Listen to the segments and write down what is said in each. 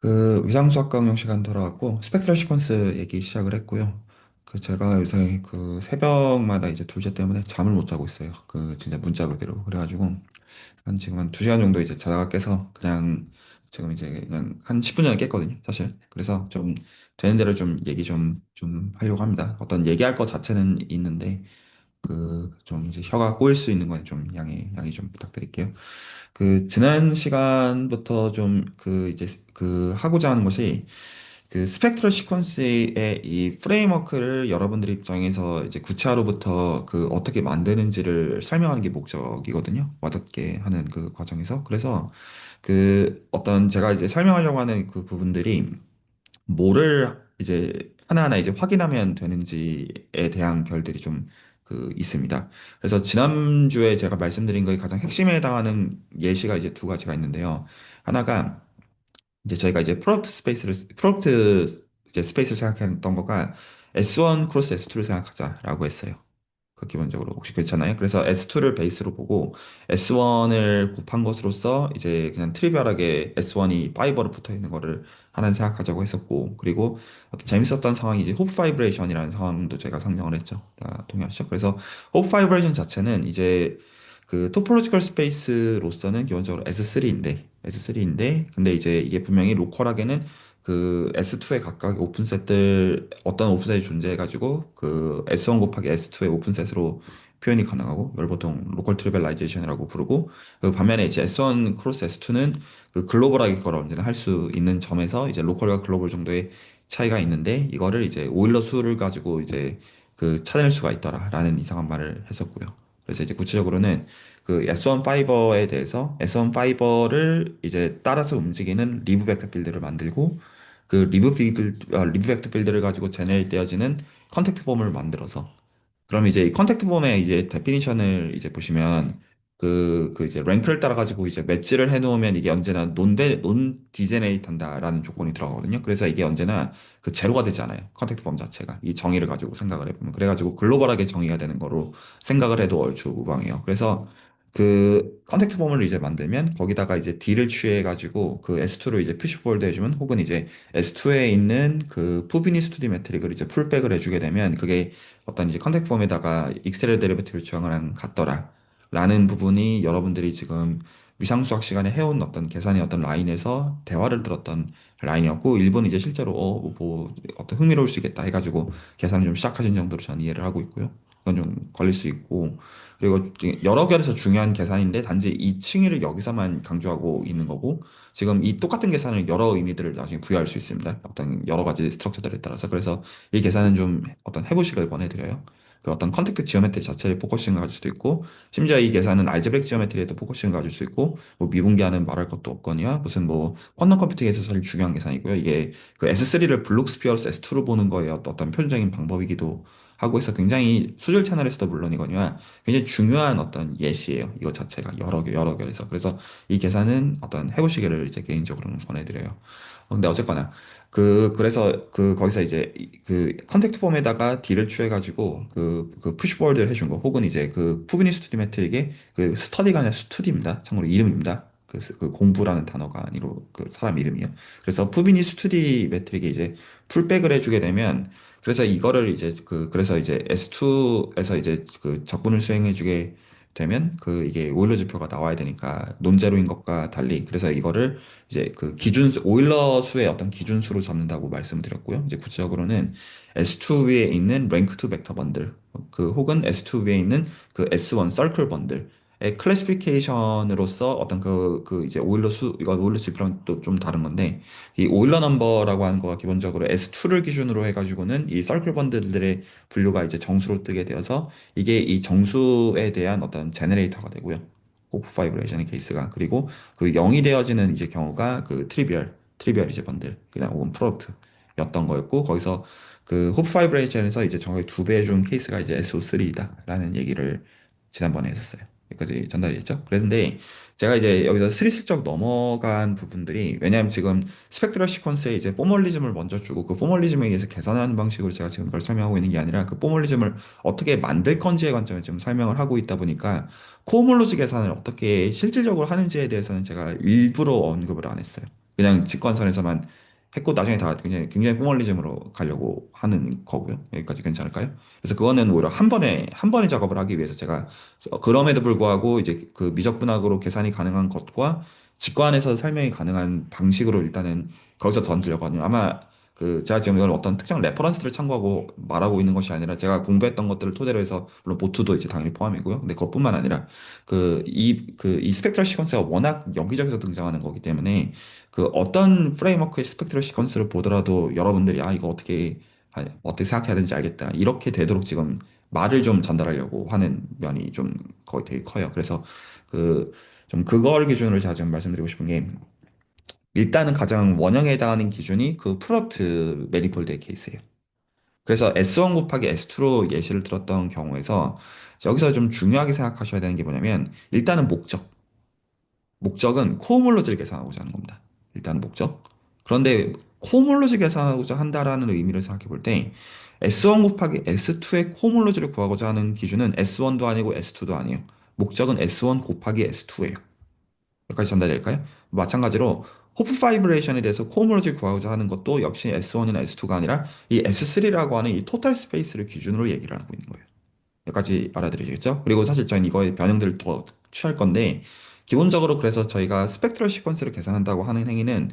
위상수학과 응용 시간 돌아왔고 스펙트럴 시퀀스 얘기 시작을 했고요. 제가 요새 새벽마다 이제 둘째 때문에 잠을 못 자고 있어요. 진짜 문자 그대로. 그래가지고 지금 한 2시간 정도 이제 자다가 깨서 그냥 지금 이제 그냥 한 10분 전에 깼거든요, 사실. 그래서 좀 되는 대로 좀 얘기 좀 하려고 합니다. 어떤 얘기할 것 자체는 있는데 좀 이제 혀가 꼬일 수 있는 건 좀 양해 좀 부탁드릴게요. 지난 시간부터 좀 이제 하고자 하는 것이 스펙트럴 시퀀스의 이 프레임워크를 여러분들 입장에서 이제 구체화로부터 어떻게 만드는지를 설명하는 게 목적이거든요. 와닿게 하는 그 과정에서. 그래서 어떤 제가 이제 설명하려고 하는 그 부분들이 뭐를 이제 하나하나 이제 확인하면 되는지에 대한 결들이 좀 있습니다. 그래서 지난주에 제가 말씀드린 거에 가장 핵심에 해당하는 예시가 이제 두 가지가 있는데요. 하나가 이제 저희가 이제 프로덕트 이제 스페이스를 생각했던 거가 S1 크로스 S2를 생각하자라고 했어요. 기본적으로 혹시 괜찮아요? 그래서 S2를 베이스로 보고 S1을 곱한 것으로써 이제 그냥 트리비얼하게 S1이 파이버로 붙어 있는 거를 하나 생각하자고 했었고, 그리고 어떤 재밌었던 상황이 이제 호프 파이브레이션이라는 상황도 제가 상정을 했죠. 다 동의하시죠? 그래서 호프 파이브레이션 자체는 이제 토포로지컬 스페이스로서는 기본적으로 S3인데 근데 이제 이게 분명히 로컬하게는 S2에 각각 오픈셋들 어떤 오픈셋이 존재해가지고 S1 곱하기 S2의 오픈셋으로 표현이 가능하고 이걸 보통 로컬 트리벨라이제이션이라고 부르고, 반면에 이제 S1 크로스 S2는 글로벌하게 그걸 언제나 할 수 있는 점에서 이제 로컬과 글로벌 정도의 차이가 있는데 이거를 이제 오일러 수를 가지고 이제 찾아낼 수가 있더라라는 이상한 말을 했었고요. 그래서 이제 구체적으로는 S1 파이버에 대해서 S1 파이버를 이제 따라서 움직이는 리브 벡터 필드를 만들고 리브 벡터 필드를 가지고 제네레이트 되어지는 컨택트 폼을 만들어서, 그럼 이제 이 컨택트 폼의 이제 데피니션을 이제 보시면 이제 랭크를 따라 가지고 이제 매치를 해 놓으면 이게 언제나 논 디제네이트 한다라는 조건이 들어가거든요. 그래서 이게 언제나 제로가 되지 않아요. 컨택트 폼 자체가 이 정의를 가지고 생각을 해보면, 그래가지고 글로벌하게 정의가 되는 거로 생각을 해도 얼추 무방해요. 그래서 컨택트 폼을 이제 만들면 거기다가 이제 D를 취해 가지고 S2로 이제 푸시폴드 해주면, 혹은 이제 S2에 있는 푸비니스 2D 매트릭을 이제 풀백을 해주게 되면 그게 어떤 이제 컨택트 폼에다가 익스테리어 데리베티브를 취하거나 같더라 라는 부분이 여러분들이 지금 위상수학 시간에 해온 어떤 계산의 어떤 라인에서 대화를 들었던 라인이었고, 일본 이제 실제로 어떤 흥미로울 수 있겠다 해가지고 계산을 좀 시작하신 정도로 저는 이해를 하고 있고요. 그건 좀 걸릴 수 있고, 그리고 여러 결에서 중요한 계산인데 단지 이 층위를 여기서만 강조하고 있는 거고, 지금 이 똑같은 계산을 여러 의미들을 나중에 부여할 수 있습니다. 어떤 여러 가지 스트럭처들에 따라서. 그래서 이 계산은 좀 어떤 해보식을 권해드려요. 어떤 컨택트 지오메트리 자체를 포커싱을 가질 수도 있고, 심지어 이 계산은 알제브릭 지오메트리에도 포커싱을 가질 수 있고, 뭐 미분계하는 말할 것도 없거니와 무슨 뭐 퀀텀 컴퓨팅에서 사실 중요한 계산이고요. 이게 S3를 블록스피어로서 S2로 보는 거에 어떤 표준적인 방법이기도 하고 해서 굉장히 수질 채널에서도 물론이거니와 굉장히 중요한 어떤 예시예요. 이거 자체가 여러 개에서. 그래서 이 계산은 어떤 해보시기를 이제 개인적으로는 권해드려요. 근데 어쨌거나 그래서 거기서 이제 컨택트 폼에다가 D를 취해가지고 푸시포워드를 해준 거, 혹은 이제 푸비니 스투디 매트릭의 스터디가 아니라 스투디입니다. 참고로 이름입니다. 공부라는 단어가 아니고 사람 이름이요. 그래서 푸비니 스투디 매트릭에 이제 풀백을 해주게 되면, 그래서 이거를 이제 그래서 이제 S2에서 이제 적분을 수행해주게 되면 이게 오일러 지표가 나와야 되니까 논제로인 것과 달리, 그래서 이거를 이제 기준수 오일러 수의 어떤 기준수로 잡는다고 말씀드렸고요. 이제 구체적으로는 S2 위에 있는 랭크 2 벡터 번들, 혹은 S2 위에 있는 S1 서클 번들의 클래시피케이션으로서 어떤 이제 오일러 수, 이거 오일러 지표랑 또 좀 다른 건데, 이 오일러 넘버라고 하는 거가 기본적으로 S2를 기준으로 해가지고는 이 서클 번들들의 분류가 이제 정수로 뜨게 되어서 이게 이 정수에 대한 어떤 제너레이터가 되고요. 호프 파이브레이션의 케이스가. 그리고 0이 되어지는 이제 경우가 트리비얼 이제 번들, 그냥 혹은 프로덕트였던 거였고, 거기서 호프 파이브레이션에서 이제 정확히 두 배 해준 케이스가 이제 SO3다라는 얘기를 지난번에 했었어요. 여기까지 전달이 됐죠? 그런데 제가 이제 여기서 스리슬쩍 넘어간 부분들이, 왜냐하면 지금 스펙트럴 시퀀스에 이제 포멀리즘을 먼저 주고 그 포멀리즘에 의해서 계산하는 방식으로 제가 지금 이걸 설명하고 있는 게 아니라 그 포멀리즘을 어떻게 만들 건지의 관점에 지금 설명을 하고 있다 보니까 코호몰로지 계산을 어떻게 실질적으로 하는지에 대해서는 제가 일부러 언급을 안 했어요. 그냥 직관선에서만 했고 나중에 다 굉장히 포멀리즘으로 가려고 하는 거고요. 여기까지 괜찮을까요? 그래서 그거는 오히려 한 번에 작업을 하기 위해서 제가 그럼에도 불구하고 이제 그 미적분학으로 계산이 가능한 것과 직관에서 설명이 가능한 방식으로 일단은 거기서 던지려고 하거든요. 아마 그 제가 지금 이걸 어떤 특정 레퍼런스를 참고하고 말하고 있는 것이 아니라 제가 공부했던 것들을 토대로 해서 물론 보트도 이제 당연히 포함이고요. 근데 그것뿐만 아니라 이 스펙트럴 시퀀스가 워낙 여기저기서 등장하는 거기 때문에 그 어떤 프레임워크의 스펙트럴 시퀀스를 보더라도 여러분들이 이거 어떻게 생각해야 되는지 알겠다. 이렇게 되도록 지금 말을 좀 전달하려고 하는 면이 좀 거의 되게 커요. 그래서 그 좀 그걸 기준으로 제가 지금 말씀드리고 싶은 게 일단은 가장 원형에 해당하는 기준이 그 프로덕트 매니폴드의 케이스예요. 그래서 S1 곱하기 S2로 예시를 들었던 경우에서 여기서 좀 중요하게 생각하셔야 되는 게 뭐냐면 일단은 목적은 코오몰로지를 계산하고자 하는 겁니다. 일단 목적. 그런데 코오몰로지 계산하고자 한다라는 의미를 생각해 볼 때 S1 곱하기 S2의 코오몰로지를 구하고자 하는 기준은 S1도 아니고 S2도 아니에요. 목적은 S1 곱하기 S2예요. 여기까지 전달될까요? 마찬가지로 호프 파이브레이션에 대해서 코오몰로지를 구하고자 하는 것도 역시 S1이나 S2가 아니라 이 S3라고 하는 이 토탈 스페이스를 기준으로 얘기를 하고 있는 거예요. 여기까지 알아들으시겠죠? 그리고 사실 저희는 이거의 변형들을 더 취할 건데 기본적으로 그래서 저희가 스펙트럴 시퀀스를 계산한다고 하는 행위는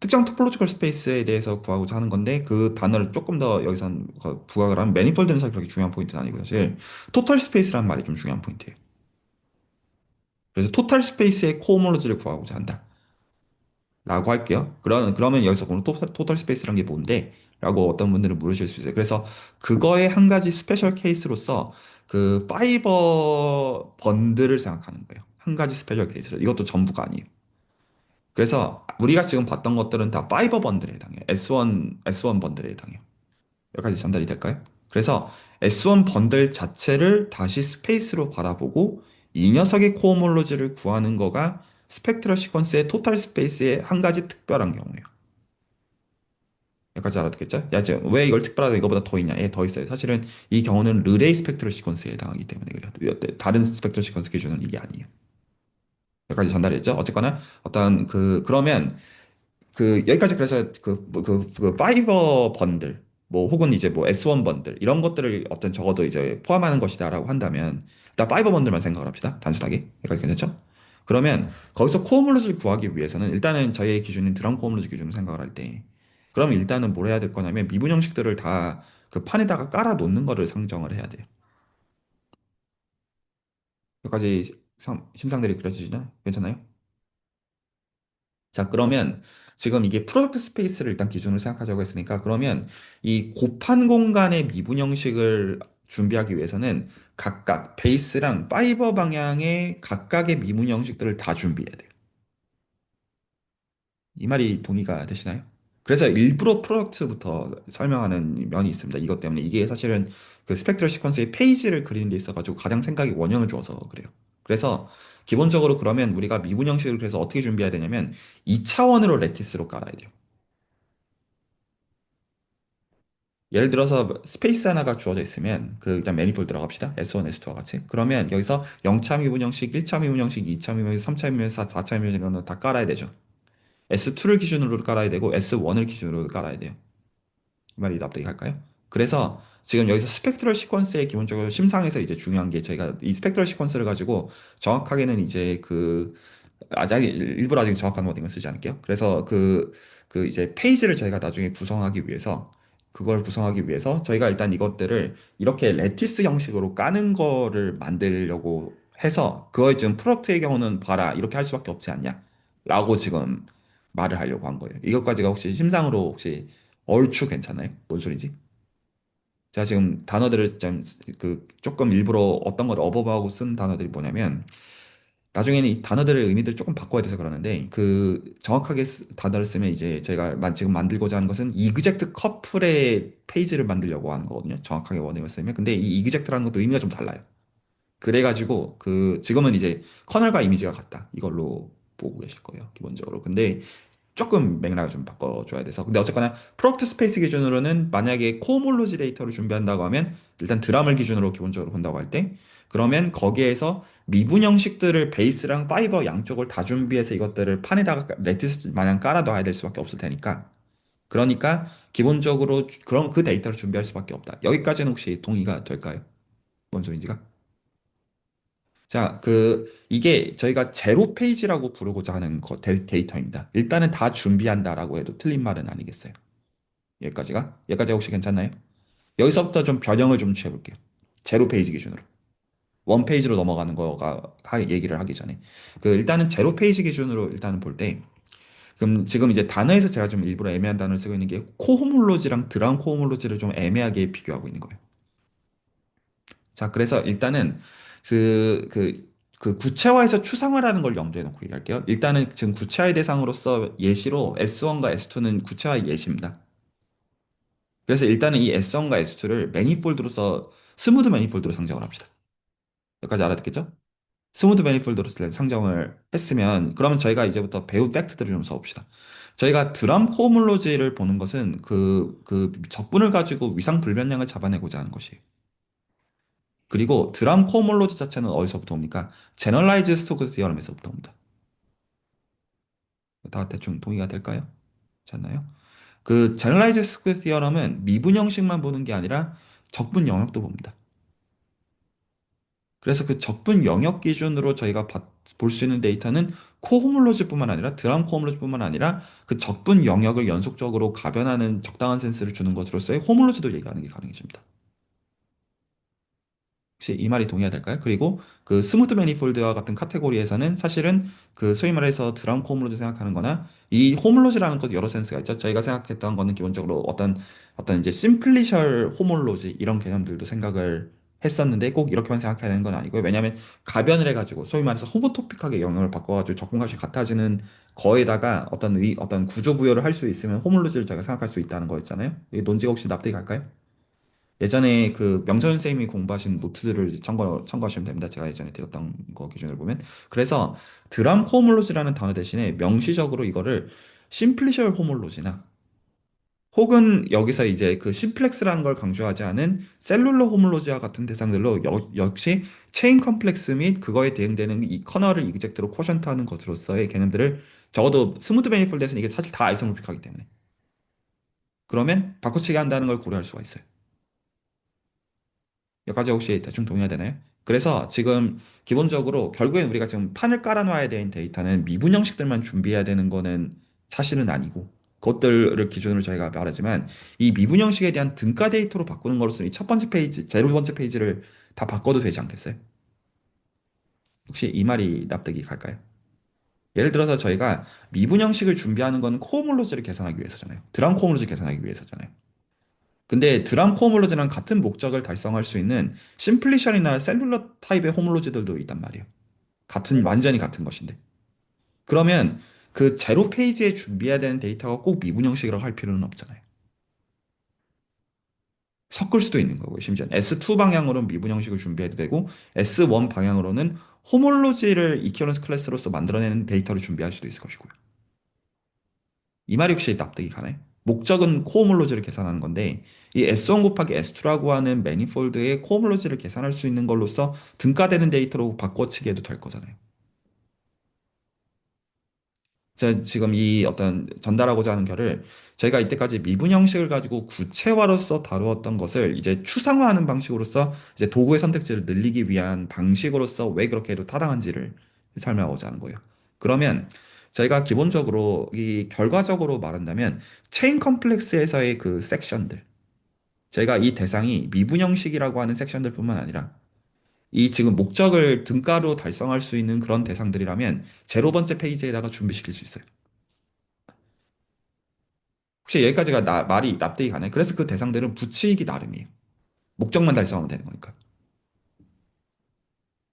특정 토폴로지컬 스페이스에 대해서 구하고자 하는 건데 그 단어를 조금 더 여기선 부각을 하면 매니폴드는 사실 그렇게 중요한 포인트는 아니고 사실 토탈 스페이스라는 말이 좀 중요한 포인트예요. 그래서 토탈 스페이스의 코오몰로지를 구하고자 한다. 라고 할게요. 그러면 여기서 보는 토탈 스페이스란 게 뭔데? 라고 어떤 분들은 물으실 수 있어요. 그래서 그거의 한 가지 스페셜 케이스로서 그 파이버 번들을 생각하는 거예요. 한 가지 스페셜 케이스로. 이것도 전부가 아니에요. 그래서 우리가 지금 봤던 것들은 다 파이버 번들에 해당해요. S1 번들에 해당해요. 여기까지 전달이 될까요? 그래서 S1 번들 자체를 다시 스페이스로 바라보고 이 녀석의 코호몰로지를 구하는 거가 스펙트럴 시퀀스의 토탈 스페이스의 한 가지 특별한 경우예요. 여기까지 알아듣겠죠? 야, 지금 왜 이걸 특별하다 이거보다 더 있냐? 예, 더 있어요. 사실은 이 경우는 르레이 스펙트럴 시퀀스에 해당하기 때문에 그래요. 다른 스펙트럴 시퀀스 기준은 이게 아니에요. 여기까지 전달이 됐죠? 어쨌거나 어떤 그러면 여기까지 그래서 파이버 번들 뭐 혹은 이제 뭐 S1 번들 이런 것들을 어떤 적어도 이제 포함하는 것이다라고 한다면 일단 파이버 번들만 생각을 합시다. 단순하게. 여기까지 괜찮죠? 그러면 거기서 코어몰로지를 구하기 위해서는 일단은 저희의 기준인 드럼 코어몰로지 기준을 생각을 할 때 그럼 일단은 뭘 해야 될 거냐면 미분 형식들을 다 그 판에다가 깔아 놓는 거를 상정을 해야 돼요. 여기까지 심상들이 그려지시나요? 괜찮아요? 자, 그러면 지금 이게 프로덕트 스페이스를 일단 기준으로 생각하자고 했으니까 그러면 이 곱한 공간의 미분 형식을 준비하기 위해서는 각각 베이스랑 파이버 방향의 각각의 미분 형식들을 다 준비해야 돼요. 이 말이 동의가 되시나요? 그래서 일부러 프로덕트부터 설명하는 면이 있습니다. 이것 때문에 이게 사실은 그 스펙트럴 시퀀스의 페이지를 그리는 데 있어가지고 가장 생각이 원형을 줘서 그래요. 그래서 기본적으로 그러면 우리가 미분 형식을 그래서 어떻게 준비해야 되냐면 2차원으로 레티스로 깔아야 돼요. 예를 들어서 스페이스 하나가 주어져 있으면 그 일단 매니폴드 들어갑시다. S1, S2와 같이. 그러면 여기서 0차 미분 형식, 1차 미분 형식, 2차 미분 형식, 3차 미분 형식, 4차 미분 형식은 다 깔아야 되죠. S2를 기준으로 깔아야 되고 S1을 기준으로 깔아야 돼요. 이 말이 납득이 갈까요? 그래서 지금 여기서 스펙트럴 시퀀스의 기본적으로 심상에서 이제 중요한 게 저희가 이 스펙트럴 시퀀스를 가지고 정확하게는 이제 아직 일부러 아직 정확한 워딩을 쓰지 않을게요. 그래서 이제 페이지를 저희가 나중에 구성하기 위해서 그걸 구성하기 위해서 저희가 일단 이것들을 이렇게 레티스 형식으로 까는 거를 만들려고 해서 그걸 지금 프로덕트의 경우는 봐라 이렇게 할 수밖에 없지 않냐 라고 지금 말을 하려고 한 거예요. 이것까지가 혹시 심상으로 혹시 얼추 괜찮아요? 뭔 소리지? 제가 지금 단어들을 좀 조금 일부러 어떤 걸 어버버하고 쓴 단어들이 뭐냐면 나중에는 이 단어들의 의미를 조금 바꿔야 돼서 그러는데 정확하게 단어를 쓰면 이제 제가 지금 만들고자 하는 것은 이그젝트 커플의 페이지를 만들려고 하는 거거든요. 정확하게 원형을 쓰면. 근데 이 이그젝트라는 것도 의미가 좀 달라요. 그래가지고 지금은 이제 커널과 이미지가 같다. 이걸로 보고 계실 거예요. 기본적으로. 근데 조금 맥락을 좀 바꿔줘야 돼서. 근데 어쨌거나 프로젝트 스페이스 기준으로는 만약에 코홈올로지 데이터를 준비한다고 하면 일단 드럼을 기준으로 기본적으로 본다고 할 때, 그러면 거기에서 미분 형식들을 베이스랑 파이버 양쪽을 다 준비해서 이것들을 판에다가 레티스 마냥 깔아둬야 될 수밖에 없을 테니까. 그러니까 기본적으로 그런 그 데이터를 준비할 수밖에 없다. 여기까지는 혹시 동의가 될까요? 뭔 소린지가? 자, 이게 저희가 제로 페이지라고 부르고자 하는 데이터입니다. 일단은 다 준비한다라고 해도 틀린 말은 아니겠어요. 여기까지가? 여기까지 혹시 괜찮나요? 여기서부터 좀 변형을 좀 취해볼게요. 제로 페이지 기준으로. 원 페이지로 넘어가는 거가 얘기를 하기 전에. 일단은 제로 페이지 기준으로 일단은 볼 때, 그럼 지금 이제 단어에서 제가 좀 일부러 애매한 단어를 쓰고 있는 게 코호몰로지랑 드럼 코호몰로지를 좀 애매하게 비교하고 있는 거예요. 자, 그래서 일단은 그, 그, 그 구체화에서 추상화라는 걸 염두에 놓고 얘기할게요. 일단은 지금 구체화의 대상으로서 예시로 S1과 S2는 구체화의 예시입니다. 그래서 일단은 이 S1과 S2를 매니폴드로서 스무드 매니폴드로 상정을 합시다. 여기까지 알아듣겠죠? 스무드 매니폴드로 상정을 했으면 그러면 저희가 이제부터 배운 팩트들을 좀 써봅시다. 저희가 드럼 코호몰로지를 보는 것은 그 적분을 가지고 위상 불변량을 잡아내고자 하는 것이에요. 그리고 드럼 코몰로지 자체는 어디서부터 옵니까? 제너럴라이즈 스토크 디어럼에서부터 옵니다. 다 대충 동의가 될까요? 잖나요? 그 제너럴라이즈 스토크 디어럼은 미분 형식만 보는 게 아니라 적분 영역도 봅니다. 그래서 그 적분 영역 기준으로 저희가 볼 수 있는 데이터는 코호몰로지뿐만 아니라 드럼 코호몰로지뿐만 아니라 그 적분 영역을 연속적으로 가변하는 적당한 센스를 주는 것으로서의 호몰로지도 얘기하는 게 가능해집니다. 혹시 이 말이 동의가 될까요? 그리고 그 스무드 매니폴드와 같은 카테고리에서는 사실은 그 소위 말해서 드럼 홈로즈 생각하는 거나 이 홈로즈라는 것도 여러 센스가 있죠. 저희가 생각했던 거는 기본적으로 어떤 이제 심플리셜 홈올로지 이런 개념들도 생각을 했었는데 꼭 이렇게만 생각해야 되는 건 아니고요. 왜냐하면 가변을 해가지고 소위 말해서 호모토픽하게 영역을 바꿔가지고 적분값이 같아지는 거에다가 어떤 구조 부여를 할 수 있으면 홈올로지를 저희가 생각할 수 있다는 거였잖아요. 이 논지가 혹시 납득이 갈까요? 예전에 그 명철 선생님이 공부하신 노트들을 참고하시면 됩니다. 제가 예전에 드렸던 거 기준으로 보면. 그래서 드럼 호몰로지라는 단어 대신에 명시적으로 이거를 심플리셜 호몰로지나 혹은 여기서 이제 그 심플렉스라는 걸 강조하지 않은 셀룰러 호몰로지와 같은 대상들로 역시 체인 컴플렉스 및 그거에 대응되는 이 커널을 이그젝트로 쿼션트하는 것으로서의 개념들을 적어도 스무드 매니폴드에서는 이게 사실 다 아이소모픽하기 때문에 그러면 바꿔치기 한다는 걸 고려할 수가 있어요. 여기까지 혹시 대충 동의가 되나요? 그래서 지금 기본적으로 결국엔 우리가 지금 판을 깔아놔야 되는 데이터는 미분 형식들만 준비해야 되는 거는 사실은 아니고 그것들을 기준으로 저희가 말하지만 이 미분 형식에 대한 등가 데이터로 바꾸는 것으로서 이 첫 번째 페이지, 제로 번째 페이지를 다 바꿔도 되지 않겠어요? 혹시 이 말이 납득이 갈까요? 예를 들어서 저희가 미분 형식을 준비하는 건 코호몰로지를 계산하기 위해서잖아요. 드럼 코호몰로지 계산하기 위해서잖아요. 근데 드럼 코호몰로지랑 같은 목적을 달성할 수 있는 심플리션이나 셀룰러 타입의 호몰로지들도 있단 말이에요. 완전히 같은 것인데. 그러면 그 제로 페이지에 준비해야 되는 데이터가 꼭 미분 형식이라고 할 필요는 없잖아요. 섞을 수도 있는 거고요. 심지어 S2 방향으로는 미분 형식을 준비해도 되고 S1 방향으로는 호몰로지를 이퀴어런스 클래스로서 만들어내는 데이터를 준비할 수도 있을 것이고요. 이 말이 혹시 납득이 가나요? 목적은 코호몰로지를 계산하는 건데 이 S1 곱하기 S2라고 하는 매니폴드의 코호몰로지를 계산할 수 있는 걸로써 등가되는 데이터로 바꿔치기 해도 될 거잖아요. 제가 지금 이 어떤 전달하고자 하는 결을 저희가 이때까지 미분 형식을 가지고 구체화로서 다루었던 것을 이제 추상화하는 방식으로서 이제 도구의 선택지를 늘리기 위한 방식으로서 왜 그렇게 해도 타당한지를 설명하고자 하는 거예요. 그러면 저희가 기본적으로 이 결과적으로 말한다면 체인 컴플렉스에서의 그 섹션들 저희가 이 대상이 미분 형식이라고 하는 섹션들뿐만 아니라 이 지금 목적을 등가로 달성할 수 있는 그런 대상들이라면 제로 번째 페이지에다가 준비시킬 수 있어요. 혹시 여기까지가 말이 납득이 가나요? 그래서 그 대상들은 붙이기 나름이에요. 목적만 달성하면 되는 거니까.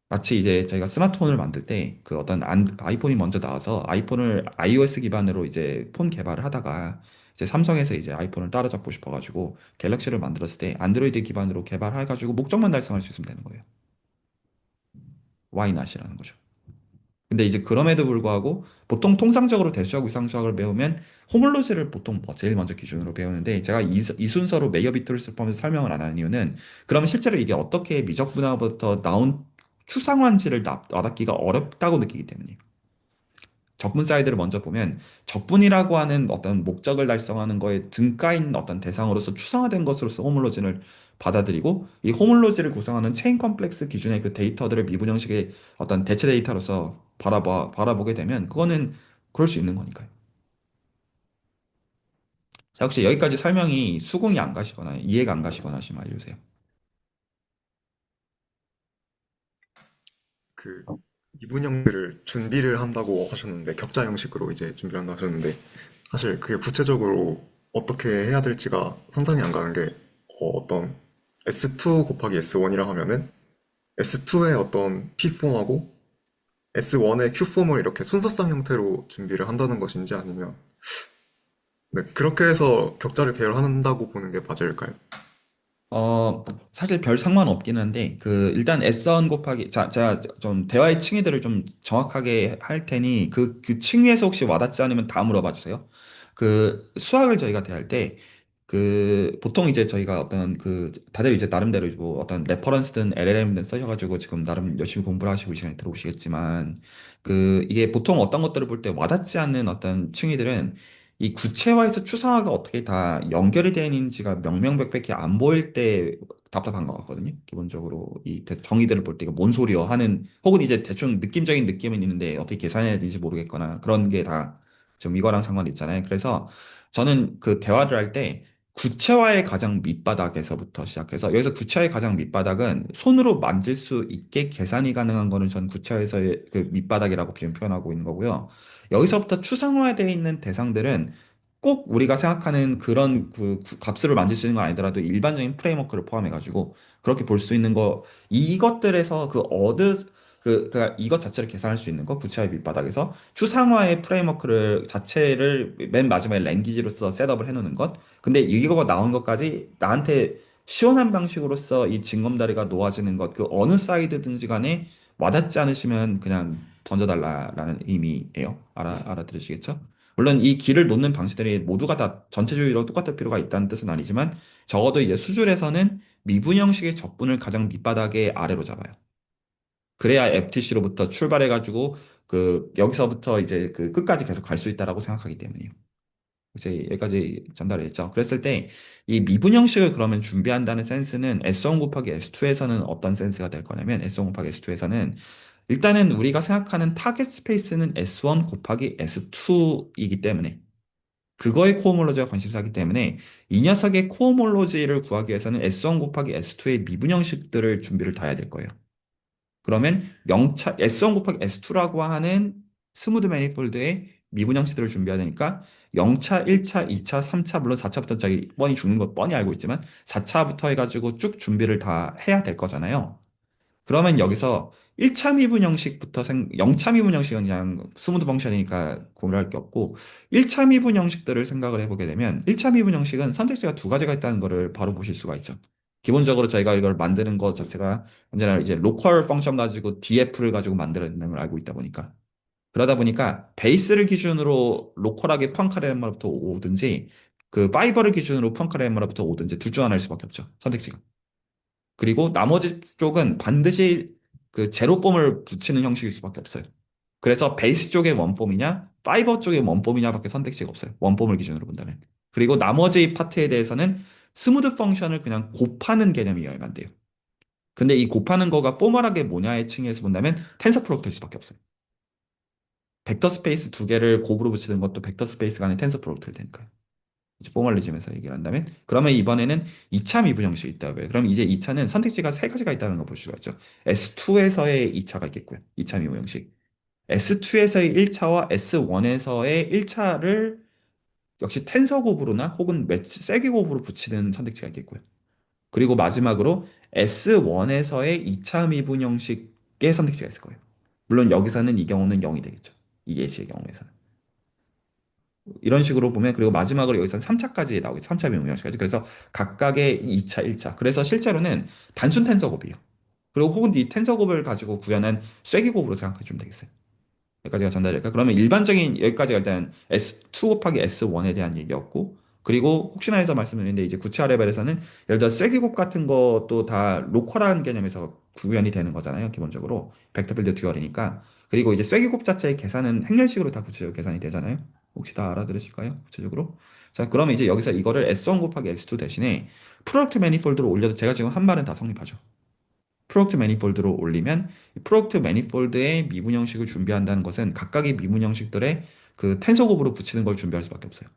마치 이제 저희가 스마트폰을 만들 때 그 어떤 아이폰이 먼저 나와서 아이폰을 iOS 기반으로 이제 폰 개발을 하다가 이제 삼성에서 이제 아이폰을 따라잡고 싶어가지고 갤럭시를 만들었을 때 안드로이드 기반으로 개발해가지고 목적만 달성할 수 있으면 되는 거예요. Why not이라는 거죠. 근데 이제 그럼에도 불구하고 보통 통상적으로 대수학, 위상수학을 배우면 호몰로지를 보통 제일 먼저 기준으로 배우는데 제가 이 순서로 메이어 비트루스를 포함해서 설명을 안 하는 이유는 그러면 실제로 이게 어떻게 미적 분야부터 나온 추상화인지를 와닿기가 어렵다고 느끼기 때문이에요. 적분 사이드를 먼저 보면 적분이라고 하는 어떤 목적을 달성하는 거에 등가인 어떤 대상으로서 추상화된 것으로서 호몰로지를 받아들이고 이 호몰로지를 구성하는 체인 컴플렉스 기준의 그 데이터들을 미분 형식의 어떤 대체 데이터로서 바라보게 되면 그거는 그럴 수 있는 거니까요. 자, 혹시 여기까지 설명이 수긍이 안 가시거나 이해가 안 가시거나 하시면 알려주세요. 그 이분 형들을 준비를 한다고 하셨는데 격자 형식으로 이제 준비를 한다고 하셨는데 사실 그게 구체적으로 어떻게 해야 될지가 상상이 안 가는 게 어떤 S2 곱하기 S1이라 하면은 S2의 어떤 P폼하고 S1의 Q폼을 이렇게 순서상 형태로 준비를 한다는 것인지 아니면 네, 그렇게 해서 격자를 배열한다고 보는 게 맞을까요? 어, 사실 별 상관없긴 한데, 일단 S1 곱하기, 제가 좀 대화의 층위들을 좀 정확하게 할 테니, 그 층위에서 혹시 와닿지 않으면 다 물어봐 주세요. 수학을 저희가 대할 때, 보통 이제 저희가 다들 이제 나름대로 뭐 어떤 레퍼런스든 LLM든 써셔가지고 지금 나름 열심히 공부를 하시고 이 시간에 들어오시겠지만, 이게 보통 어떤 것들을 볼 때 와닿지 않는 어떤 층위들은 이 구체화에서 추상화가 어떻게 다 연결이 되어 있는지가 명명백백히 안 보일 때 답답한 것 같거든요. 기본적으로 정의들을 볼 때 이거 뭔 소리여 하는 혹은 이제 대충 느낌적인 느낌은 있는데 어떻게 계산해야 되는지 모르겠거나 그런 게 다 좀 이거랑 상관이 있잖아요. 그래서 저는 그 대화를 할 때 구체화의 가장 밑바닥에서부터 시작해서 여기서 구체화의 가장 밑바닥은 손으로 만질 수 있게 계산이 가능한 거는 전 구체화에서의 그 밑바닥이라고 지금 표현하고 있는 거고요. 여기서부터 추상화되어 있는 대상들은 꼭 우리가 생각하는 그런 값을 만질 수 있는 건 아니더라도 일반적인 프레임워크를 포함해가지고 그렇게 볼 수 있는 이것들에서 그러니까 이것 자체를 계산할 수 있는 거, 구체화의 밑바닥에서 추상화의 프레임워크를 자체를 맨 마지막에 랭귀지로서 셋업을 해놓는 것. 근데 이거가 나온 것까지 나한테 시원한 방식으로서 이 징검다리가 놓아지는 것, 그 어느 사이드든지 간에 와닿지 않으시면 그냥 던져달라라는 의미예요. 알아들으시겠죠? 물론 이 길을 놓는 방식들이 모두가 다 전체주의로 똑같을 필요가 있다는 뜻은 아니지만 적어도 이제 수줄에서는 미분 형식의 적분을 가장 밑바닥에 아래로 잡아요. 그래야 FTC로부터 출발해가지고 여기서부터 이제 그 끝까지 계속 갈 수 있다라고 생각하기 때문이에요. 이제 여기까지 전달했죠. 그랬을 때 이 미분 형식을 그러면 준비한다는 센스는 S1 곱하기 S2에서는 어떤 센스가 될 거냐면 S1 곱하기 S2에서는 일단은 우리가 생각하는 타겟 스페이스는 S1 곱하기 S2이기 때문에 그거의 코호몰로지가 관심사이기 때문에 이 녀석의 코호몰로지를 구하기 위해서는 S1 곱하기 S2의 미분 형식들을 준비를 다 해야 될 거예요. 그러면 S1 곱하기 S2라고 하는 스무드 매니폴드의 미분 형식들을 준비해야 되니까 0차, 1차, 2차, 3차, 물론 4차부터 자기 뻔히 죽는 거 뻔히 알고 있지만 4차부터 해가지고 쭉 준비를 다 해야 될 거잖아요. 그러면 여기서 1차 미분 형식부터 0차 미분 형식은 그냥 스무드 펑션이니까 고민할 게 없고 1차 미분 형식들을 생각을 해보게 되면 1차 미분 형식은 선택지가 두 가지가 있다는 것을 바로 보실 수가 있죠. 기본적으로 저희가 이걸 만드는 것 자체가 언제나 이제 로컬 펑션 가지고 DF를 가지고 만들어내는 걸 알고 있다 보니까 그러다 보니까 베이스를 기준으로 로컬하게 펑카레마로부터 오든지 그 파이버를 기준으로 펑카레마로부터 오든지 둘 중 하나일 수밖에 없죠. 선택지가. 그리고 나머지 쪽은 반드시 그 제로폼을 붙이는 형식일 수밖에 없어요. 그래서 베이스 쪽의 원폼이냐, 파이버 쪽의 원폼이냐밖에 선택지가 없어요. 원폼을 기준으로 본다면. 그리고 나머지 파트에 대해서는 스무드 펑션을 그냥 곱하는 개념이어야만 돼요. 근데 이 곱하는 거가 포멀하게 뭐냐의 층에서 본다면 텐서 프로덕트일 수밖에 없어요. 벡터 스페이스 두 개를 곱으로 붙이는 것도 벡터 스페이스가 아닌 텐서 프로덕트일 테니까요. 이제 포멀리즘에서 얘기를 한다면 그러면 이번에는 2차 미분 형식이 있다고요. 그럼 이제 2차는 선택지가 세 가지가 있다는 걸 볼 수가 있죠. S2에서의 2차가 있겠고요. 2차 미분 형식. S2에서의 1차와 S1에서의 1차를 역시 텐서 곱으로나 혹은 세기 곱으로 붙이는 선택지가 있겠고요. 그리고 마지막으로 S1에서의 2차 미분 형식의 선택지가 있을 거예요. 물론 여기서는 이 경우는 0이 되겠죠. 이 예시의 경우에서는. 이런 식으로 보면 그리고 마지막으로 여기서 3차까지 나오겠죠. 3차 미분형식까지. 그래서 각각의 2차, 1차. 그래서 실제로는 단순 텐서곱이에요. 그리고 혹은 이 텐서곱을 가지고 구현한 쐐기곱으로 생각해 주면 되겠어요. 여기까지가 전달될까? 그러면 일반적인 여기까지가 일단 S2 곱하기 S1에 대한 얘기였고, 그리고 혹시나 해서 말씀드리는데 이제 구체화 레벨에서는 예를 들어 쐐기곱 같은 것도 다 로컬한 개념에서 구현이 되는 거잖아요. 기본적으로 벡터 필드 듀얼이니까. 그리고 이제 쐐기곱 자체의 계산은 행렬식으로 다 구체적으로 계산이 되잖아요. 혹시 다 알아들으실까요? 구체적으로? 자, 그러면 이제 여기서 이거를 S1 곱하기 S2 대신에 프로덕트 매니폴드로 올려도 제가 지금 한 말은 다 성립하죠. 프로덕트 매니폴드로 올리면 프로덕트 매니폴드의 미분 형식을 준비한다는 것은 각각의 미분 형식들의 그 텐서 곱으로 붙이는 걸 준비할 수밖에 없어요.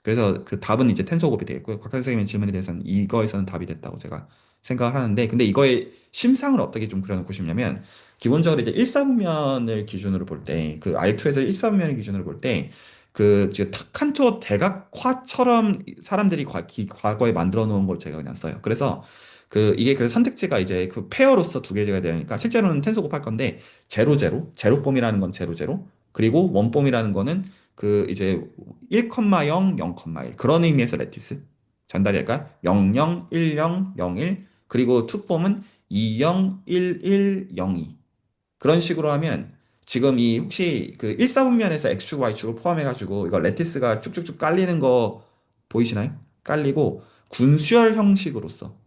그래서 그 답은 이제 텐서 곱이 되겠고요. 곽한 선생님의 질문에 대해서는 이거에서는 답이 됐다고 제가 생각을 하는데, 근데 이거의 심상을 어떻게 좀 그려놓고 싶냐면, 기본적으로 이제 1사분면을 기준으로 볼 때, 그 R2에서 1사분면을 기준으로 볼 때, 그 지금 탁한투어 대각화처럼 사람들이 과거에 만들어 놓은 걸 제가 그냥 써요. 그래서 그 이게 그래서 선택지가 이제 그 페어로서 두 개가 되니까 실제로는 텐서 곱할 건데 제로 제로 제로폼이라는 건 제로 제로, 그리고 원폼이라는 거는 그 이제 1,0, 0,1 그런 의미에서 레티스 전달이 할까? 00, 10, 01, 그리고 투폼은 20, 11, 02 그런 식으로 하면 지금 이 혹시 그 1사분면에서 X축, Y축을 포함해가지고 이거 레티스가 쭉쭉쭉 깔리는 거 보이시나요? 깔리고 군수열 형식으로서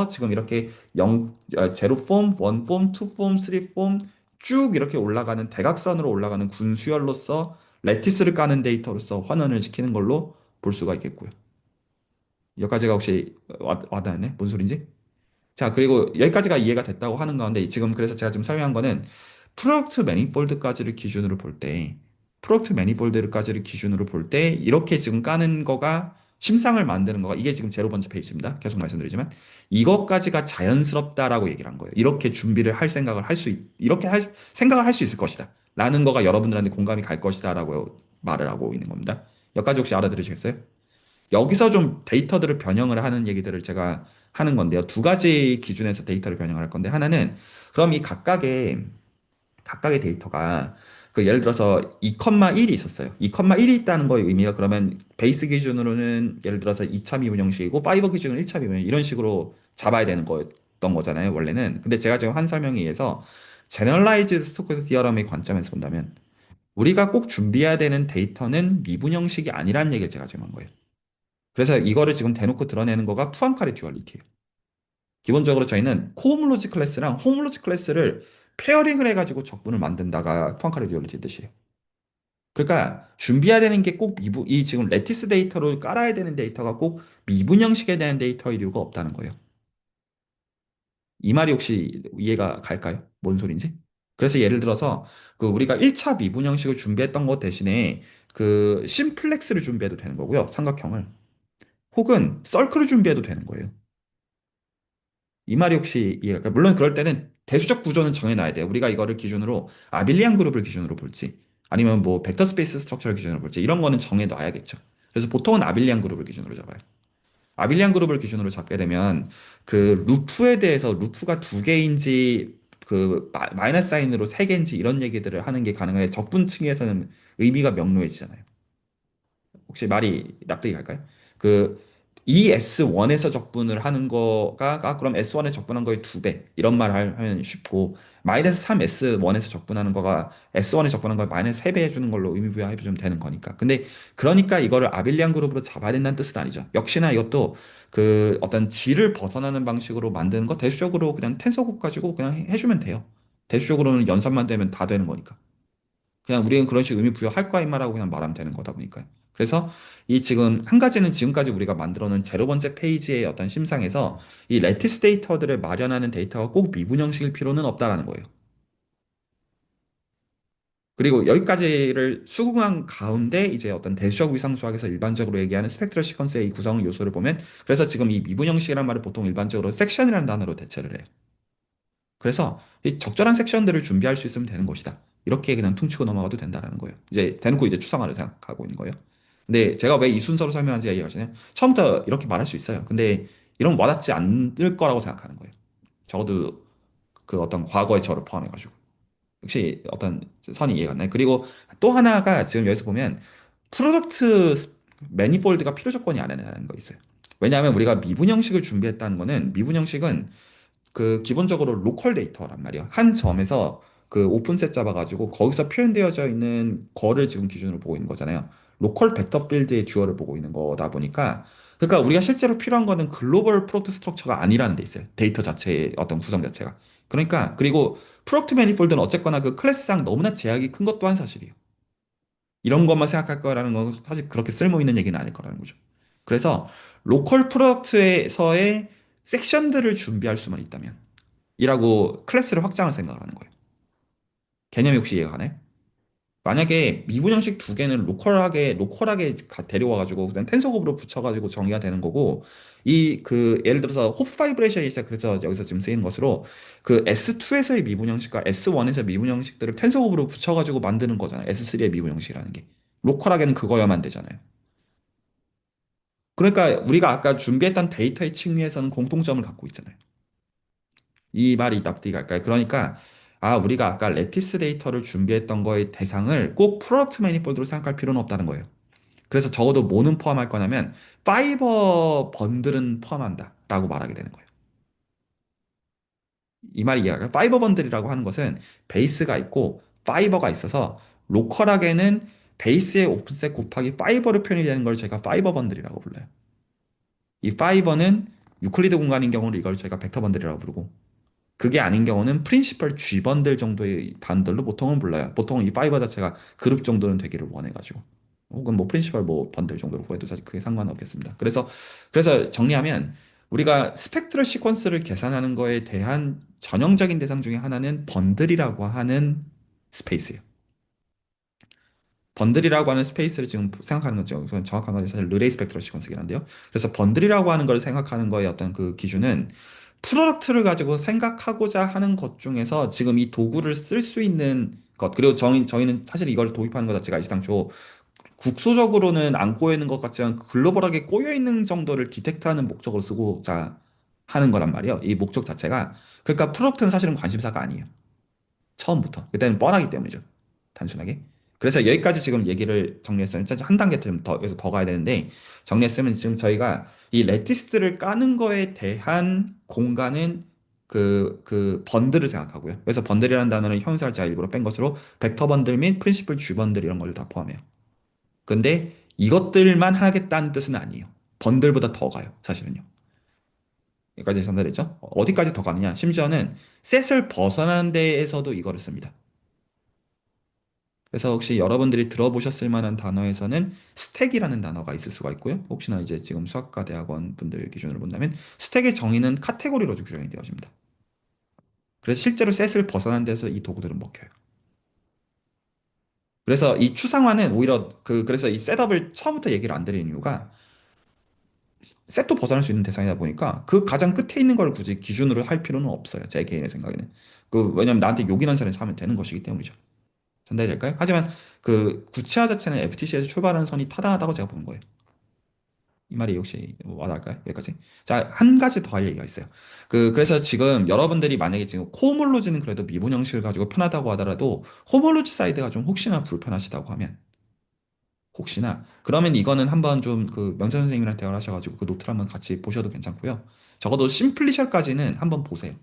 지금 이렇게 제로 폼, 원 폼, 투 폼, 쓰리 폼 쭉 이렇게 올라가는 대각선으로 올라가는 군수열로서 레티스를 까는 데이터로서 환원을 시키는 걸로 볼 수가 있겠고요. 여기까지가 혹시 와닿네? 뭔 소린지? 자, 그리고 여기까지가 이해가 됐다고 하는 가운데 지금 그래서 제가 지금 설명한 거는 프로덕트 매니폴드까지를 기준으로 볼 때, 프로덕트 매니폴드까지를 기준으로 볼 때 이렇게 지금 까는 거가 심상을 만드는 거가 이게 지금 제로 번째 페이지입니다. 계속 말씀드리지만 이것까지가 자연스럽다라고 얘기를 한 거예요. 이렇게 준비를 할 생각을 이렇게 할 생각을 할 수 있을 것이다. 라는 거가 여러분들한테 공감이 갈 것이다라고 말을 하고 있는 겁니다. 여기까지 혹시 알아들으시겠어요? 여기서 좀 데이터들을 변형을 하는 얘기들을 제가 하는 건데요. 두 가지 기준에서 데이터를 변형을 할 건데, 하나는 그럼 이 각각의 데이터가 그 예를 들어서 2,1이 있었어요. 2,1이 있다는 거의 의미가 그러면 베이스 기준으로는 예를 들어서 2차 미분 형식이고 파이버 기준은 1차 미분 이런 식으로 잡아야 되는 거였던 거잖아요, 원래는. 근데 제가 지금 한 설명에 의해서 제너럴라이즈 스토커스 디어럼의 관점에서 본다면 우리가 꼭 준비해야 되는 데이터는 미분 형식이 아니라는 얘기를 제가 지금 한 거예요. 그래서 이거를 지금 대놓고 드러내는 거가 푸안카레 듀얼리티예요. 기본적으로 저희는 코홈로지 클래스랑 홈로지 클래스를 페어링을 해가지고 적분을 만든다가 푸안카레 듀얼리티 뜻이에요. 그러니까 준비해야 되는 게 꼭 이 지금 레티스 데이터로 깔아야 되는 데이터가 꼭 미분 형식에 대한 데이터일 이유가 없다는 거예요. 이 말이 혹시 이해가 갈까요? 뭔 소린지? 그래서 예를 들어서 그 우리가 1차 미분 형식을 준비했던 것 대신에 그 심플렉스를 준비해도 되는 거고요. 삼각형을. 혹은 서클을 준비해도 되는 거예요. 이 말이 혹시 이해가? 물론 그럴 때는 대수적 구조는 정해놔야 돼요. 우리가 이거를 기준으로 아빌리안 그룹을 기준으로 볼지, 아니면 뭐 벡터 스페이스 스트럭처를 기준으로 볼지 이런 거는 정해놔야겠죠. 그래서 보통은 아빌리안 그룹을 기준으로 잡아요. 아빌리안 그룹을 기준으로 잡게 되면 그 루프에 대해서 루프가 두 개인지 그 마이너스 사인으로 세 개인지 이런 얘기들을 하는 게 가능해. 적분층에서는 의미가 명료해지잖아요. 혹시 말이 납득이 갈까요? 그 ES1에서 적분을 하는 거가 그럼 S1에서 적분한 거의 두 배 이런 말 하면 쉽고 마이너스 3 S1에서 적분하는 거가 S1에 적분한 걸 마이너스 3배 해주는 걸로 의미 부여해 주면 되는 거니까. 근데 그러니까 이거를 아빌리안 그룹으로 잡아야 된다는 뜻은 아니죠. 역시나 이것도 그 어떤 질을 벗어나는 방식으로 만드는 거 대수적으로 그냥 텐서곱 가지고 그냥 해주면 돼요. 대수적으로는 연산만 되면 다 되는 거니까. 그냥 우리는 그런 식으로 의미 부여할 거야 임마라고 그냥 말하면 되는 거다 보니까요. 그래서 이 지금 한 가지는 지금까지 우리가 만들어 놓은 제로 번째 페이지의 어떤 심상에서 이 레티스 데이터들을 마련하는 데이터가 꼭 미분 형식일 필요는 없다라는 거예요. 그리고 여기까지를 수긍한 가운데 이제 어떤 대수적 위상수학에서 일반적으로 얘기하는 스펙트럴 시퀀스의 이 구성 요소를 보면 그래서 지금 이 미분 형식이라는 말을 보통 일반적으로 섹션이라는 단어로 대체를 해요. 그래서 이 적절한 섹션들을 준비할 수 있으면 되는 것이다. 이렇게 그냥 퉁치고 넘어가도 된다라는 거예요. 이제 대놓고 이제 추상화를 생각하고 있는 거예요. 근데 제가 왜 이 순서로 설명하는지 이해가시나요? 처음부터 이렇게 말할 수 있어요. 근데 이런 와닿지 않을 거라고 생각하는 거예요. 적어도 그 어떤 과거의 저를 포함해가지고. 혹시 어떤 선이 이해가 나요? 그리고 또 하나가 지금 여기서 보면 프로덕트 매니폴드가 필요 조건이 아니라는 거 있어요. 왜냐하면 우리가 미분 형식을 준비했다는 거는 미분 형식은 그 기본적으로 로컬 데이터란 말이에요. 한 점에서 그 오픈셋 잡아가지고 거기서 표현되어져 있는 거를 지금 기준으로 보고 있는 거잖아요. 로컬 벡터 필드의 듀얼을 보고 있는 거다 보니까 그러니까 우리가 실제로 필요한 거는 글로벌 프로덕트 스트럭처가 아니라는 데 있어요. 데이터 자체의 어떤 구성 자체가. 그러니까 그리고 프로덕트 매니폴드는 어쨌거나 그 클래스상 너무나 제약이 큰 것 또한 사실이에요. 이런 것만 생각할 거라는 건 사실 그렇게 쓸모 있는 얘기는 아닐 거라는 거죠. 그래서 로컬 프로덕트에서의 섹션들을 준비할 수만 있다면 이라고 클래스를 확장을 생각하는 거예요. 개념이 혹시 이해가 가나요? 만약에 미분 형식 두 개는 로컬하게 데려와가지고 그냥 텐서그룹으로 붙여가지고 정의가 되는 거고 이 그 예를 들어서 홉 바이브레이션이 진짜 그래서 여기서 지금 쓰이는 것으로 그 S2에서의 미분 형식과 S1에서의 미분 형식들을 텐서그룹으로 붙여가지고 만드는 거잖아요. S3의 미분 형식이라는 게 로컬하게는 그거야만 되잖아요. 그러니까 우리가 아까 준비했던 데이터의 층위에서는 공통점을 갖고 있잖아요. 이 말이 납득이 갈까요? 그러니까 우리가 아까 레티스 데이터를 준비했던 거의 대상을 꼭 프로덕트 매니폴드로 생각할 필요는 없다는 거예요. 그래서 적어도 뭐는 포함할 거냐면 파이버 번들은 포함한다라고 말하게 되는 거예요. 이 말이 이해가 가요? 파이버 번들이라고 하는 것은 베이스가 있고 파이버가 있어서 로컬하게는 베이스의 오픈셋 곱하기 파이버로 표현이 되는 걸 저희가 파이버 번들이라고 불러요. 이 파이버는 유클리드 공간인 경우는 이걸 저희가 벡터 번들이라고 부르고 그게 아닌 경우는 프린시펄 G 번들 정도의 단들로 보통은 불러요. 보통은 이 파이버 자체가 그룹 정도는 되기를 원해가지고. 혹은 뭐 프린시펄 뭐 번들 정도로 구해도 사실 크게 상관은 없겠습니다. 그래서 정리하면 우리가 스펙트럴 시퀀스를 계산하는 거에 대한 전형적인 대상 중에 하나는 번들이라고 하는 스페이스예요. 번들이라고 하는 스페이스를 지금 생각하는 거죠. 그건 정확한 건 사실 르레이 스펙트럴 시퀀스긴 한데요. 그래서 번들이라고 하는 걸 생각하는 거의 어떤 그 기준은 프로덕트를 가지고 생각하고자 하는 것 중에서 지금 이 도구를 쓸 수 있는 것, 그리고 저희는 사실 이걸 도입하는 것 자체가 이시당초 국소적으로는 안 꼬여 있는 것 같지만 글로벌하게 꼬여 있는 정도를 디텍트하는 목적으로 쓰고자 하는 거란 말이에요. 이 목적 자체가. 그러니까 프로덕트는 사실은 관심사가 아니에요. 처음부터. 그때는 뻔하기 때문이죠. 단순하게. 그래서 여기까지 지금 얘기를 정리했어요. 진짜 한 단계 좀 더, 여기서 더 가야 되는데, 정리했으면 지금 저희가 이 레티스트를 까는 거에 대한 공간은 그 번들을 생각하고요. 그래서 번들이라는 단어는 형용사를 제가 일부러 뺀 것으로 벡터 번들 및 프린시플 주 번들 이런 걸 다 포함해요. 근데 이것들만 하겠다는 뜻은 아니에요. 번들보다 더 가요. 사실은요. 여기까지 전달했죠? 어디까지 더 가느냐? 심지어는 셋을 벗어나는 데에서도 이거를 씁니다. 그래서 혹시 여러분들이 들어보셨을 만한 단어에서는 스택이라는 단어가 있을 수가 있고요. 혹시나 이제 지금 수학과 대학원 분들 기준으로 본다면 스택의 정의는 카테고리로 규정이 되어집니다. 그래서 실제로 셋을 벗어난 데서 이 도구들은 먹혀요. 그래서 이 추상화는 오히려 그래서 이 셋업을 처음부터 얘기를 안 드리는 이유가 셋도 벗어날 수 있는 대상이다 보니까 그 가장 끝에 있는 걸 굳이 기준으로 할 필요는 없어요. 제 개인의 생각에는. 왜냐면 나한테 욕이난 선에서 하면 되는 것이기 때문이죠. 전달이 될까요? 하지만 그 구체화 자체는 FTC에서 출발하는 선이 타당하다고 제가 보는 거예요. 이 말이 혹시 와닿을까요? 여기까지. 자, 한 가지 더 할 얘기가 있어요. 그래서 지금 여러분들이 만약에 지금 코호몰로지는 그래도 미분 형식을 가지고 편하다고 하더라도 호몰로지 사이드가 좀 혹시나 불편하시다고 하면 혹시나 그러면 이거는 한번 좀 그 명세 선생님이랑 대화를 하셔가지고 그 노트를 한번 같이 보셔도 괜찮고요. 적어도 심플리셜까지는 한번 보세요.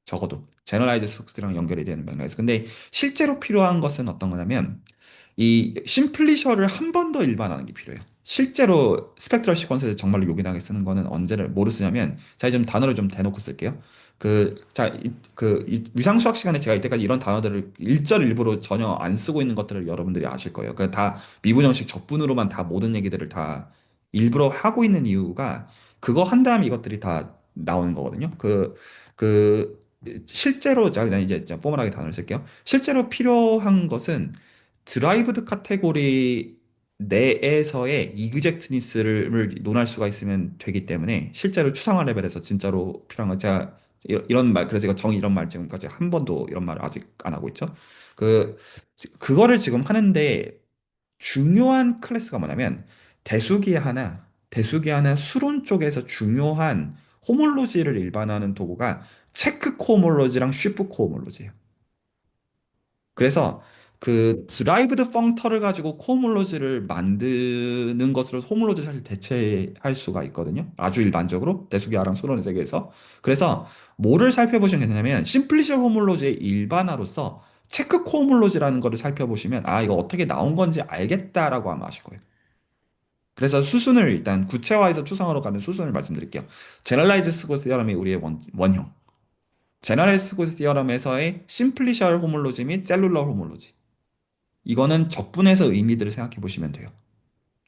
적어도 제너라이즈 스크스랑 연결이 되는 맥락에서. 근데 실제로 필요한 것은 어떤 거냐면 이 심플리셔를 한 번 더 일반화하는 게 필요해요. 실제로 스펙트럴 시퀀스를 정말로 요긴하게 쓰는 거는 언제를 뭐를 쓰냐면 자, 좀 단어를 좀 대놓고 쓸게요. 위상수학 시간에 제가 이때까지 이런 단어들을 일부러 전혀 안 쓰고 있는 것들을 여러분들이 아실 거예요. 다 미분형식 적분으로만 다 모든 얘기들을 다 일부러 하고 있는 이유가 그거 한 다음에 이것들이 다 나오는 거거든요. 실제로 자, 그냥 이제 포멀하게 단어를 쓸게요. 실제로 필요한 것은 드라이브드 카테고리 내에서의 이그젝트니스를 논할 수가 있으면 되기 때문에 실제로 추상화 레벨에서 진짜로 필요한 건 제가 이런 말 그래서 제가 이런 말 지금까지 한 번도 이런 말을 아직 안 하고 있죠. 그 그거를 지금 하는데 중요한 클래스가 뭐냐면 대수기 하나 수론 쪽에서 중요한 호몰로지를 일반화하는 도구가 체크 코호몰로지랑 쉬프 코호몰로지예요. 그래서 그 드라이브드 펑터를 가지고 코홈롤로지를 만드는 것으로 홈롤로지 사실 대체할 수가 있거든요. 아주 일반적으로 내수기하랑 수론의 세계에서. 그래서 뭐를 살펴보시면 괜찮냐면 심플리셔 홈롤로지의 일반화로서 체크 코홈롤로지라는 거를 살펴보시면 아 이거 어떻게 나온 건지 알겠다라고 아마 아실 거예요. 그래서 수순을 일단 구체화해서 추상화로 가는 수순을 말씀드릴게요. 제너럴라이즈 스코어 디어럼이 우리의 원형. 제너럴라이즈 스코어 디어럼에서의 심플리셔 홈롤로지 및 셀룰러 홈롤로지. 이거는 적분해서 의미들을 생각해 보시면 돼요.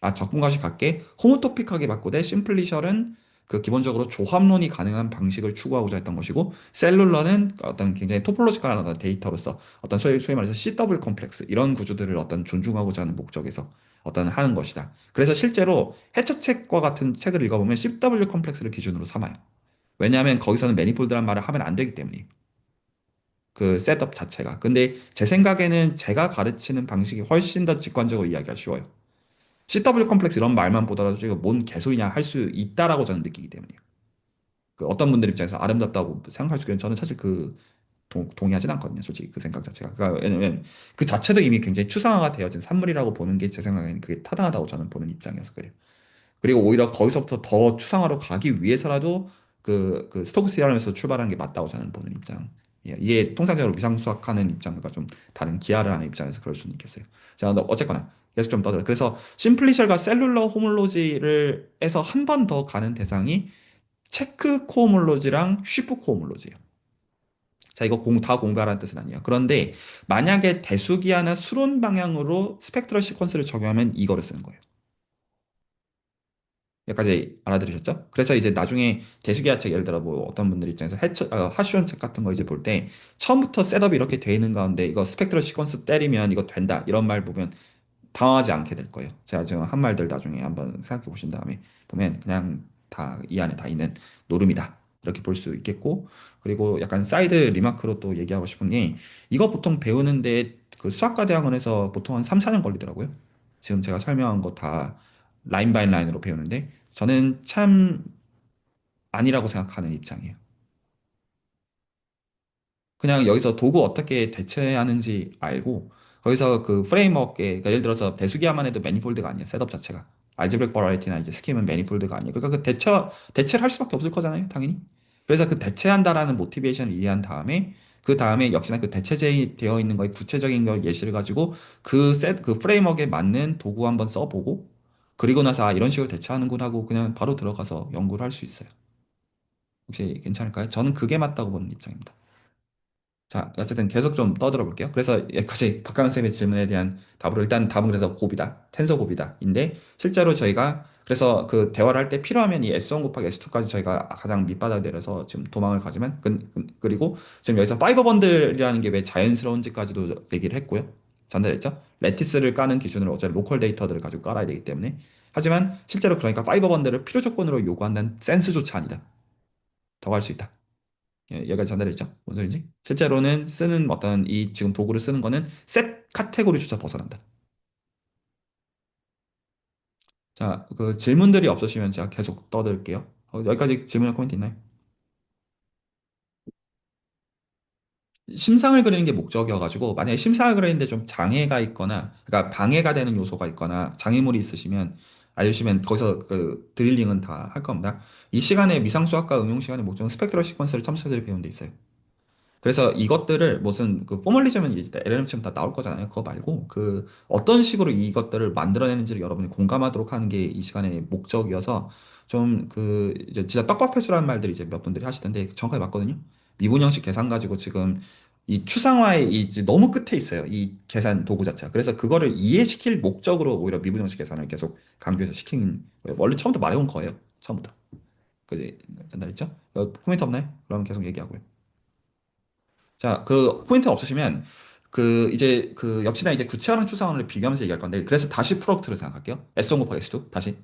아, 적분과식 같게 호모토픽하게 바꾸되 심플리셜은 그 기본적으로 조합론이 가능한 방식을 추구하고자 했던 것이고 셀룰러는 어떤 굉장히 토폴로지컬한 어떤 데이터로서 어떤 소위 말해서 CW 컴플렉스 이런 구조들을 어떤 존중하고자 하는 목적에서 어떤 하는 것이다. 그래서 실제로 해처책과 같은 책을 읽어보면 CW 컴플렉스를 기준으로 삼아요. 왜냐하면 거기서는 매니폴드란 말을 하면 안 되기 때문에 그 셋업 자체가. 근데 제 생각에는 제가 가르치는 방식이 훨씬 더 직관적으로 이야기가 쉬워요. CW 컴플렉스 이런 말만 보더라도 이거 뭔 개소리냐 할 수 있다라고 저는 느끼기 때문이에요. 그 어떤 분들 입장에서 아름답다고 생각할 수 있는 저는 사실 그 동의하진 않거든요. 솔직히 그 생각 자체가. 그러니까 왜냐면 그 자체도 이미 굉장히 추상화가 되어진 산물이라고 보는 게 제 생각에는 그게 타당하다고 저는 보는 입장이어서 그래요. 그리고 오히려 거기서부터 더 추상화로 가기 위해서라도 그 스토크 시스템에서 출발하는 게 맞다고 저는 보는 입장. 예, 이게 통상적으로 미상수학하는 입장과 좀 다른 기하를 하는 입장에서 그럴 수는 있겠어요. 자, 어쨌거나 계속 좀 떠들어. 그래서 심플리셜과 셀룰러 호몰로지를 해서 한 번 더 가는 대상이 체크 코호몰로지랑 쉬프 코호몰로지예요. 자, 이거 다 공부하라는 뜻은 아니에요. 그런데 만약에 대수기하나 수론 방향으로 스펙트럴 시퀀스를 적용하면 이거를 쓰는 거예요. 여기까지 알아들으셨죠? 그래서 이제 나중에 대수기하책 예를 들어 뭐 어떤 분들 입장에서 하시온 책 같은 거 이제 볼 때 처음부터 셋업이 이렇게 돼 있는 가운데 이거 스펙트럴 시퀀스 때리면 이거 된다 이런 말 보면 당황하지 않게 될 거예요. 제가 지금 한 말들 나중에 한번 생각해 보신 다음에 보면 그냥 다 이 안에 다 있는 노름이다 이렇게 볼 수 있겠고 그리고 약간 사이드 리마크로 또 얘기하고 싶은 게 이거 보통 배우는데 그 수학과 대학원에서 보통 한 3, 4년 걸리더라고요. 지금 제가 설명한 거 다 라인 바이 라인으로 배우는데 저는 참 아니라고 생각하는 입장이에요. 그냥 여기서 도구 어떻게 대체하는지 알고 거기서 그 프레임워크에 그러니까 예를 들어서 대수기야만 해도 매니폴드가 아니에요. 셋업 자체가. 알제브릭 버라이티나 이제 스키는 매니폴드가 아니에요. 그러니까 그 대체를 할 수밖에 없을 거잖아요. 당연히. 그래서 그 대체한다라는 모티베이션을 이해한 다음에 그 다음에 역시나 그 대체되어 있는 거의 구체적인 걸 예시를 가지고 그 프레임워크에 맞는 도구 한번 써보고 그리고 나서 아, 이런 식으로 대체하는구나 하고 그냥 바로 들어가서 연구를 할 수 있어요. 혹시 괜찮을까요? 저는 그게 맞다고 보는 입장입니다. 자, 어쨌든 계속 좀 떠들어 볼게요. 그래서 여기까지 박가은 쌤의 질문에 대한 답으로 일단 답은 그래서 곱이다. 텐서 곱이다. 인데 실제로 저희가 그래서 그 대화를 할 때 필요하면 이 S1 곱하기 S2까지 저희가 가장 밑바닥 내려서 지금 도망을 가지만 그리고 지금 여기서 파이버 번들이라는 게 왜 자연스러운지까지도 얘기를 했고요. 전달했죠. 레티스를 까는 기준으로 어차피 로컬 데이터들을 가지고 깔아야 되기 때문에 하지만 실제로 그러니까 파이버 번들을 필요 조건으로 요구한다는 센스조차 아니다. 더 갈 수 있다. 예, 여기까지 전달했죠. 뭔 소리지? 실제로는 쓰는 어떤 이 지금 도구를 쓰는 거는 셋 카테고리조차 벗어난다. 자, 그 질문들이 없으시면 제가 계속 떠들게요. 여기까지 질문할 코멘트 있나요? 심상을 그리는 게 목적이어가지고 만약에 심상을 그리는데 좀 장애가 있거나 그러니까 방해가 되는 요소가 있거나 장애물이 있으시면 알려주시면 거기서 그 드릴링은 다 할 겁니다. 이 시간에 미상수학과 응용 시간의 목적은 스펙트럴 시퀀스를 첨삭들이 배우는 데 있어요. 그래서 이것들을 무슨 그 포멀리즘은 이제 LLM처럼 다 나올 거잖아요. 그거 말고 그 어떤 식으로 이것들을 만들어내는지를 여러분이 공감하도록 하는 게 이 시간의 목적이어서 좀 그 이제 진짜 떡밥회수라는 말들이 이제 몇 분들이 하시던데 정확하게 맞거든요. 미분형식 계산 가지고 지금 이 추상화의 이제 너무 끝에 있어요. 이 계산 도구 자체가. 그래서 그거를 이해시킬 목적으로 오히려 미분형식 계산을 계속 강조해서 시킨 거예요. 원래 처음부터 말해온 거예요. 처음부터. 그 전달했죠? 코멘트 없나요? 그러면 계속 얘기하고요. 자, 그 포인트 없으시면 그 이제 그 역시나 이제 구체화랑 추상화를 비교하면서 얘기할 건데 그래서 다시 프로덕트를 생각할게요. S1 곱하기 S2 다시.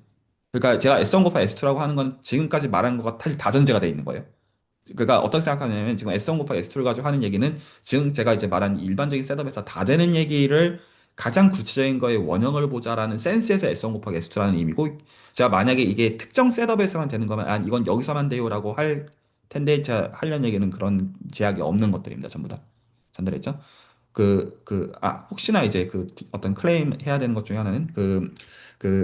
그러니까 제가 S1 곱하기 S2라고 하는 건 지금까지 말한 거가 사실 다 전제가 돼 있는 거예요. 그러니까 어떻게 생각하냐면 지금 S1 곱하기 S2를 가지고 하는 얘기는 지금 제가 이제 말한 일반적인 셋업에서 다 되는 얘기를 가장 구체적인 거에 원형을 보자라는 센스에서 S1 곱하기 S2라는 의미고 제가 만약에 이게 특정 셋업에서만 되는 거면 아 이건 여기서만 돼요라고 할 텐데 제가 하려는 얘기는 그런 제약이 없는 것들입니다. 전부 다. 전달했죠? 혹시나 이제 어떤 클레임 해야 되는 것 중에 하나는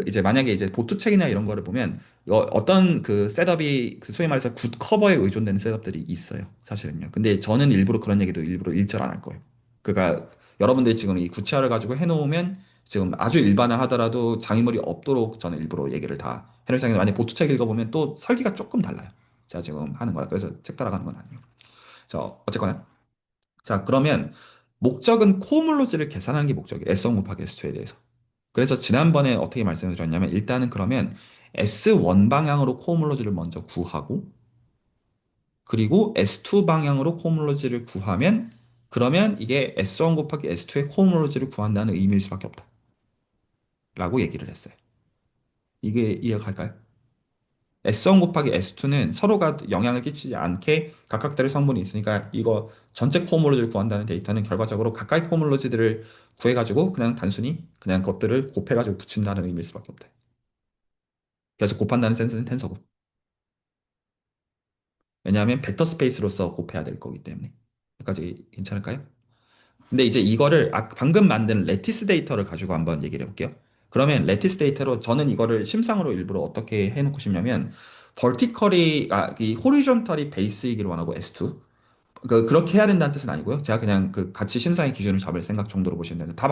이제 만약에 이제 보투책이나 이런 거를 보면 어떤 그 셋업이 소위 말해서 굿 커버에 의존되는 셋업들이 있어요. 사실은요. 근데 저는 일부러 그런 얘기도 일부러 일절 안 할 거예요. 그러니까 여러분들이 지금 이 구체화를 가지고 해놓으면 지금 아주 일반화하더라도 장애물이 없도록 저는 일부러 얘기를 다 해놓을 생각에 만약에 보투책 읽어보면 또 설계가 조금 달라요. 제가 지금 하는 거라. 그래서 책 따라가는 건 아니에요. 자, 어쨌거나. 자, 그러면 목적은 코오몰로지를 계산하는 게 목적이에요. S1 곱하기 S2에 대해서. 그래서 지난번에 어떻게 말씀을 드렸냐면 일단은 그러면 S1 방향으로 코오몰로지를 먼저 구하고 그리고 S2 방향으로 코오몰로지를 구하면 그러면 이게 S1 곱하기 S2의 코오몰로지를 구한다는 의미일 수밖에 없다. 라고 얘기를 했어요. 이게 이해가 갈까요? S1 곱하기 S2는 서로가 영향을 끼치지 않게 각각들의 성분이 있으니까 이거 전체 코호몰로지를 구한다는 데이터는 결과적으로 각각의 코호몰로지들을 구해가지고 그냥 단순히 그냥 것들을 곱해가지고 붙인다는 의미일 수밖에 없다. 그래서 곱한다는 센스는 텐서고. 왜냐하면 벡터 스페이스로서 곱해야 될 거기 때문에. 여기까지 괜찮을까요? 근데 이제 이거를 방금 만든 레티스 데이터를 가지고 한번 얘기를 해볼게요. 그러면 레티스 데이터로 저는 이거를 심상으로 일부러 어떻게 해놓고 싶냐면 이 호리존털이 베이스이기를 원하고 S2 그렇게 해야 된다는 뜻은 아니고요. 제가 그냥 그 가치 심사의 기준을 잡을 생각 정도로 보시면 되는데 다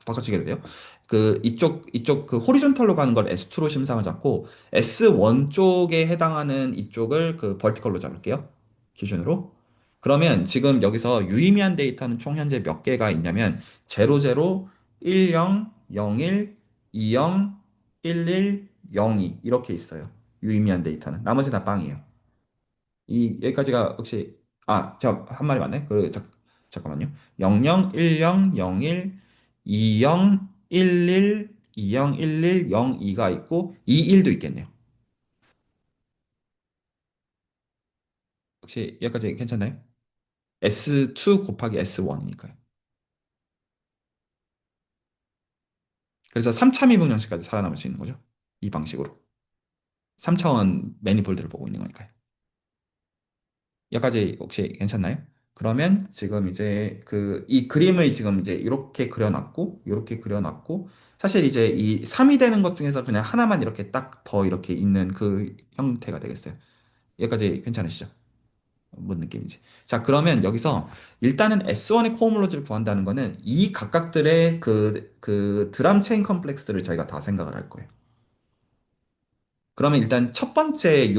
바꿔치게 돼요. 이쪽 그 호리존탈로 가는 걸 S2로 심상을 잡고 S1 쪽에 해당하는 이쪽을 그 벌티컬로 잡을게요. 기준으로. 그러면 지금 여기서 유의미한 데이터는 총 현재 몇 개가 있냐면 00, 10, 01, 20, 11, 02 이렇게 있어요. 유의미한 데이터는. 나머지 다 빵이에요. 여기까지가 혹시 제가 한 말이 맞네. 잠깐만요. 00, 10, 01, 20, 11, 20, 11, 02가 있고 21도 있겠네요. 혹시 여기까지 괜찮나요? S2 곱하기 S1이니까요. 그래서 3차 미분 형식까지 살아남을 수 있는 거죠. 이 방식으로. 3차원 매니폴드를 보고 있는 거니까요. 여기까지 혹시 괜찮나요? 그러면 지금 이제 이 그림을 지금 이제 이렇게 그려놨고, 사실 이제 이 3이 되는 것 중에서 그냥 하나만 이렇게 딱 더 이렇게 있는 그 형태가 되겠어요. 여기까지 괜찮으시죠? 뭔 느낌인지. 자, 그러면 여기서 일단은 S1의 코호몰로지를 구한다는 거는 이 각각들의 그 드람 체인 컴플렉스들을 저희가 다 생각을 할 거예요. 그러면 일단 첫 번째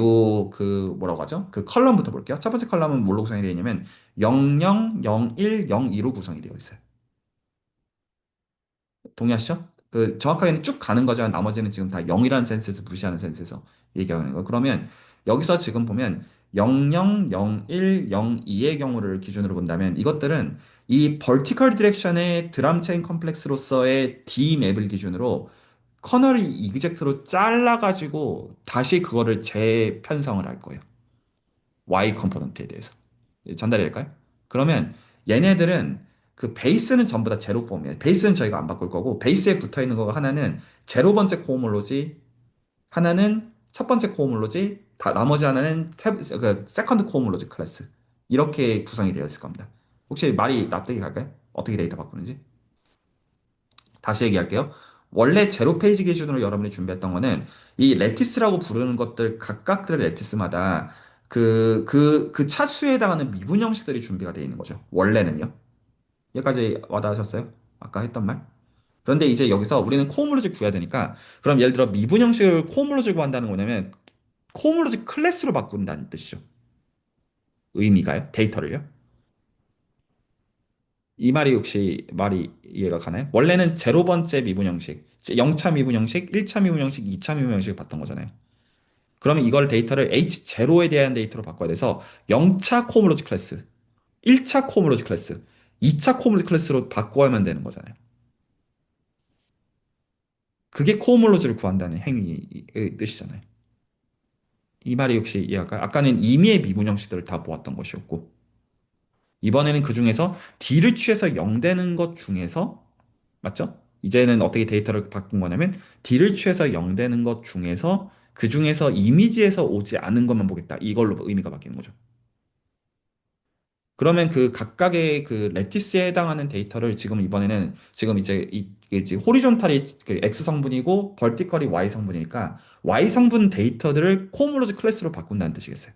뭐라고 하죠? 그 컬럼부터 볼게요. 첫 번째 컬럼은 뭘로 구성이 되어 있냐면 00, 01, 02로 구성이 되어 있어요. 동의하시죠? 정확하게는 쭉 가는 거지만 나머지는 지금 다 0이라는 센스에서 무시하는 센스에서 얘기하는 거예요. 그러면 여기서 지금 보면 00, 01, 02의 경우를 기준으로 본다면 이것들은 이 vertical direction의 드럼 체인 컴플렉스로서의 D 맵을 기준으로 커널이 이그젝트로 잘라가지고 다시 그거를 재편성을 할 거예요. Y 컴포넌트에 대해서. 전달이 될까요? 그러면 얘네들은 그 베이스는 전부 다 제로 폼이에요. 베이스는 저희가 안 바꿀 거고 베이스에 붙어 있는 거가 하나는 제로 번째 코호몰로지, 하나는 첫 번째 코호몰로지, 나머지 하나는 세컨드 코호몰로지 클래스. 이렇게 구성이 되어 있을 겁니다. 혹시 말이 납득이 갈까요? 어떻게 데이터 바꾸는지? 다시 얘기할게요. 원래 제로 페이지 기준으로 여러분이 준비했던 거는 이 레티스라고 부르는 것들 각각들의 레티스마다 그 차수에 해당하는 미분 형식들이 준비가 되어 있는 거죠. 원래는요. 여기까지 와닿으셨어요? 아까 했던 말? 그런데 이제 여기서 우리는 코호몰로지 구해야 되니까 그럼 예를 들어 미분 형식을 코호몰로지 구한다는 거냐면 코호몰로지 클래스로 바꾼다는 뜻이죠. 의미가요? 데이터를요? 이 말이 혹시 말이 이해가 가나요? 원래는 제로 번째 미분 형식, 0차 미분 형식, 1차 미분 형식, 2차 미분 형식을 봤던 거잖아요. 그러면 이걸 데이터를 H0에 대한 데이터로 바꿔야 돼서 0차 코몰로지 클래스, 1차 코몰로지 클래스, 2차 코몰로지 클래스로 바꿔야만 되는 거잖아요. 그게 코몰로지를 구한다는 행위의 뜻이잖아요. 이 말이 혹시 이해할까요? 아까는 임의의 미분 형식들을 다 모았던 것이었고, 이번에는 그 중에서 D를 취해서 0 되는 것 중에서 맞죠? 이제는 어떻게 데이터를 바꾼 거냐면 D를 취해서 0 되는 것 중에서 그 중에서 이미지에서 오지 않은 것만 보겠다. 이걸로 의미가 바뀌는 거죠. 그러면 그 각각의 그 레티스에 해당하는 데이터를 지금 이번에는 지금 이제 호리존탈이 그 X 성분이고 벌티컬이 Y 성분이니까 Y 성분 데이터들을 코홈올로지 클래스로 바꾼다는 뜻이겠어요.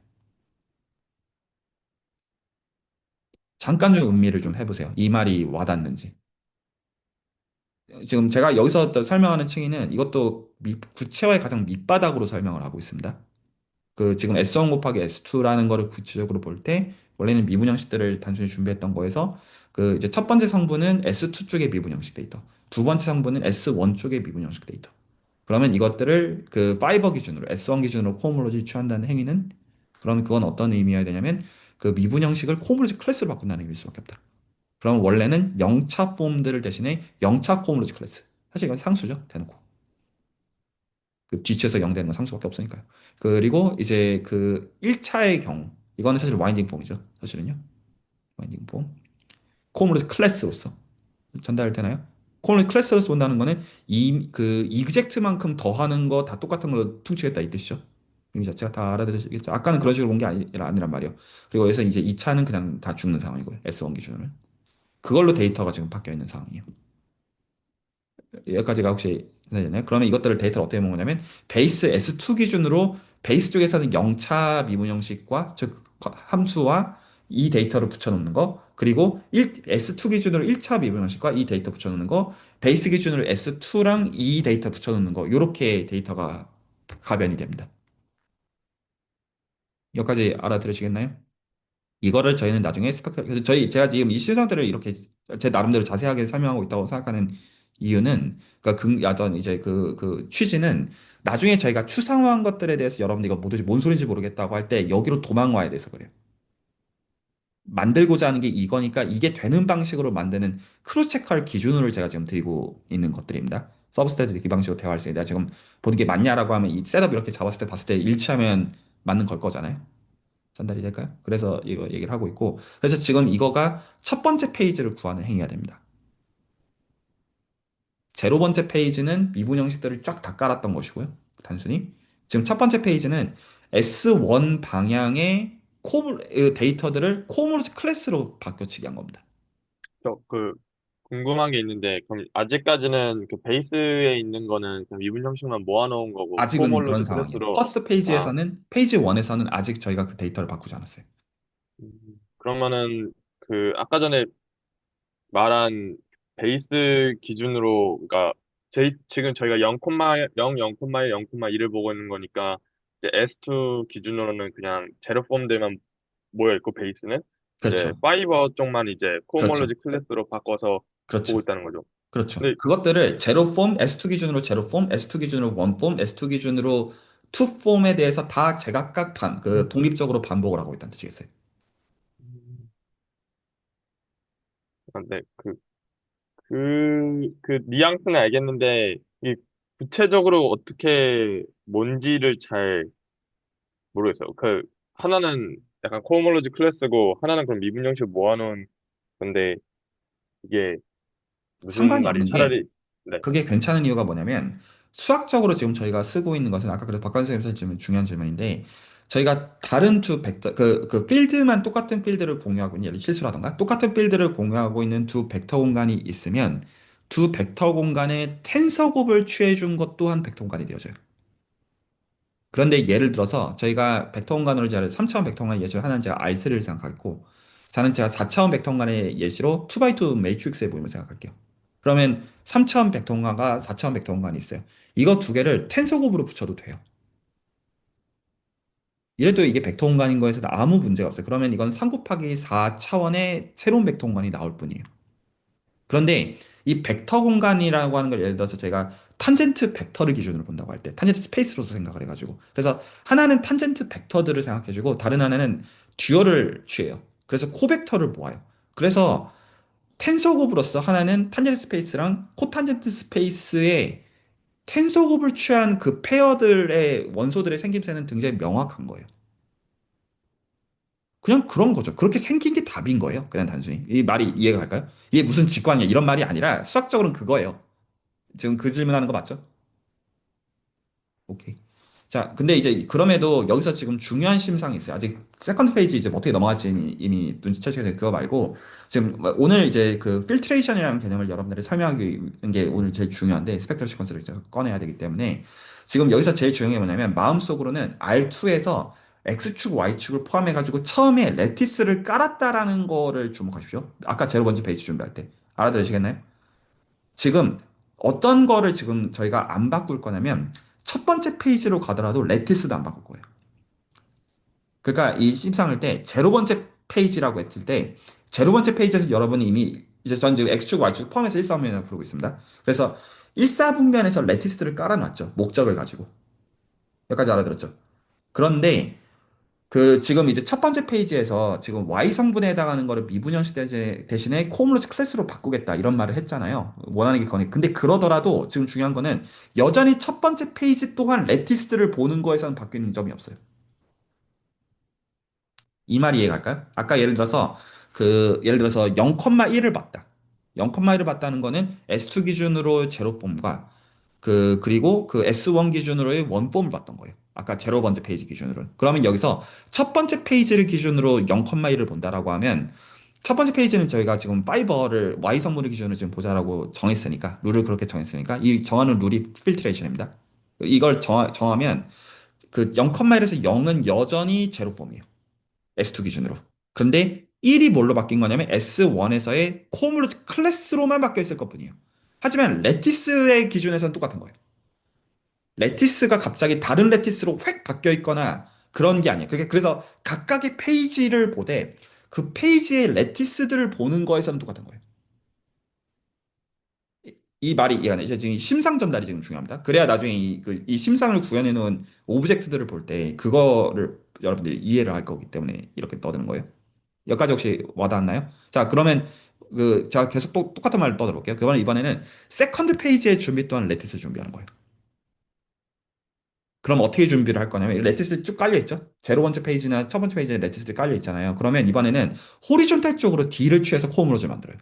잠깐 좀 음미를 좀 해보세요. 이 말이 와닿는지. 지금 제가 여기서 또 설명하는 층위는 이것도 구체화의 가장 밑바닥으로 설명을 하고 있습니다. 그 지금 S1 곱하기 S2라는 거를 구체적으로 볼 때 원래는 미분 형식들을 단순히 준비했던 거에서 그 이제 첫 번째 성분은 S2 쪽의 미분 형식 데이터, 두 번째 성분은 S1 쪽의 미분 형식 데이터. 그러면 이것들을 그 파이버 기준으로 S1 기준으로 코홈올로지 취한다는 행위는 그러면 그건 어떤 의미여야 되냐면 그 미분 형식을 코홈올로지 클래스로 바꾼다는 의미일 수밖에 없다. 그럼 원래는 0차 폼들을 대신에 0차 코홈올로지 클래스. 사실 이건 상수죠. 대놓고. 그 뒤치에서 0 되는 건 상수밖에 없으니까요. 그리고 이제 그 1차의 경우, 이거는 사실 와인딩 폼이죠. 사실은요. 와인딩 폼. 코물에서 클래스로서 전달되나요? 코물 클래스로서 본다는 거는 그 이그젝트만큼 더하는 거 다 똑같은 걸로 퉁치겠다 이 뜻이죠. 의미 자체가 다 알아들으시겠죠? 아까는 그런 식으로 본 게 아니란 말이에요. 그리고 여기서 이제 2차는 그냥 다 죽는 상황이고요. S1 기준으로는. 그걸로 데이터가 지금 바뀌어 있는 상황이에요. 여기까지가 혹시 되나요? 그러면 이것들을 데이터를 어떻게 먹느냐면 베이스 S2 기준으로 베이스 쪽에서는 0차 미분 형식과 즉 함수와 이 데이터를 붙여놓는 거 그리고 S2 기준으로 1차 미분 형식과 이 데이터 붙여놓는 거 베이스 기준으로 S2랑 이 데이터 붙여놓는 거 이렇게 데이터가 가변이 됩니다. 여기까지 알아들으시겠나요? 이거를 저희는 나중에 그래서 제가 지금 이 시상들을 이렇게 제 나름대로 자세하게 설명하고 있다고 생각하는 이유는 그러니까 어떤 이제 그 취지는 나중에 저희가 추상화한 것들에 대해서 여러분들 이거 도대체 뭔 소리인지 모르겠다고 할 때 여기로 도망와야 돼서 그래요. 만들고자 하는 게 이거니까 이게 되는 방식으로 만드는 크로스체크할 기준으로 제가 지금 드리고 있는 것들입니다. 서브스테이트 이 방식으로 대화할 때 내가 지금 보는 게 맞냐라고 하면 이 셋업 이렇게 잡았을 때 봤을 때 일치하면 맞는 걸 거잖아요. 전달이 될까요? 그래서 이거 얘기를 하고 있고, 그래서 지금 이거가 첫 번째 페이지를 구하는 행위가 됩니다. 제로 번째 페이지는 미분 형식들을 쫙 다 깔았던 것이고요. 단순히. 지금 첫 번째 페이지는 S1 방향의 데이터들을 코모르스 클래스로 바꿔치기 한 겁니다. 그 궁금한 게 있는데 그럼 아직까지는 그 베이스에 있는 거는 그냥 미분 형식만 모아놓은 거고 아직은 그런 코어몰로지 상황이에요. 클래스로 퍼스트 아 페이지에서는, 페이지 1에서는 아직 저희가 그 데이터를 바꾸지 않았어요. 그러면은 그 아까 전에 말한 베이스 기준으로 그러니까 지금 저희가 0, 0, 0, 0,1을 보고 있는 거니까 이제 S2 기준으로는 그냥 제로 폼들만 모여 있고 베이스는 이제 그렇죠. 파이버 쪽만 이제 그렇죠. 코어몰로지 클래스로 바꿔서 보고 그렇죠. 있다는 거죠. 그렇죠. 근데 그것들을 제로 폼, S2 기준으로 제로 폼, S2 기준으로 원 폼, S2 기준으로 투 폼에 대해서 다 제각각 독립적으로 반복을 하고 있다는 뜻이겠어요. 네, 그 뉘앙스는 알겠는데, 이 구체적으로 어떻게 뭔지를 잘 모르겠어요. 하나는 약간 코호몰로지 클래스고, 하나는 그럼 미분 형식 모아놓은 건데, 이게 무슨 상관이 말이 없는 게 차라리, 네. 그게 괜찮은 이유가 뭐냐면 수학적으로 지금 저희가 쓰고 있는 것은 아까 그래서 박관 선생님 질문 중요한 질문인데 저희가 다른 두 벡터 그 필드만 똑같은 필드를 공유하고 있는 예를 실수라던가 똑같은 필드를 공유하고 있는 두 벡터 공간이 있으면 두 벡터 공간의 텐서 곱을 취해 준 것 또한 벡터 공간이 되어져요. 그런데 예를 들어서 저희가 벡터 공간으로 제가 3차원 벡터 공간 예시를 하나는 제가 R3를 생각하고 자는 제가 4차원 벡터 공간의 예시로 2x2 매트릭스의 모임을 생각할게요. 그러면 3차원 벡터 공간과 4차원 벡터 공간이 있어요. 이거 두 개를 텐서 곱으로 붙여도 돼요. 이래도 이게 벡터 공간인 거에서 아무 문제가 없어요. 그러면 이건 3 곱하기 4차원의 새로운 벡터 공간이 나올 뿐이에요. 그런데 이 벡터 공간이라고 하는 걸 예를 들어서 제가 탄젠트 벡터를 기준으로 본다고 할 때 탄젠트 스페이스로서 생각을 해가지고 그래서 하나는 탄젠트 벡터들을 생각해주고 다른 하나는 듀얼을 취해요. 그래서 코벡터를 모아요. 그래서 텐서 곱으로서 하나는 탄젠트 스페이스랑 코탄젠트 스페이스의 텐서 곱을 취한 그 페어들의 원소들의 생김새는 굉장히 명확한 거예요. 그냥 그런 거죠. 그렇게 생긴 게 답인 거예요. 그냥 단순히. 이 말이 이해가 갈까요? 이게 무슨 직관이야 이런 말이 아니라 수학적으로는 그거예요. 지금 그 질문하는 거 맞죠? 오케이. 자, 근데 이제 그럼에도 여기서 지금 중요한 심상이 있어요. 아직 세컨드 페이지 이제 어떻게 넘어갈지 이미 눈치채셔서 그거 말고 지금 오늘 이제 그 필트레이션이라는 개념을 여러분들이 설명하기 위한 게 오늘 제일 중요한데 스펙트럴 시퀀스를 이제 꺼내야 되기 때문에 지금 여기서 제일 중요한 게 뭐냐면 마음속으로는 R2에서 X축, Y축을 포함해가지고 처음에 레티스를 깔았다라는 거를 주목하십시오. 아까 제로 번째 페이지 준비할 때. 알아들으시겠나요? 지금 어떤 거를 지금 저희가 안 바꿀 거냐면 첫 번째 페이지로 가더라도 레티스도 안 바꿀 거예요. 그러니까 이 심상을 때 제로 번째 페이지라고 했을 때 제로 번째 페이지에서 여러분이 이미 이제 전 지금 X축, Y축 포함해서 1사분면을 부르고 있습니다. 그래서 1사분면에서 레티스를 깔아놨죠. 목적을 가지고. 여기까지 알아들었죠? 그런데 그 지금 이제 첫 번째 페이지에서 지금 y 성분에 해당하는 거를 미분형식 대신에 코홈로즈 클래스로 바꾸겠다 이런 말을 했잖아요. 원하는 게 그거니. 근데 그러더라도 지금 중요한 거는 여전히 첫 번째 페이지 또한 레티스들을 보는 거에서는 바뀌는 점이 없어요. 이 말이 이해갈까요? 아까 예를 들어서 0,1을 봤다. 0,1을 봤다는 거는 S2 기준으로 제로폼과 그리고 그 S1 기준으로의 원폼을 봤던 거예요. 아까 제로 번째 페이지 기준으로. 그러면 여기서 첫 번째 페이지를 기준으로 0,1을 본다라고 하면 첫 번째 페이지는 저희가 지금 파이버를 Y 성분을 기준으로 지금 보자라고 정했으니까, 룰을 그렇게 정했으니까, 이 정하는 룰이 필트레이션입니다. 이걸 정하면 그 0,1에서 0은 여전히 제로폼이에요. S2 기준으로. 그런데 1이 뭘로 바뀐 거냐면 S1에서의 코물로 클래스로만 바뀌어 있을 것뿐이에요. 하지만 레티스의 기준에서는 똑같은 거예요. 레티스가 갑자기 다른 레티스로 획 바뀌어 있거나 그런 게 아니에요. 그래서 각각의 페이지를 보되 그 페이지의 레티스들을 보는 거에서는 똑같은 거예요. 이 말이 이해가 돼. 이제 지금 이 심상 전달이 지금 중요합니다. 그래야 나중에 이 심상을 구현해 놓은 오브젝트들을 볼 때 그거를 여러분들이 이해를 할 거기 때문에 이렇게 떠드는 거예요. 여기까지 혹시 와닿았나요? 자, 그러면 제가 계속 똑같은 말을 떠들어볼게요. 그거는 이번에는 세컨드 페이지의 준비 또한 레티스 준비하는 거예요. 그럼 어떻게 준비를 할 거냐면 레티스 쭉 깔려 있죠. 제로 번째 페이지나 첫 번째 페이지에 레티스들이 깔려 있잖아요. 그러면 이번에는 호리존탈 쪽으로 D를 취해서 코어물로즈를 만들어요.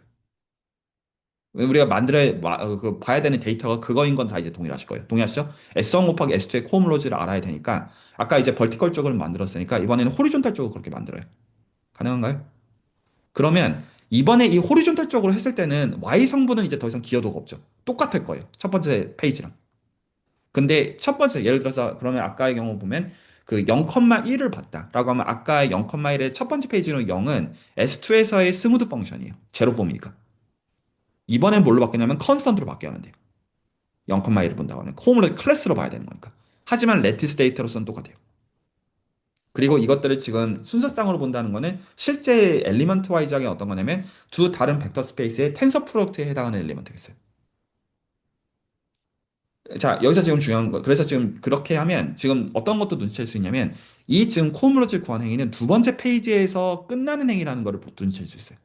우리가 봐야 되는 데이터가 그거인 건 다 이제 동일하실 거예요. 동의하시죠? S1 곱하기 S2의 코어물로즈를 알아야 되니까 아까 이제 벌티컬 쪽을 만들었으니까 이번에는 호리존탈 쪽으로 그렇게 만들어요. 가능한가요? 그러면 이번에 이 호리존탈 쪽으로 했을 때는 Y 성분은 이제 더 이상 기여도가 없죠. 똑같을 거예요. 첫 번째 페이지랑. 근데 첫 번째 예를 들어서 그러면 아까의 경우 보면 그 0,1을 봤다라고 하면 아까의 0,1의 첫 번째 페이지는 0은 S2에서의 스무드 펑션이에요. 제로 폼이니까. 이번엔 뭘로 바뀌냐면 컨스턴트로 바뀌어야 돼요. 0,1을 본다고 하면 콤을 클래스로 봐야 되는 거니까. 하지만 레티스 데이터로서는 똑같아요. 그리고 이것들을 지금 순서상으로 본다는 거는 실제 엘리먼트 와이즈하게 어떤 거냐면 두 다른 벡터 스페이스의 텐서 프로덕트에 해당하는 엘리먼트가 있어요. 자, 여기서 지금 중요한 거. 그래서 지금 그렇게 하면 지금 어떤 것도 눈치챌 수 있냐면 이 지금 코물러질 구한 행위는 두 번째 페이지에서 끝나는 행위라는 것을 눈치챌 수 있어요.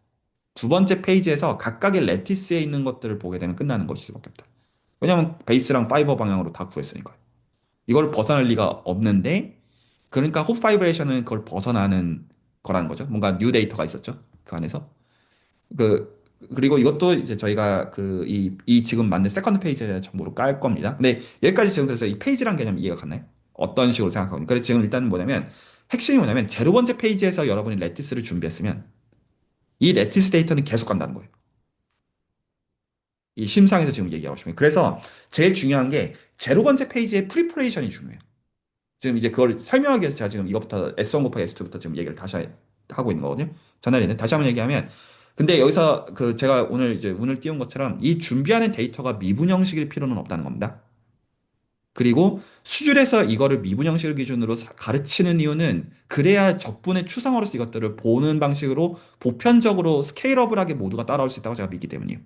두 번째 페이지에서 각각의 레티스에 있는 것들을 보게 되면 끝나는 것일 수밖에 없다. 왜냐면 베이스랑 파이버 방향으로 다 구했으니까. 이걸 벗어날 리가 없는데 그러니까 홉 파이브레이션은 그걸 벗어나는 거라는 거죠. 뭔가 뉴 데이터가 있었죠. 그 안에서. 그리고 이것도 이제 저희가 이 지금 만든 세컨드 페이지에 정보로 깔 겁니다. 근데 여기까지 지금 그래서 이 페이지란 개념 이해가 갔나요? 어떤 식으로 생각하고. 그래서 지금 일단 뭐냐면 핵심이 뭐냐면 제로 번째 페이지에서 여러분이 레티스를 준비했으면 이 레티스 데이터는 계속 간다는 거예요. 이 심상에서 지금 얘기하고 싶으면. 그래서 제일 중요한 게 제로 번째 페이지의 프리퍼레이션이 중요해요. 지금 이제 그걸 설명하기 위해서 제가 지금 이것부터 S1 곱하기 S2부터 지금 얘기를 다시 하고 있는 거거든요. 전날에는 다시 한번 얘기하면 근데 여기서 제가 오늘 이제 운을 띄운 것처럼 이 준비하는 데이터가 미분 형식일 필요는 없다는 겁니다. 그리고 수줄에서 이거를 미분 형식을 기준으로 가르치는 이유는 그래야 적분의 추상화로서 이것들을 보는 방식으로 보편적으로 스케일업을하게 모두가 따라올 수 있다고 제가 믿기 때문이에요.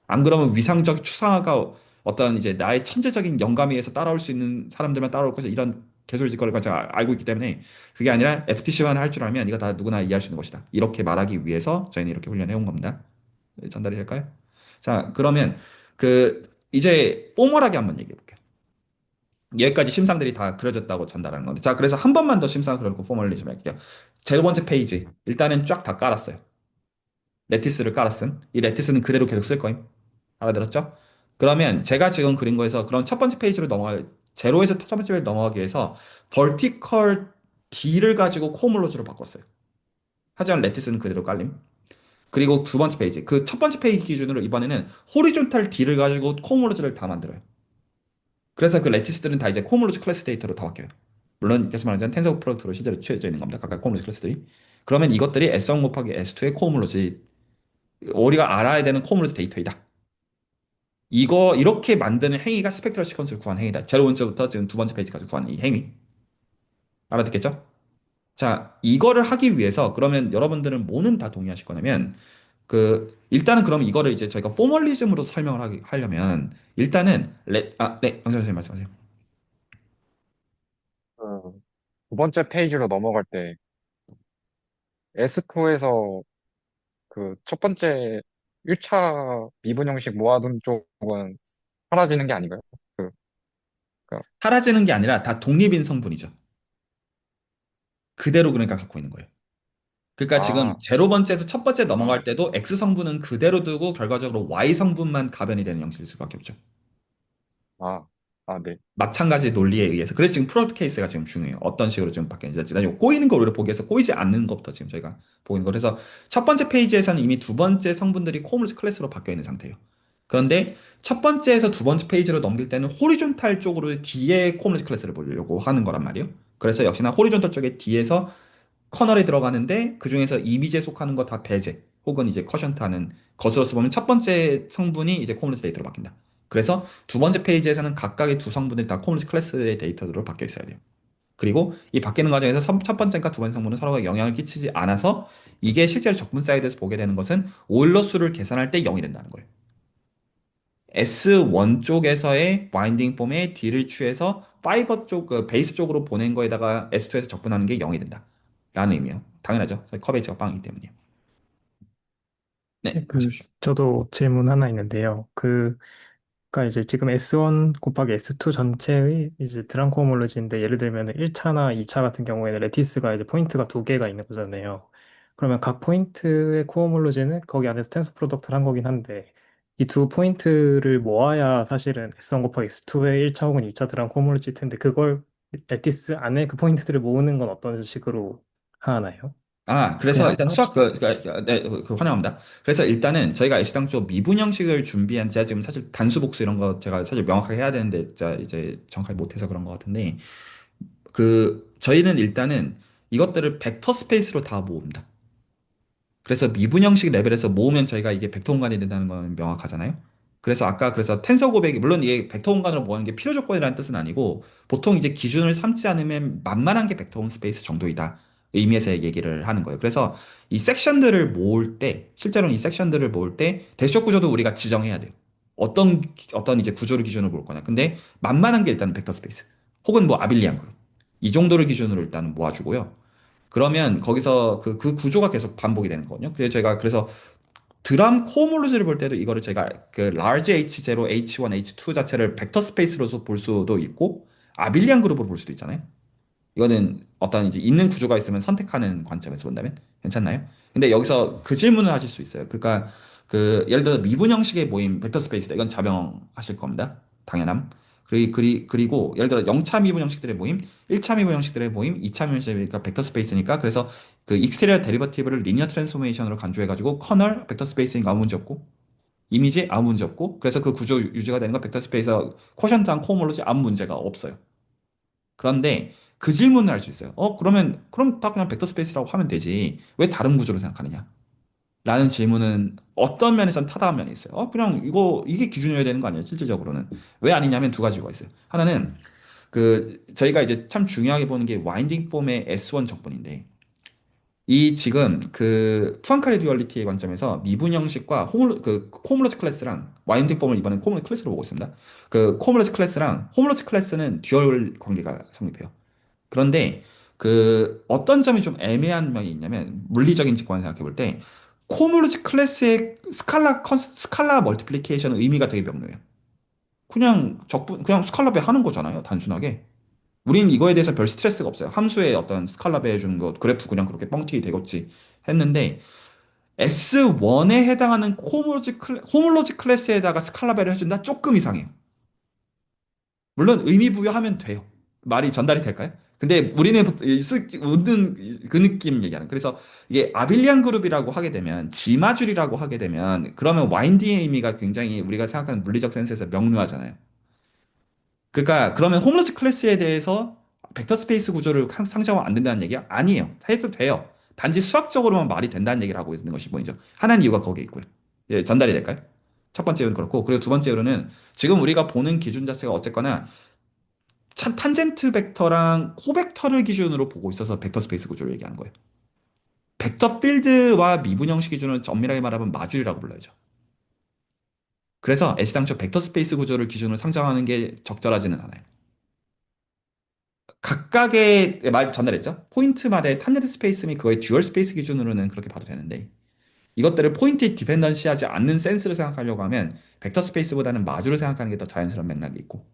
안 그러면 위상적 추상화가 어떤 이제 나의 천재적인 영감에 의해서 따라올 수 있는 사람들만 따라올 것이 이런 개소리짓거리가 제가 알고 있기 때문에 그게 아니라 FTC만 할 줄 알면 이거 다 누구나 이해할 수 있는 것이다. 이렇게 말하기 위해서 저희는 이렇게 훈련해 온 겁니다. 전달이 될까요? 자, 그러면 이제 포멀하게 한번 얘기해 볼게요. 여기까지 심상들이 다 그려졌다고 전달하는 건데. 자, 그래서 한 번만 더 심상 그려놓고 포멀리즘 할게요. 제일 번째 페이지. 일단은 쫙 다 깔았어요. 레티스를 깔았음. 이 레티스는 그대로 계속 쓸 거임. 알아들었죠? 그러면 제가 지금 그린 거에서 그럼 첫 번째 페이지로 넘어갈 제로에서 첫 번째 페이지 넘어가기 위해서 vertical D를 가지고 코물로즈로 바꿨어요. 하지만 레티스는 그대로 깔림. 그리고 두 번째 페이지. 그 첫 번째 페이지 기준으로 이번에는 호리존탈 D를 가지고 코물로즈를 다 만들어요. 그래서 그 레티스들은 다 이제 코물로즈 클래스 데이터로 다 바뀌어요. 물론 계속 말하자면 텐서 프로덕트로 실제로 취해져 있는 겁니다. 각각 코물로즈 클래스들이. 그러면 이것들이 S1 곱하기 S2의 코물로즈, 우리가 알아야 되는 코물로즈 데이터이다. 이거 이렇게 만드는 행위가 스펙트럴 시퀀스를 구하는 행위다. 제로 번째부터 지금 두 번째 페이지까지 구하는 이 행위. 알아듣겠죠? 자, 이거를 하기 위해서 그러면 여러분들은 뭐는 다 동의하실 거냐면 일단은 그럼 이거를 이제 저희가 포멀리즘으로 설명을 하려면 일단은 네, 영철 선생님 말씀하세요. 그 두 번째 페이지로 넘어갈 때 S2에서 그 첫 번째 1차 미분 형식 모아둔 쪽은 사라지는 게 아닌가요? 그, 그, 사라지는 게 아니라 다 독립인 성분이죠. 그대로 그러니까 갖고 있는 거예요. 그러니까 지금 아, 제로 번째에서 첫 번째 아, 넘어갈 때도 X 성분은 그대로 두고 결과적으로 Y 성분만 가변이 되는 형식일 수밖에 없죠. 아, 네. 마찬가지 논리에 의해서. 그래서 지금 프로젝트 케이스가 지금 중요해요. 어떤 식으로 지금 바뀌는지. 나중에 꼬이는 걸 우리가 보기 위해서 꼬이지 않는 것부터 지금 저희가 보이는 거. 그래서 첫 번째 페이지에서는 이미 두 번째 성분들이 코물스 클래스로 바뀌어 있는 상태예요. 그런데 첫 번째에서 두 번째 페이지로 넘길 때는 호리존탈 쪽으로 뒤에 코물스 클래스를 보려고 하는 거란 말이에요. 그래서 역시나 호리존탈 쪽에 뒤에서 커널에 들어가는데 그 중에서 이미지에 속하는 거 다 배제 혹은 이제 커션트 하는 것으로서 보면 첫 번째 성분이 이제 코물스 데이터로 바뀐다. 그래서 두 번째 페이지에서는 각각의 두 성분들이 다 코물스 클래스의 데이터로 바뀌어 있어야 돼요. 그리고 이 바뀌는 과정에서 첫 번째과 두 번째 성분은 서로가 영향을 끼치지 않아서 이게 실제로 적분 사이드에서 보게 되는 것은 오일러 수를 계산할 때 0이 된다는 거예요. S1 쪽에서의 바인딩 폼에 D를 취해서 파이버 쪽, 그 베이스 쪽으로 보낸 거에다가 S2에서 적분하는 게 0이 된다. 라는 의미요. 당연하죠. 커베이지가 빵이기 때문이요. 네, 하십시오. 저도 질문 하나 있는데요. 그러니까 이제 지금 S1 곱하기 S2 전체의 이제 드랑코 호몰로지인데 예를 들면 1차나 2차 같은 경우에는 레티스가 이제 포인트가 두 개가 있는 거잖아요. 그러면 각 포인트의 코호몰로지는 거기 안에서 텐서 프로덕트를 한 거긴 한데 이 두 포인트를 모아야 사실은 S1 곱하기 S2의 1차 혹은 2차 드랑코 호몰로지일 텐데 그걸 레티스 안에 그 포인트들을 모으는 건 어떤 식으로 하나요? 그래서 그냥 일단 수학 네, 환영합니다. 그래서 일단은 저희가 애시당 초 미분 형식을 준비한 제가 지금 사실 단수 복수 이런 거 제가 사실 명확하게 해야 되는데 진짜 이제 정확하게 못해서 그런 것 같은데 저희는 일단은 이것들을 벡터 스페이스로 다 모읍니다. 그래서 미분형식 레벨에서 모으면 저희가 이게 벡터 공간이 된다는 건 명확하잖아요. 그래서 아까 그래서 텐서 고백이 물론 이게 벡터 공간으로 모으는 게 필요 조건이라는 뜻은 아니고 보통 이제 기준을 삼지 않으면 만만한 게 벡터 스페이스 정도이다. 의미에서 얘기를 하는 거예요. 그래서 이 섹션들을 모을 때 실제로는 이 섹션들을 모을 때 대시적 구조도 우리가 지정해야 돼요. 어떤 이제 구조를 기준으로 볼 거냐. 근데 만만한 게 일단 벡터 스페이스 혹은 뭐 아빌리안 그룹 이 정도를 기준으로 일단 모아주고요. 그러면 거기서 그 구조가 계속 반복이 되는 거거든요. 그래서 제가 그래서 드럼 코호몰로지를 볼 때도 이거를 제가 그 large H0, H1, H2 자체를 벡터 스페이스로서 볼 수도 있고 아빌리안 그룹으로 볼 수도 있잖아요. 이거는 어떤 이제 있는 구조가 있으면 선택하는 관점에서 본다면 괜찮나요? 근데 여기서 그 질문을 하실 수 있어요. 그러니까 예를 들어서 미분 형식의 모임 벡터 스페이스다. 이건 자명하실 겁니다. 당연함. 그리고 예를 들어 0차 미분 형식들의 모임, 1차 미분 형식들의 모임, 2차 미분 형식이니까 벡터 스페이스니까 그래서 그 익스테리어 데리버티브를 리니어 트랜스포메이션으로 간주해가지고 커널 벡터 스페이스니까 아무 문제 없고 이미지 아무 문제 없고 그래서 그 구조 유지가 되는 건 벡터 스페이스 코션트한 코호몰로지 아무 문제가 없어요. 그런데 그 질문을 할 수 있어요. 그럼 다 그냥 벡터 스페이스라고 하면 되지. 왜 다른 구조로 생각하느냐? 라는 질문은 어떤 면에선 타당한 면이 있어요. 그냥 이게 기준이어야 되는 거 아니에요? 실질적으로는. 왜 아니냐면 두 가지가 있어요. 하나는 저희가 이제 참 중요하게 보는 게 와인딩 폼의 S1 적분인데, 이 지금 푸안카레 듀얼리티의 관점에서 미분 형식과 호물로즈 클래스랑 와인딩 폼을 이번엔 호물로즈 클래스로 보고 있습니다. 호물로즈 클래스랑 호물로즈 클래스는 듀얼 관계가 성립해요. 그런데 어떤 점이 좀 애매한 면이 있냐면 물리적인 직관을 생각해 볼 때 코물루지 클래스의 스칼라 멀티플리케이션 의미가 되게 명료해요. 그냥 스칼라 배 하는 거잖아요. 단순하게. 우린 이거에 대해서 별 스트레스가 없어요. 함수의 어떤 스칼라 배 해주는 거 그래프 그냥 그렇게 뻥튀기 되겠지 했는데 S1에 해당하는 홈올로지 클래스에다가 스칼라 배를 해준다? 조금 이상해요. 물론 의미 부여하면 돼요. 말이 전달이 될까요? 근데 우리는 웃는 그 느낌 얘기하는. 그래서 이게 아빌리안 그룹이라고 하게 되면 지마줄이라고 하게 되면 그러면 와인딩의 의미가 굉장히 우리가 생각하는 물리적 센스에서 명료하잖아요. 그러니까 그러면 홈런즈 클래스에 대해서 벡터 스페이스 구조를 상정하면 안 된다는 얘기야? 아니에요. 해도 돼요. 단지 수학적으로만 말이 된다는 얘기를 하고 있는 것이 보이죠. 하나는 이유가 거기에 있고요. 예, 전달이 될까요? 첫 번째 이유는 그렇고, 그리고 두 번째 이유는 지금 우리가 보는 기준 자체가 어쨌거나 탄젠트 벡터랑 코벡터를 기준으로 보고 있어서 벡터 스페이스 구조를 얘기하는 거예요. 벡터 필드와 미분형식 기준은 엄밀하게 말하면 마줄이라고 불러야죠. 그래서 애시당초 벡터 스페이스 구조를 기준으로 상정하는 게 적절하지는 않아요. 각각의 말 전달했죠? 포인트마다의 탄젠트 스페이스 및 그거의 듀얼 스페이스 기준으로는 그렇게 봐도 되는데 이것들을 포인트에 디펜던시하지 않는 센스를 생각하려고 하면 벡터 스페이스보다는 마줄을 생각하는 게 더 자연스러운 맥락이 있고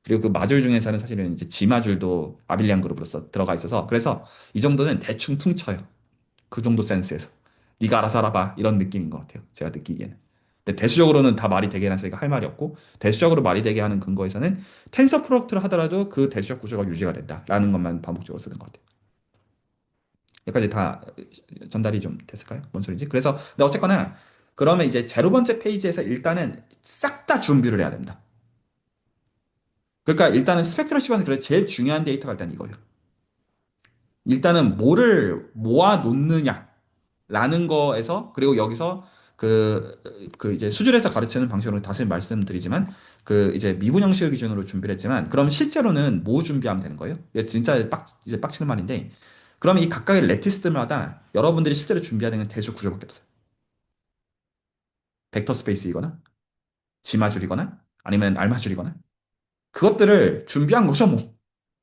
그리고 그 마줄 중에서는 사실은 이제 지마줄도 아빌리안 그룹으로서 들어가 있어서 그래서 이 정도는 대충 퉁쳐요. 그 정도 센스에서. 네가 알아서 알아봐. 이런 느낌인 것 같아요. 제가 느끼기에는. 근데 대수적으로는 다 말이 되게 해놨으니까 할 말이 없고 대수적으로 말이 되게 하는 근거에서는 텐서 프로덕트를 하더라도 그 대수적 구조가 유지가 된다라는 것만 반복적으로 쓰는 것 같아요. 여기까지 다 전달이 좀 됐을까요? 뭔 소리지? 그래서 근데 어쨌거나 그러면 이제 제로 번째 페이지에서 일단은 싹 다 준비를 해야 됩니다. 그러니까 일단은 스펙트럴 시퀀스 그래서 제일 중요한 데이터가 일단 이거예요. 일단은 뭐를 모아 놓느냐라는 거에서 그리고 여기서 그 이제 수준에서 가르치는 방식으로 다시 말씀드리지만 그 이제 미분 형식을 기준으로 준비를 했지만 그럼 실제로는 뭐 준비하면 되는 거예요? 이게 진짜 이제 빡치는 말인데 그러면 이 각각의 레티스들마다 여러분들이 실제로 준비해야 되는 대수 구조밖에 없어요. 벡터 스페이스이거나 지마줄이거나 아니면 알마줄이거나 그것들을 준비한 거죠 뭐.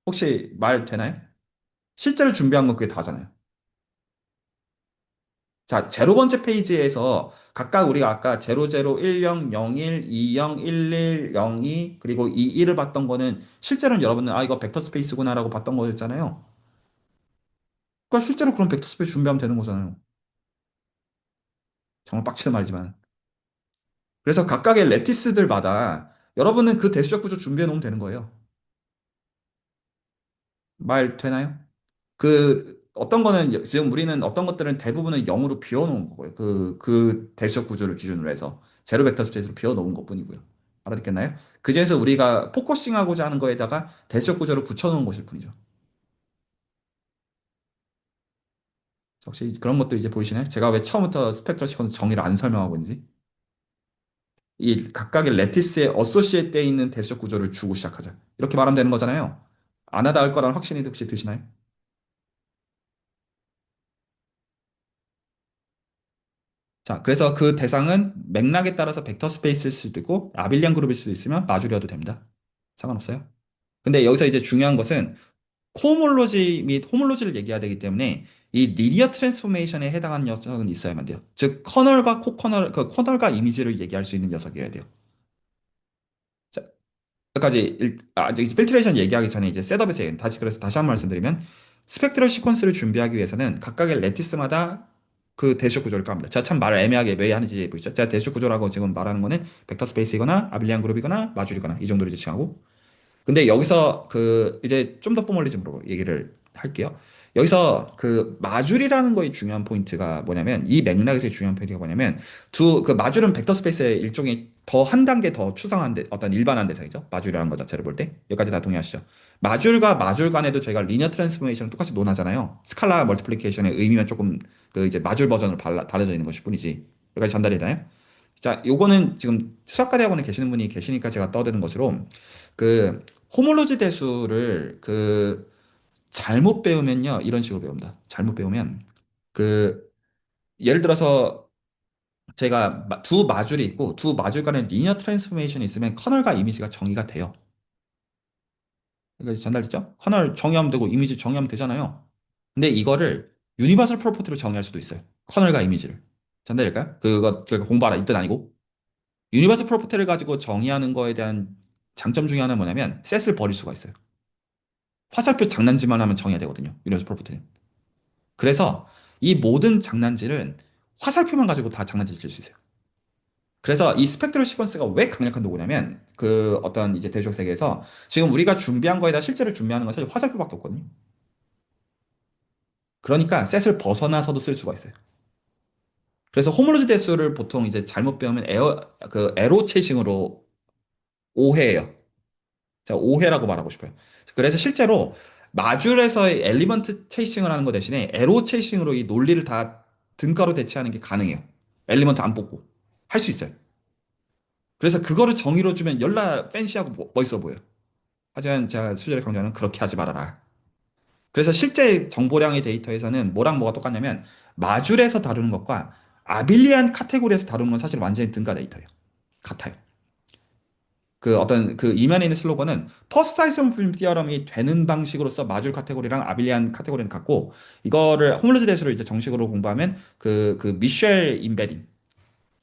혹시 말 되나요? 실제로 준비한 건 그게 다잖아요. 자, 제로 번째 페이지에서 각각 우리가 아까 00, 10, 01, 20, 11, 02, 그리고 21을 봤던 거는 실제로는 여러분은 아, 이거 벡터 스페이스구나라고 봤던 거였잖아요. 그러니까 실제로 그런 벡터 스페이스 준비하면 되는 거잖아요. 정말 빡치는 말이지만. 그래서 각각의 레티스들마다 여러분은 그 대수적 구조 준비해 놓으면 되는 거예요. 말 되나요? 그 어떤 거는 지금 우리는 어떤 것들은 대부분은 0으로 비워놓은 거고요. 그 대수적 구조를 기준으로 해서 제로 벡터 스페이스로 비워놓은 것뿐이고요. 알아듣겠나요? 그중에서 우리가 포커싱하고자 하는 거에다가 대수적 구조를 붙여놓은 것일 뿐이죠. 혹시 그런 것도 이제 보이시나요? 제가 왜 처음부터 스펙트럴 시퀀스 정의를 안 설명하고 있는지? 이 각각의 레티스에 어소시에이트 돼 있는 대수적 구조를 주고 시작하자. 이렇게 말하면 되는 거잖아요. 안 하다 할 거라는 확신이 혹시 드시나요? 자, 그래서 그 대상은 맥락에 따라서 벡터 스페이스일 수도 있고 아빌리안 그룹일 수도 있으면 마주리어도 됩니다. 상관없어요. 근데 여기서 이제 중요한 것은 코호몰로지 및 호몰로지를 얘기해야 되기 때문에 이 리니어 트랜스포메이션에 해당하는 녀석은 있어야만 돼요. 즉 커널과 코커널 그 커널과 이미지를 얘기할 수 있는 녀석이어야 돼요. 자, 여기까지 이제 필트레이션 얘기하기 전에 이제 셋업에서 다시 그래서 다시 한 번 말씀드리면 스펙트럴 시퀀스를 준비하기 위해서는 각각의 레티스마다 그 대수적 구조를 깝니다. 제가 참 말을 애매하게 왜 하는지 보이죠? 제가 대수적 구조라고 지금 말하는 거는 벡터 스페이스이거나 아빌리안 그룹이거나 마줄이거나 이 정도로 이제 칭하고 근데 여기서 그 이제 좀 더 포멀리즘으로 얘기를 할게요. 여기서 그 마줄이라는 거의 중요한 포인트가 뭐냐면 이 맥락에서의 중요한 포인트가 뭐냐면 그 마줄은 벡터 스페이스의 일종의 더 한 단계 더 추상한 어떤 일반한 대상이죠. 마줄이라는 것 자체를 볼 때. 여기까지 다 동의하시죠? 마줄과 마줄 간에도 저희가 리니어 트랜스포메이션을 똑같이 논하잖아요. 스칼라 멀티플리케이션의 의미만 조금 그 이제 마줄 버전으로 달라져 있는 것일 뿐이지. 여기까지 전달이 되나요? 자, 요거는 지금 수학과 대학원에 계시는 분이 계시니까 제가 떠드는 것으로 그 호몰로지 대수를 잘못 배우면요 이런 식으로 배웁니다. 잘못 배우면 그 예를 들어서 제가 두 마줄이 있고 두 마줄 간에 리니어 트랜스포메이션이 있으면 커널과 이미지가 정의가 돼요. 그러니까 전달됐죠? 커널 정의하면 되고 이미지 정의하면 되잖아요. 근데 이거를 유니버설 프로퍼티로 정의할 수도 있어요. 커널과 이미지를. 전달될까요? 그거 공부하라 이 뜻 아니고. 유니버설 프로퍼티를 가지고 정의하는 거에 대한 장점 중에 하나는 뭐냐면 셋을 버릴 수가 있어요. 화살표 장난질만 하면 정의가 되거든요. 유니버설 프로퍼티는. 그래서 이 모든 장난질은 화살표만 가지고 다 장난질 칠 수 있어요. 그래서 이 스펙트럴 시퀀스가 왜 강력한 도구냐면 그 어떤 이제 대조적 세계에서 지금 우리가 준비한 거에다 실제로 준비하는 건 사실 화살표밖에 없거든요. 그러니까 셋을 벗어나서도 쓸 수가 있어요. 그래서 호몰로지 대수를 보통 이제 잘못 배우면 에로 체이싱으로 오해해요. 제가 오해라고 말하고 싶어요. 그래서 실제로 마줄에서의 엘리먼트 체이싱을 하는 거 대신에 에로 체이싱으로 이 논리를 다 등가로 대체하는 게 가능해요. 엘리먼트 안 뽑고 할 수 있어요. 그래서 그거를 정의로 주면 열나 팬시하고 멋있어 보여요. 하지만 제가 수제를 강조하는 그렇게 하지 말아라. 그래서 실제 정보량의 데이터에서는 뭐랑 뭐가 똑같냐면 마줄에서 다루는 것과 아빌리안 카테고리에서 다루는 건 사실 완전히 등가 데이터예요. 같아요. 그 어떤 그 이면에 있는 슬로건은 퍼스트 아이소모피즘 티어럼이 되는 방식으로서 마줄 카테고리랑 아빌리안 카테고리는 같고 이거를 홈로즈 대수를 이제 정식으로 공부하면 그 미셸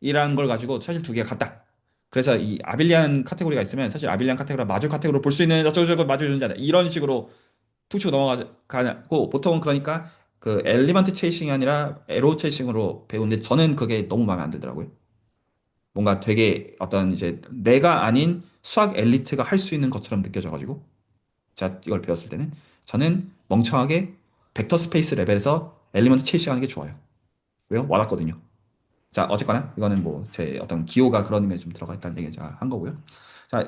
임베딩이라는 걸 가지고 사실 두 개가 같다. 그래서 이 아빌리안 카테고리가 있으면 사실 아빌리안 카테고리가 마줄 카테고리로 볼 수 있는 어쩌고저쩌고 마줄 존재다. 이런 식으로 툭치고 넘어가고 보통은 그러니까 그 엘리먼트 체이싱이 아니라 에로 체이싱으로 배우는데 저는 그게 너무 마음에 안 들더라고요. 뭔가 되게 어떤 이제 내가 아닌 수학 엘리트가 할 수 있는 것처럼 느껴져가지고 제가 이걸 배웠을 때는 저는 멍청하게 벡터 스페이스 레벨에서 엘리먼트 체이싱 하는 게 좋아요. 왜요? 와닿거든요. 자, 어쨌거나 이거는 뭐 제 어떤 기호가 그런 의미에 좀 들어가 있다는 얘기 제가 한 거고요. 자,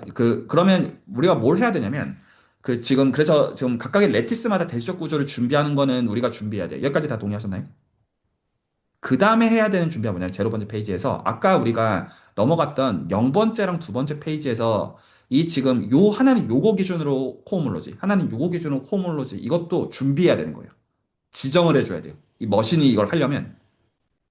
그러면 우리가 뭘 해야 되냐면 그 지금 그래서 지금 각각의 레티스마다 대시적 구조를 준비하는 거는 우리가 준비해야 돼요. 여기까지 다 동의하셨나요? 그 다음에 해야 되는 준비가 뭐냐면 제로 번째 페이지에서 아까 우리가 넘어갔던 0번째랑 두 번째 페이지에서 이 지금 요 하나는 요거 기준으로 코오몰로지 하나는 요거 기준으로 코오몰로지 이것도 준비해야 되는 거예요. 지정을 해줘야 돼요. 이 머신이 이걸 하려면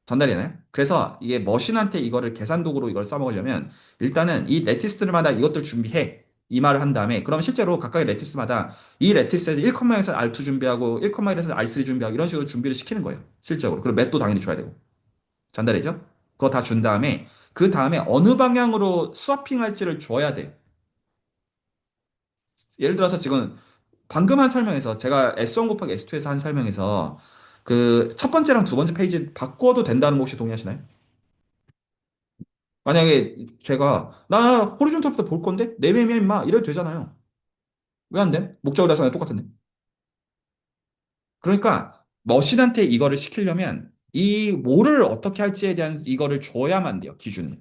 전달이 되나요? 그래서 이게 머신한테 이거를 계산 도구로 이걸 써먹으려면 일단은 이 레티스들마다 이것들 준비해. 이 말을 한 다음에 그럼 실제로 각각의 레티스마다 이 레티스에서 1,1에서 R2 준비하고 1,1에서 R3 준비하고 이런 식으로 준비를 시키는 거예요. 실적으로. 그리고 맷도 당연히 줘야 되고. 전달이죠? 그거 다 준 다음에 그 다음에 어느 방향으로 스와핑 할지를 줘야 돼요. 예를 들어서 지금 방금 한 설명에서 제가 S1 곱하기 S2에서 한 설명에서 그 첫 번째랑 두 번째 페이지 바꿔도 된다는 거 혹시 동의하시나요? 만약에 제가 나 호리존탈부터 볼 건데 내매매 임마 이래도 되잖아요. 왜 안 돼? 목적을 달성해 똑같은데. 그러니까 머신한테 이거를 시키려면 이 뭐를 어떻게 할지에 대한 이거를 줘야만 돼요. 기준을.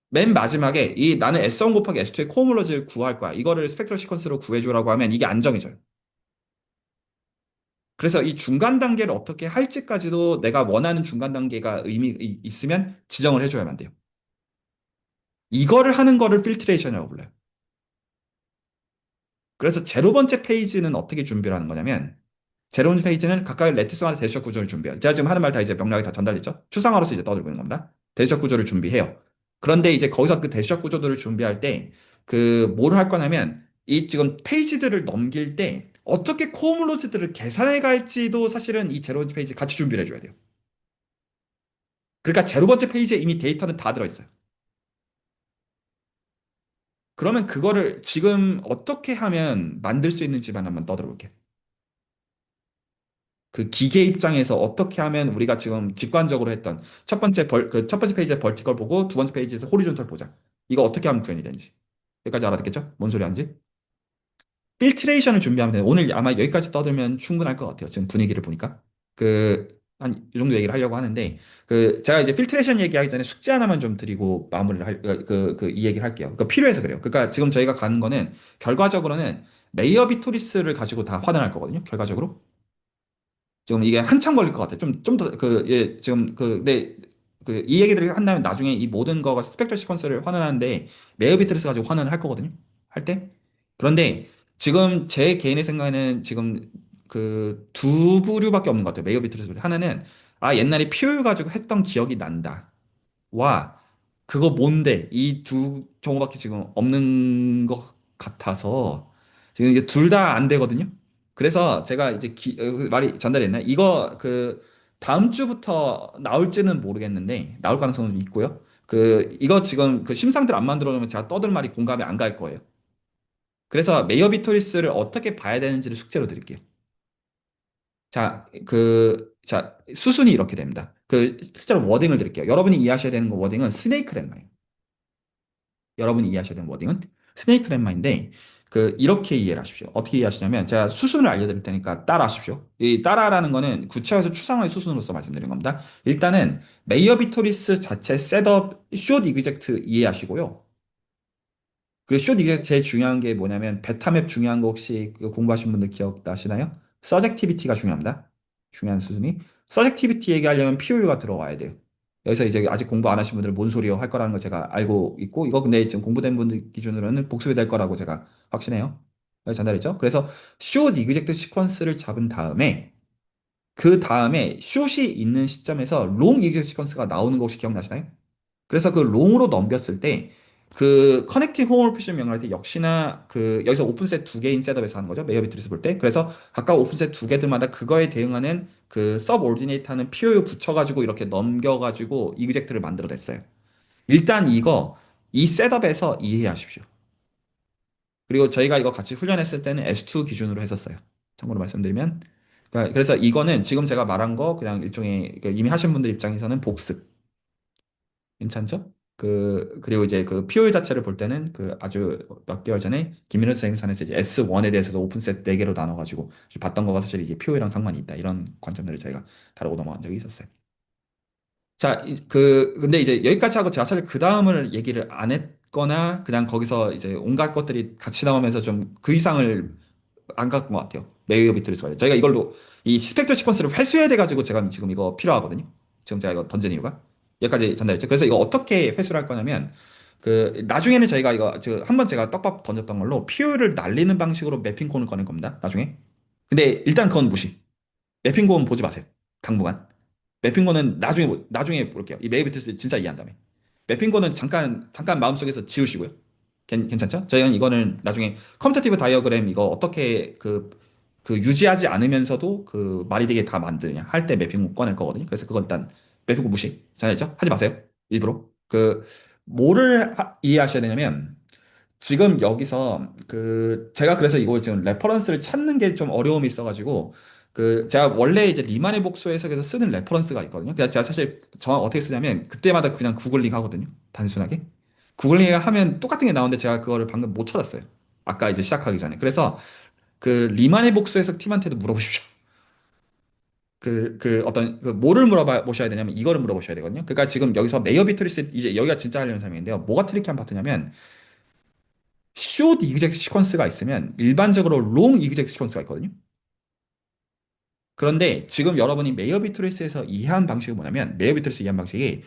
맨 마지막에 이 나는 S1 곱하기 S2의 코어몰러지를 구할 거야. 이거를 스펙트럴 시퀀스로 구해줘라고 하면 이게 안 정해져요. 그래서 이 중간 단계를 어떻게 할지까지도 내가 원하는 중간 단계가 있으면 지정을 해줘야만 돼요. 이거를 하는 거를 필트레이션이라고 불러요. 그래서 제로 번째 페이지는 어떻게 준비를 하는 거냐면 제로 번째 페이지는 각각의 레티스마다 대시적 구조를 준비해요. 제가 지금 하는 말 다 이제 명료하게 다 전달됐죠? 추상화로서 이제 떠들고 있는 겁니다. 대시적 구조를 준비해요. 그런데 이제 거기서 그 대시적 구조들을 준비할 때 그 뭘 할 거냐면 이 지금 페이지들을 넘길 때 어떻게 코어몰로지들을 계산해 갈지도 사실은 이 제로 번째 페이지 같이 준비를 해줘야 돼요. 그러니까 제로 번째 페이지에 이미 데이터는 다 들어있어요. 그러면 그거를 지금 어떻게 하면 만들 수 있는지만 한번 떠들어 볼게요. 그 기계 입장에서 어떻게 하면 우리가 지금 직관적으로 했던 그 첫 번째 페이지에 벌티컬 보고 두 번째 페이지에서 호리존털 보자. 이거 어떻게 하면 구현이 되는지. 여기까지 알아듣겠죠? 뭔 소리 하는지? 필트레이션을 준비하면 돼요. 오늘 아마 여기까지 떠들면 충분할 것 같아요. 지금 분위기를 보니까. 한, 이 정도 얘기를 하려고 하는데, 제가 이제 필트레이션 얘기하기 전에 숙제 하나만 좀 드리고 마무리를 이 얘기를 할게요. 필요해서 그래요. 그러니까 지금 저희가 가는 거는 결과적으로는 메이어 비토리스를 가지고 다 환원할 거거든요. 결과적으로. 지금 이게 한참 걸릴 것 같아요. 좀 더, 예, 지금, 이 얘기들을 한다면 나중에 이 모든 거가 스펙트럴 시퀀스를 환원하는데, 메어 비트리스 가지고 환원을 할 거거든요. 할 때. 그런데 지금 제 개인의 생각에는 지금 그 두 부류밖에 없는 것 같아요. 메어 비트리스. 하나는, 아, 옛날에 POU 가지고 했던 기억이 난다. 와, 그거 뭔데? 이 두 경우밖에 지금 없는 것 같아서 지금 이게 둘 다 안 되거든요. 그래서 제가 이제 말이 전달됐나요? 이거 다음 주부터 나올지는 모르겠는데 나올 가능성은 있고요. 이거 지금 심상들 안 만들어 놓으면 제가 떠들 말이 공감이 안 갈 거예요. 그래서 메이어 비토리스를 어떻게 봐야 되는지를 숙제로 드릴게요. 자, 수순이 이렇게 됩니다. 그 실제로 워딩을 드릴게요. 여러분이 이해하셔야 되는 거 워딩은 스네이크 렘마예요. 여러분이 이해하셔야 되는 워딩은 스네이크 렘마인데 그 이렇게 이해를 하십시오. 어떻게 이해하시냐면 제가 수순을 알려드릴 테니까 따라하십시오. 이 따라라는 거는 구체화해서 추상화의 수순으로서 말씀드린 겁니다. 일단은 메이어 비토리스 자체 셋업 숏 이그젝트 이해하시고요. 그리고 숏 이게 제일 중요한 게 뭐냐면 베타맵 중요한 거 혹시 그 공부하신 분들 기억나시나요? 서젝티비티가 중요합니다. 중요한 수준이. 서젝티비티 얘기하려면 POU가 들어와야 돼요. 여기서 이제 아직 공부 안 하신 분들 뭔 소리요 할 거라는 거 제가 알고 있고 이거 근데 지금 공부된 분들 기준으로는 복습이 될 거라고 제가 확신해요. 전달했죠? 그래서 숏 이그젝트 시퀀스를 잡은 다음에 그 다음에 숏이 있는 시점에서 롱 이그젝트 시퀀스가 나오는 거 혹시 기억나시나요? 그래서 그 롱으로 넘겼을 때 그 커넥팅 홈을 푸시는 명령할 때 역시나 그 여기서 오픈셋 두 개인 셋업에서 하는 거죠. 메이어 비트리스 볼 때. 그래서 각각 오픈셋 두 개들마다 그거에 대응하는 그 서브오르디네이트 하는 POU 붙여가지고 이렇게 넘겨가지고 이그젝트를 만들어냈어요. 일단 이거 이 셋업에서 이해하십시오. 그리고 저희가 이거 같이 훈련했을 때는 S2 기준으로 했었어요. 참고로 말씀드리면. 그래서 이거는 지금 제가 말한 거 그냥 일종의 이미 하신 분들 입장에서는 복습. 괜찮죠? 그리고 이제 그 POE 자체를 볼 때는 그 아주 몇 개월 전에 김민호 선생님 산에서 이제 S1에 대해서도 오픈셋 4개로 나눠가지고 봤던 거가 사실 이제 POE랑 상관이 있다. 이런 관점들을 저희가 다루고 넘어간 적이 있었어요. 자, 근데 이제 여기까지 하고 제가 사실 그 다음을 얘기를 안 했거나 그냥 거기서 이제 온갖 것들이 같이 나오면서 좀 그 이상을 안 갔던 것 같아요. 메이어 비트리스 관련. 저희가 이걸로 이 스펙터 시퀀스를 회수해야 돼가지고 제가 지금 이거 필요하거든요. 지금 제가 이거 던진 이유가 여기까지 전달했죠. 그래서 이거 어떻게 회수를 할 거냐면 그 나중에는 저희가 이거 한번 제가 떡밥 던졌던 걸로 PO를 날리는 방식으로 매핑 콘을 꺼낼 겁니다. 나중에. 근데 일단 그건 무시. 매핑 콘 보지 마세요. 당분간. 매핑 콘은 나중에 볼게요. 이 메이어 비트리스 진짜 이해한 다음에. 매핑 콘은 잠깐 마음속에서 지우시고요. 괜찮죠? 저희는 이거는 나중에 컴퓨테이티브 다이어그램 이거 어떻게 그 유지하지 않으면서도 그 말이 되게 다 만드냐 할 때 매핑 꺼낼 거거든요. 그래서 그건 일단 매핑 무시. 잘했죠? 하지 마세요. 일부러. 뭐를 이해하셔야 되냐면 지금 여기서 제가 그래서 이걸 지금 레퍼런스를 찾는 게 좀 어려움이 있어가지고 제가 원래 이제 리만의 복수 해석에서 쓰는 레퍼런스가 있거든요. 그래서 제가 사실 어떻게 쓰냐면 그때마다 그냥 구글링 하거든요. 단순하게. 구글링 하면 똑같은 게 나오는데 제가 그거를 방금 못 찾았어요. 아까 이제 시작하기 전에. 그래서 그 리만의 복수 해석 팀한테도 물어보십시오. 어떤 뭐를 물어보셔야 되냐면 이거를 물어보셔야 되거든요. 그러니까 지금 여기서 메이어 비트리스 이제 여기가 진짜 하려는 설명인데요. 뭐가 트리키한 파트냐면 숏 이그젝트 시퀀스가 있으면 일반적으로 롱 이그젝트 시퀀스가 있거든요. 그런데 지금 여러분이 메이어 비트리스에서 이해한 방식이 뭐냐면 메이어 비트리스 이해한 방식이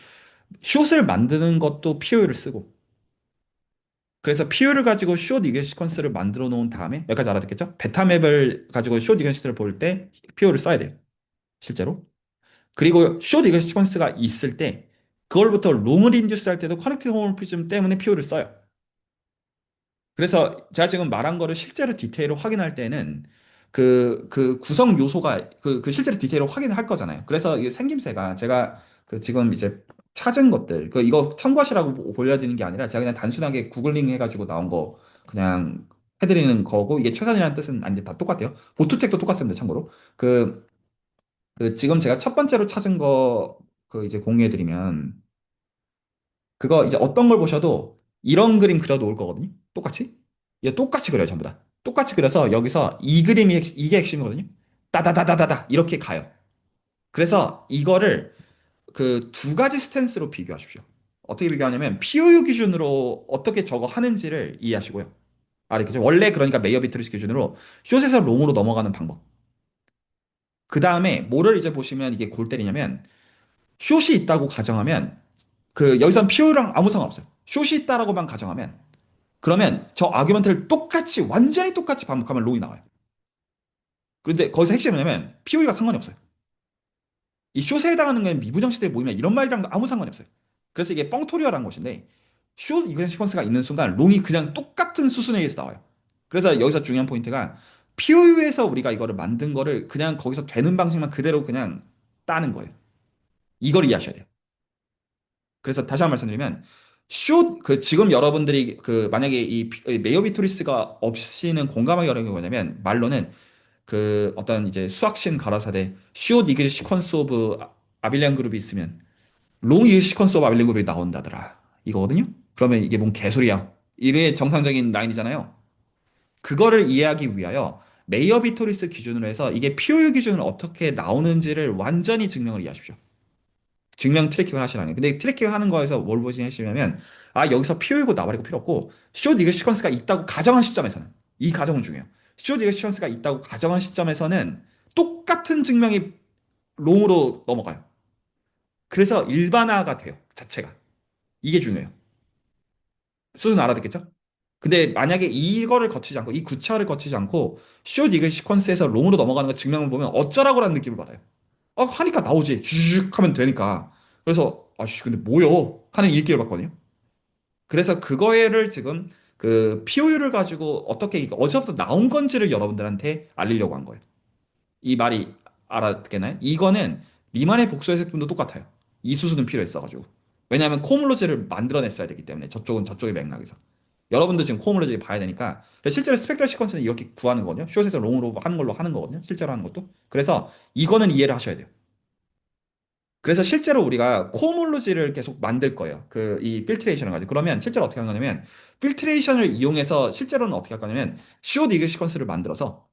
숏을 만드는 것도 PO를 쓰고 그래서 PO를 가지고 숏 이그젝트 시퀀스를 만들어 놓은 다음에 여기까지 알아듣겠죠? 베타맵을 가지고 숏 이그젝트 시퀀스를 볼 때 PO를 써야 돼요. 실제로. 그리고 숏 이그젝트 시퀀스가 있을 때 그걸부터 롱을 인듀스 할 때도 커넥팅 호모모피즘 때문에 PO를 써요. 그래서 제가 지금 말한 거를 실제로 디테일로 확인할 때는 그 구성 요소가 실제로 디테일로 확인을 할 거잖아요. 그래서 이게 생김새가 제가 지금 이제 찾은 것들 이거 참고하시라고 보여드리는 게 아니라 제가 그냥 단순하게 구글링 해가지고 나온 거 그냥 해드리는 거고 이게 최선이라는 뜻은 아닌데 다 똑같아요. 보트책도 똑같습니다. 참고로 지금 제가 첫 번째로 찾은 거 이제 공유해드리면 그거 이제 어떤 걸 보셔도 이런 그림 그려 놓을 거거든요. 똑같이. 이거 똑같이 그려요, 전부 다. 똑같이 그려서 여기서 이 그림이 이게 핵심이거든요. 따다다다다다 이렇게 가요. 그래서 이거를 그 두 가지 스탠스로 비교하십시오. 어떻게 비교하냐면 POU 기준으로 어떻게 저거 하는지를 이해하시고요. 알겠죠? 원래 그러니까 메이어 비트리스 기준으로 숏에서 롱으로 넘어가는 방법. 그 다음에 뭐를 이제 보시면 이게 골 때리냐면 숏이 있다고 가정하면 여기선 POU랑 아무 상관없어요. 숏이 있다라고만 가정하면 그러면 저 아규먼트를 똑같이 완전히 똑같이 반복하면 롱이 나와요. 그런데 거기서 핵심이 뭐냐면 POE가 상관이 없어요. 이 숏에 해당하는 건 미부정식들이 모이면 이런 말이랑 아무 상관이 없어요. 그래서 이게 펑토리어라는 것인데 숏 이그전 시퀀스가 있는 순간 롱이 그냥 똑같은 수순에 의해서 나와요. 그래서 여기서 중요한 포인트가 POU에서 우리가 이거를 만든 거를 그냥 거기서 되는 방식만 그대로 그냥 따는 거예요. 이걸 이해하셔야 돼요. 그래서 다시 한 번 말씀드리면 지금 여러분들이 만약에 이 메이어 비토리스가 없이는 공감하기 어려운 게 뭐냐면 말로는 어떤 이제 수학신 가라사대 숏 이글 시퀀스 오브 아빌리안 그룹이 있으면 롱 이그 시퀀스 오브 아빌리안 그룹이 나온다더라. 이거거든요. 그러면 이게 뭔 개소리야. 이게 정상적인 라인이잖아요. 그거를 이해하기 위하여 메이어 비토리스 기준으로 해서 이게 POU 기준으로 어떻게 나오는지를 완전히 증명을 이해하십시오. 증명 트래킹을 하시라는. 근데 트래킹 하는 거에서 뭘 보시냐면, 아, 여기서 PO이고 나발이고 필요 없고, 숏 이그 시퀀스가 있다고 가정한 시점에서는, 이 가정은 중요해요. 숏 이그 시퀀스가 있다고 가정한 시점에서는 똑같은 증명이 롱으로 넘어가요. 그래서 일반화가 돼요, 자체가. 이게 중요해요. 수준 알아듣겠죠? 근데 만약에 이거를 거치지 않고, 이 구차를 거치지 않고, 숏 이그 시퀀스에서 롱으로 넘어가는 거 증명을 보면 어쩌라고라는 느낌을 받아요. 하니까 나오지. 쭉 하면 되니까. 그래서, 아씨, 근데 뭐요? 하는 일기를 받거든요. 그래서 그거를 지금 그 POU를 가지고 어떻게 이게 어디서부터 나온 건지를 여러분들한테 알리려고 한 거예요. 이 말이 알아듣겠나요? 이거는 리만의 복수의 색분도 똑같아요. 이 수순은 필요했어가지고. 왜냐하면 코물로지를 만들어냈어야 되기 때문에 저쪽은 저쪽의 맥락에서. 여러분도 지금 코물로지를 봐야 되니까. 그래서 실제로 스펙트럴 시퀀스는 이렇게 구하는 거거든요. 숏에서 롱으로 하는 걸로 하는 거거든요. 실제로 하는 것도. 그래서 이거는 이해를 하셔야 돼요. 그래서 실제로 우리가 코몰로지를 계속 만들 거예요. 그 이 필트레이션을 가지고. 그러면 실제로 어떻게 하는 거냐면 필트레이션을 이용해서 실제로는 어떻게 할 거냐면 시오 디그 시퀀스를 만들어서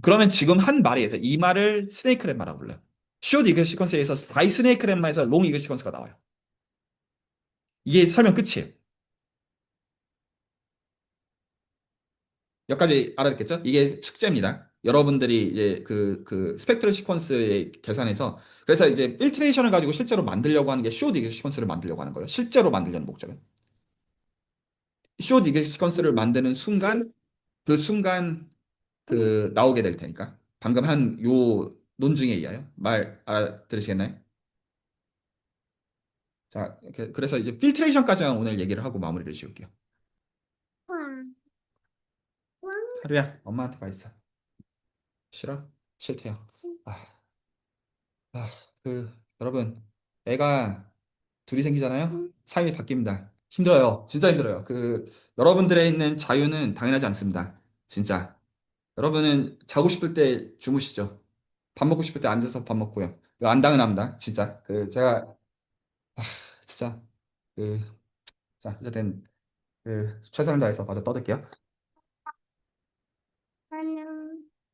그러면 지금 한 말에 의해서 이 말을 스네이크 렛마라고 불러요. 시오 디그 시퀀스에서 바이 스네이크 렛마에서 롱 이그 시퀀스가 나와요. 이게 설명 끝이에요. 여기까지 알아듣겠죠? 이게 숙제입니다. 여러분들이 이제 그 스펙트럴 시퀀스의 계산에서 그래서 이제 필트레이션을 가지고 실제로 만들려고 하는 게 시오 디그 시퀀스를 만들려고 하는 거예요. 실제로 만들려는 목적은. 숏 이글 시퀀스를 만드는 순간 그 순간 그 나오게 될 테니까 방금 한 요 논증에 의하여 말 알아들으시겠나요? 자, 그래서 이제 필트레이션까지만 오늘 얘기를 하고 마무리를 지을게요. 하루야, 엄마한테 가 있어. 싫어? 싫대요. 아, 아, 여러분, 애가 둘이 생기잖아요? 삶이 바뀝니다. 힘들어요. 진짜 힘들어요. 여러분들에 있는 자유는 당연하지 않습니다. 진짜. 여러분은 자고 싶을 때 주무시죠. 밥 먹고 싶을 때 앉아서 밥 먹고요. 이거 안 당연합니다. 진짜. 제가, 아, 진짜, 그, 자, 어쨌든, 최선을 다해서 마저 떠들게요.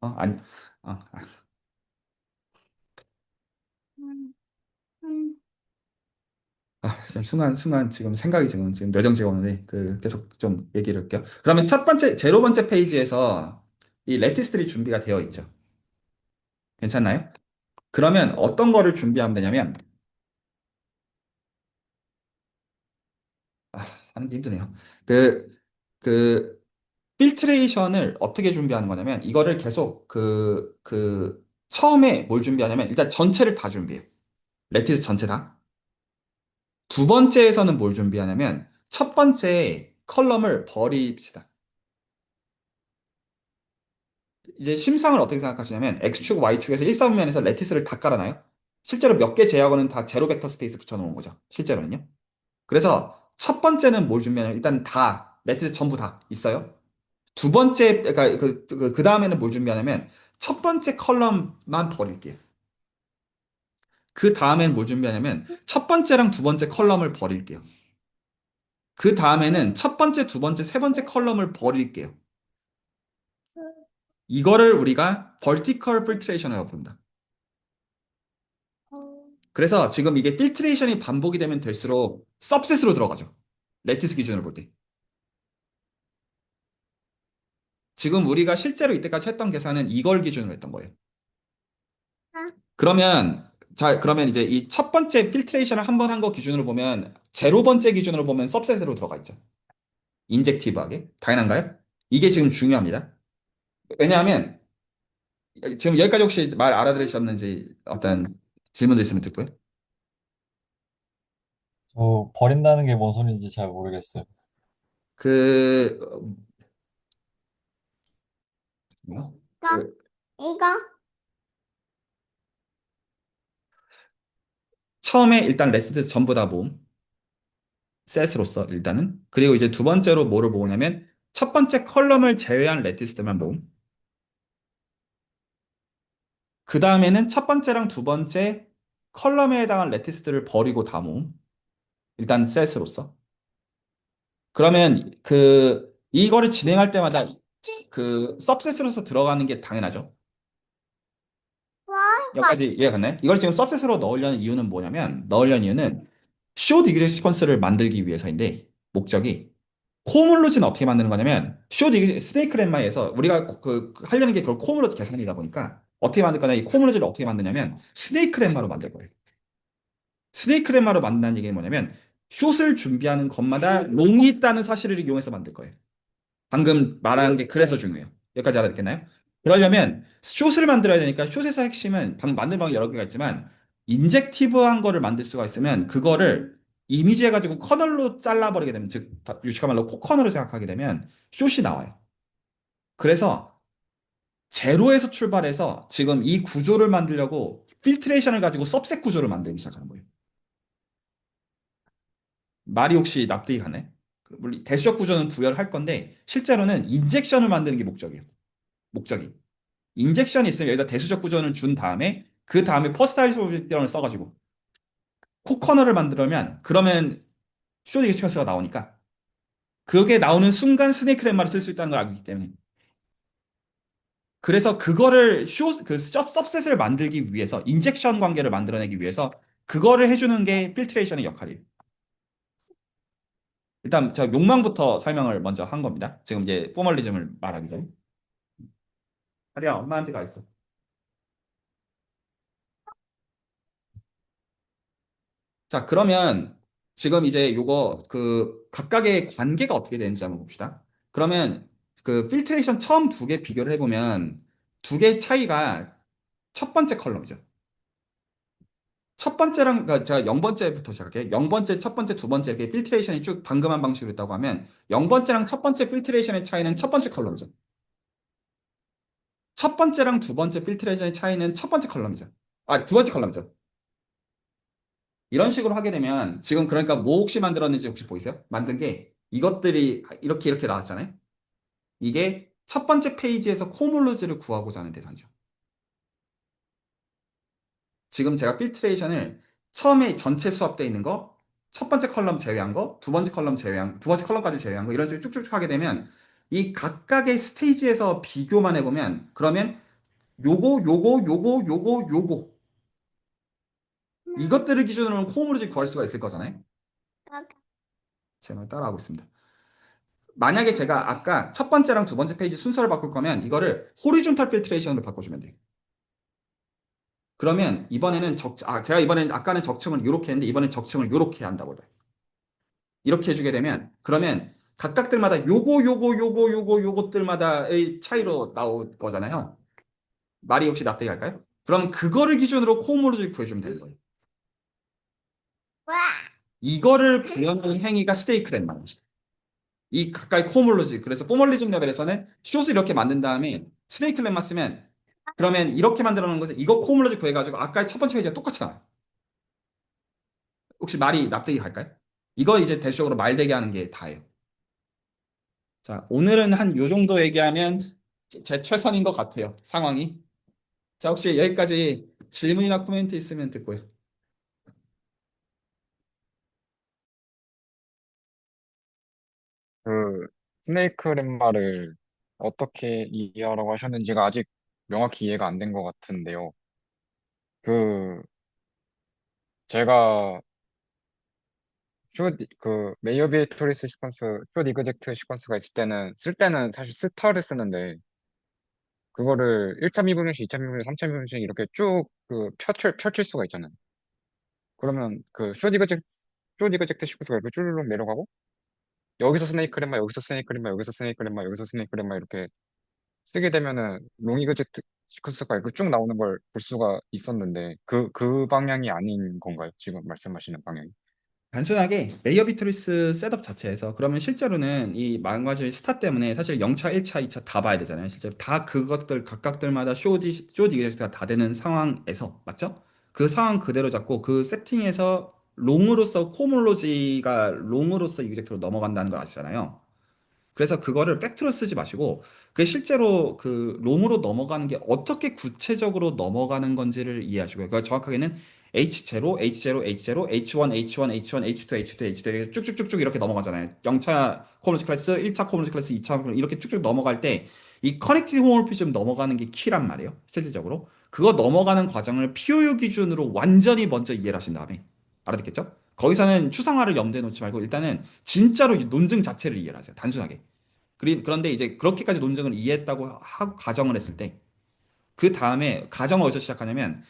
아니, 아, 지금 순간 지금 생각이 지금 뇌정지가 오는데, 계속 좀 얘기를 할게요. 그러면 제로 번째 페이지에서 이 레티스들이 준비가 되어 있죠. 괜찮나요? 그러면 어떤 거를 준비하면 되냐면, 사는 게 힘드네요. 그, 그, 필트레이션을 어떻게 준비하는 거냐면, 이거를 계속 처음에 뭘 준비하냐면, 일단 전체를 다 준비해요. 레티스 전체 다. 두 번째에서는 뭘 준비하냐면, 첫 번째 컬럼을 버립시다. 이제 심상을 어떻게 생각하시냐면, X축, Y축에서 1사분면에서 레티스를 다 깔아놔요. 실제로 몇 개 제하고는 다 제로 벡터 스페이스 붙여놓은 거죠. 실제로는요. 그래서 첫 번째는 뭘 준비하냐면, 일단 레티스 전부 다 있어요. 두 번째, 그러니까 그 다음에는 뭘 준비하냐면, 첫 번째 컬럼만 버릴게요. 그 다음엔 뭘 준비하냐면, 첫 번째랑 두 번째 컬럼을 버릴게요. 그 다음에는 첫 번째, 두 번째, 세 번째 컬럼을 버릴게요. 이거를 우리가 vertical filtration이라고 부른다. 그래서 지금 이게 필트레이션이 반복이 되면 될수록 सब셋으로 들어가죠. 레티스 기준으로 볼 때. 지금 우리가 실제로 이때까지 했던 계산은 이걸 기준으로 했던 거예요. 그러면 이제 이 첫 번째 필트레이션을 한 번 한 거 기준으로 보면 제로 번째 기준으로 보면 सब셋으로 들어가 있죠. 인젝티브하게. 당연한가요? 이게 지금 중요합니다. 왜냐하면 지금 여기까지 혹시 말 알아들으셨는지 어떤 질문도 있으면 듣고요. 버린다는 게 뭔 소리인지 잘 모르겠어요. 그, 뭐야? 그 이거? 처음에 일단 레시드 전부 다 모음. 셋으로서 일단은. 그리고 이제 두 번째로 뭐를 모으냐면 첫 번째 컬럼을 제외한 레티스들만 모음. 그 다음에는 첫 번째랑 두 번째 컬럼에 해당한 레티스들을 버리고 다 모음. 일단 셋으로서. 그러면 이거를 진행할 때마다 그 서브셋으로서 들어가는 게 당연하죠. 여기까지 이해가 갔나요? 이걸 지금 서브셋으로 넣으려는 이유는 뭐냐면, 넣으려는 이유는 쇼 디그레스 시퀀스를 만들기 위해서인데, 목적이 코물루즈는 어떻게 만드는 거냐면, 쇼 디그레스 스네이크 렛마에서 우리가 하려는 게 그걸 코물루즈 계산이다 보니까 어떻게 만들 거냐, 이 코물루즈를 어떻게 만드냐면 스네이크 렛마로 만들 거예요. 스네이크 렛마로 만든다는 얘기는 뭐냐면, 숏을 준비하는 것마다 롱이 있다는 사실을 이용해서 만들 거예요. 방금 말한 게 그래서 중요해요. 여기까지 알아듣겠나요? 그러려면 숏을 만들어야 되니까 숏에서 핵심은 방금 만든 방법이 여러 개가 있지만 인젝티브한 거를 만들 수가 있으면 그거를 이미지 해가지고 커널로 잘라버리게 되면 즉 유식한 말로 코커널을 생각하게 되면 숏이 나와요. 그래서 제로에서 출발해서 지금 이 구조를 만들려고 필트레이션을 가지고 सब셋 구조를 만들기 시작하는 거예요. 말이 혹시 납득이 가네? 물론 대수적 구조는 부여를 할 건데 실제로는 인젝션을 만드는 게 목적이에요. 목적이. 인젝션이 있으면 여기다 대수적 구조는 준 다음에 그 다음에 퍼스널라이제이션을 써가지고 코커너를 만들면 그러면 쇼딩 시퀀스가 나오니까 그게 나오는 순간 스네이크 렛마를 쓸 수 있다는 걸 알고 있기 때문에 그래서 그거를 서브셋을 만들기 위해서 인젝션 관계를 만들어내기 위해서 그거를 해주는 게 필트레이션의 역할이에요. 일단 제가 욕망부터 설명을 먼저 한 겁니다. 지금 이제 포멀리즘을 말하기 전에. 하리야 엄마한테 가 있어. 자, 그러면 지금 이제 요거 각각의 관계가 어떻게 되는지 한번 봅시다. 그러면 그 필트레이션 처음 두 개 비교를 해보면 두 개의 차이가 첫 번째 컬럼이죠. 첫 번째랑, 그러니까 제가 0번째부터 시작할게요. 0번째, 첫 번째, 두 번째 이렇게 필트레이션이 쭉 방금한 방식으로 있다고 하면 0번째랑 첫 번째 필트레이션의 차이는 첫 번째 컬럼이죠. 첫 번째랑 두 번째 필트레이션의 차이는 첫 번째 컬럼이죠. 아, 두 번째 컬럼이죠. 이런 식으로 하게 되면 지금 그러니까 뭐 혹시 만들었는지 혹시 보이세요? 만든 게 이것들이 이렇게 나왔잖아요. 이게 첫 번째 페이지에서 코몰루즈를 구하고자 하는 대상이죠. 지금 제가 필트레이션을 처음에 전체 수업되어 있는 거, 첫 번째 컬럼 제외한 거, 두 번째 컬럼 제외한, 두 번째 컬럼까지 제외한 거 이런 식으로 쭉쭉 하게 되면 이 각각의 스테이지에서 비교만 해보면 그러면 요거 이것들을 기준으로는 코몰루즈를 구할 수가 있을 거잖아요. 제 말 따라하고 있습니다. 만약에 제가 아까 첫 번째랑 두 번째 페이지 순서를 바꿀 거면 이거를 호리존탈 필트레이션으로 바꿔주면 돼요. 그러면 이번에는 제가 이번에는 아까는 적층을 이렇게 했는데 이번엔 적층을 이렇게 한다고 해요. 이렇게 해주게 되면 그러면 각각들마다 요것들마다의 차이로 나올 거잖아요. 말이 혹시 납득이 갈까요? 그럼 그거를 기준으로 코모로즈를 구해주면 되는 거예요. 이거를 구현하는 행위가 스테이크란 말이죠. 이 가까이 코몰로지. 그래서 포멀리즘 레벨에서는 숏을 이렇게 만든 다음에 스네이크 lem마 쓰면 그러면 이렇게 만들어 놓은 것을 이거 코몰로지 구해가지고 아까의 첫 번째 페이지가 똑같이 나와요. 혹시 말이 납득이 갈까요? 이거 이제 대쇼적으로 말되게 하는 게 다예요. 자, 오늘은 한 요 정도 얘기하면 제 최선인 것 같아요. 상황이. 자, 혹시 여기까지 질문이나 코멘트 있으면 듣고요. 그 스네이크 렛마를 어떻게 이해하라고 하셨는지가 아직 명확히 이해가 안 된 것 같은데요. 그 제가 메이어 비에토리스 시퀀스, 쇼 이그젝트 시퀀스가 있을 때는 쓸 때는 사실 스타를 쓰는데 그거를 1차 미분형식, 2차 미분형식, 3차 미분형식 이렇게 쭉 펼칠 수가 있잖아요. 그러면 쇼 이그젝트 시퀀스가 이렇게 쭈르륵 내려가고 여기서 스네이크 렛마, 여기서 스네이크 렛마, 여기서 스네이크 렛마, 여기서 스네이크 렛마 이렇게 쓰게 되면은 롱 이그젝트 시퀀스가 이렇게 쭉 나오는 걸 볼 수가 있었는데 그 방향이 아닌 건가요? 지금 말씀하시는 방향이? 단순하게 레이어 비트리스 셋업 자체에서 그러면 실제로는 이 망가질 스타 때문에 사실 0차, 1차, 2차 다 봐야 되잖아요. 실제로 다 그것들 각각들마다 쇼디 이젝트가 다 되는 상황에서 맞죠? 그 상황 그대로 잡고 그 세팅에서 롱으로서 코몰로지가 롱으로서 이젝트로 넘어간다는 걸 아시잖아요. 그래서 그거를 팩트로 쓰지 마시고 그게 실제로 그 롬으로 넘어가는 게 어떻게 구체적으로 넘어가는 건지를 이해하시고요. 그러니까 정확하게는 H0, H0, H0, H1, H1, H1, H2, H2, H2 이렇게 쭉쭉쭉쭉 이렇게 넘어가잖아요. 0차 코몰로지 클래스, 1차 코몰로지 클래스, 2차 코몰로지 이렇게 쭉쭉 넘어갈 때 이 커넥티드 홈몰피즘 넘어가는 게 키란 말이에요. 실질적으로. 그거 넘어가는 과정을 POU 기준으로 완전히 먼저 이해를 하신 다음에 알아듣겠죠? 거기서는 추상화를 염두에 놓지 말고 일단은 진짜로 이 논증 자체를 이해를 하세요. 단순하게. 그런데 이제 그렇게까지 논증을 이해했다고 가정을 했을 때 그 다음에 가정을 어디서 시작하냐면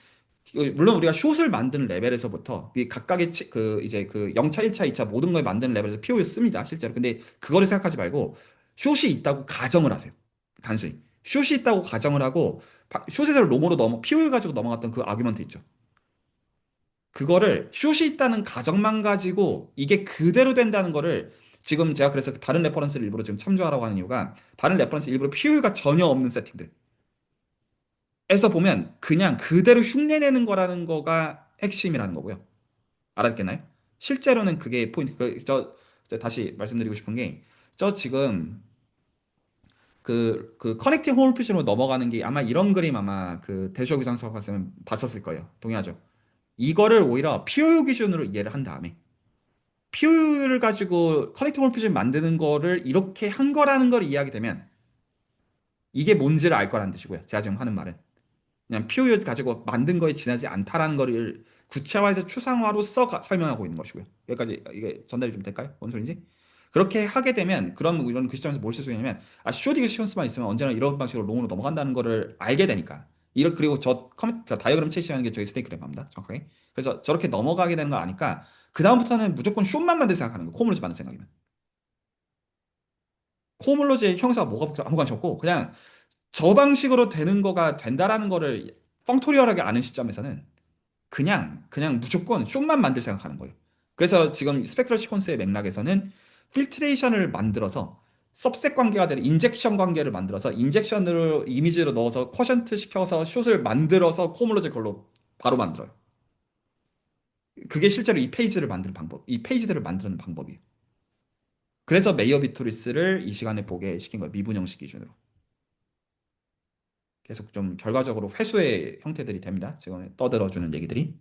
물론 우리가 숏을 만드는 레벨에서부터 이 각각의 그 이제 그 0차, 1차, 2차 모든 걸 만드는 레벨에서 PO를 씁니다. 실제로. 근데 그거를 생각하지 말고 숏이 있다고 가정을 하세요. 단순히. 숏이 있다고 가정을 하고 숏에서 롱으로 PO를 가지고 넘어갔던 그 아규먼트 있죠. 그거를 숏이 있다는 가정만 가지고 이게 그대로 된다는 거를 지금 제가 그래서 다른 레퍼런스를 일부러 지금 참조하라고 하는 이유가 다른 레퍼런스 일부러 PO가 전혀 없는 세팅들 에서 보면 그냥 그대로 흉내내는 거라는 거가 핵심이라는 거고요. 알아듣겠나요? 실제로는 그게 포인트. 저 다시 말씀드리고 싶은 게, 저 지금 그 커넥팅 홈피즈로 넘어가는 게 아마 이런 그림 아마 그 대쇼 기상서 봤으면 봤었을 거예요. 동의하죠? 이거를 오히려 POU 기준으로 이해를 한 다음에 POU를 가지고 커넥팅 홈피즈를 만드는 거를 이렇게 한 거라는 걸 이해하게 되면 이게 뭔지를 알 거라는 뜻이고요. 제가 지금 하는 말은. 그냥 POU 가지고 만든 거에 지나지 않다라는 거를 구체화해서 추상화로서 설명하고 있는 것이고요. 여기까지 이게 전달이 좀 될까요? 뭔 소리인지? 그렇게 하게 되면 그런 이런 그 시점에서 뭘 실수냐면 쇼디그 시퀀스만 있으면 언제나 이런 방식으로 롱으로 넘어간다는 거를 알게 되니까 그리고 그러니까 다이어그램 체시하는 게 저희 스테이크 랩입니다. 정확하게. 그래서 저렇게 넘어가게 되는 걸 아니까 그 다음부터는 무조건 숏만 만들 생각하는 거예요. 코물로지 만들 생각이면. 코물로지의 형사가 뭐가 아무 관심 없고 그냥 저 방식으로 되는 거가 된다라는 거를 펑토리얼하게 아는 시점에서는 그냥 무조건 숏만 만들 생각하는 거예요. 그래서 지금 스펙트럴 시퀀스의 맥락에서는 필트레이션을 만들어서 सब셋 관계가 되는 인젝션 관계를 만들어서 인젝션으로 이미지로 넣어서 쿼션트 시켜서 숏을 만들어서 코몰로지 걸로 바로 만들어요. 그게 실제로 이 페이지를 만드는 방법, 이 페이지들을 만드는 방법이에요. 그래서 메이어 비토리스를 이 시간에 보게 시킨 거예요. 미분 형식 기준으로. 계속 좀 결과적으로 회수의 형태들이 됩니다. 지금 떠들어주는 얘기들이.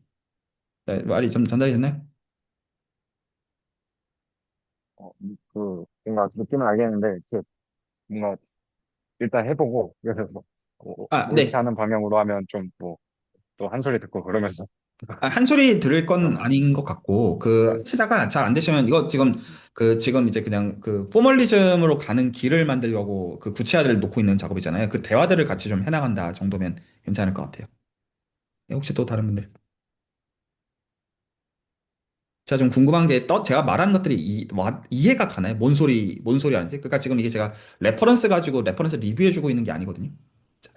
네, 말이 좀 전달이 됐나요? 뭔가 느낌은 알겠는데, 뭔가 일단 해보고, 그래서 아, 옳지 네. 않은 방향으로 하면 좀 뭐, 또 한 소리 듣고 그러면서. 한 소리 들을 건 아닌 것 같고, 하시다가 잘 안 되시면, 이거 지금 이제 그냥 그 포멀리즘으로 가는 길을 만들려고 그 구체화들을 놓고 있는 작업이잖아요. 그 대화들을 같이 좀 해나간다 정도면 괜찮을 것 같아요. 네, 혹시 또 다른 분들? 제가 좀 궁금한 게, 제가 말하는 것들이 이해가 가나요? 뭔 소리 하는지? 그러니까 지금 이게 제가 레퍼런스 가지고 레퍼런스 리뷰해주고 있는 게 아니거든요.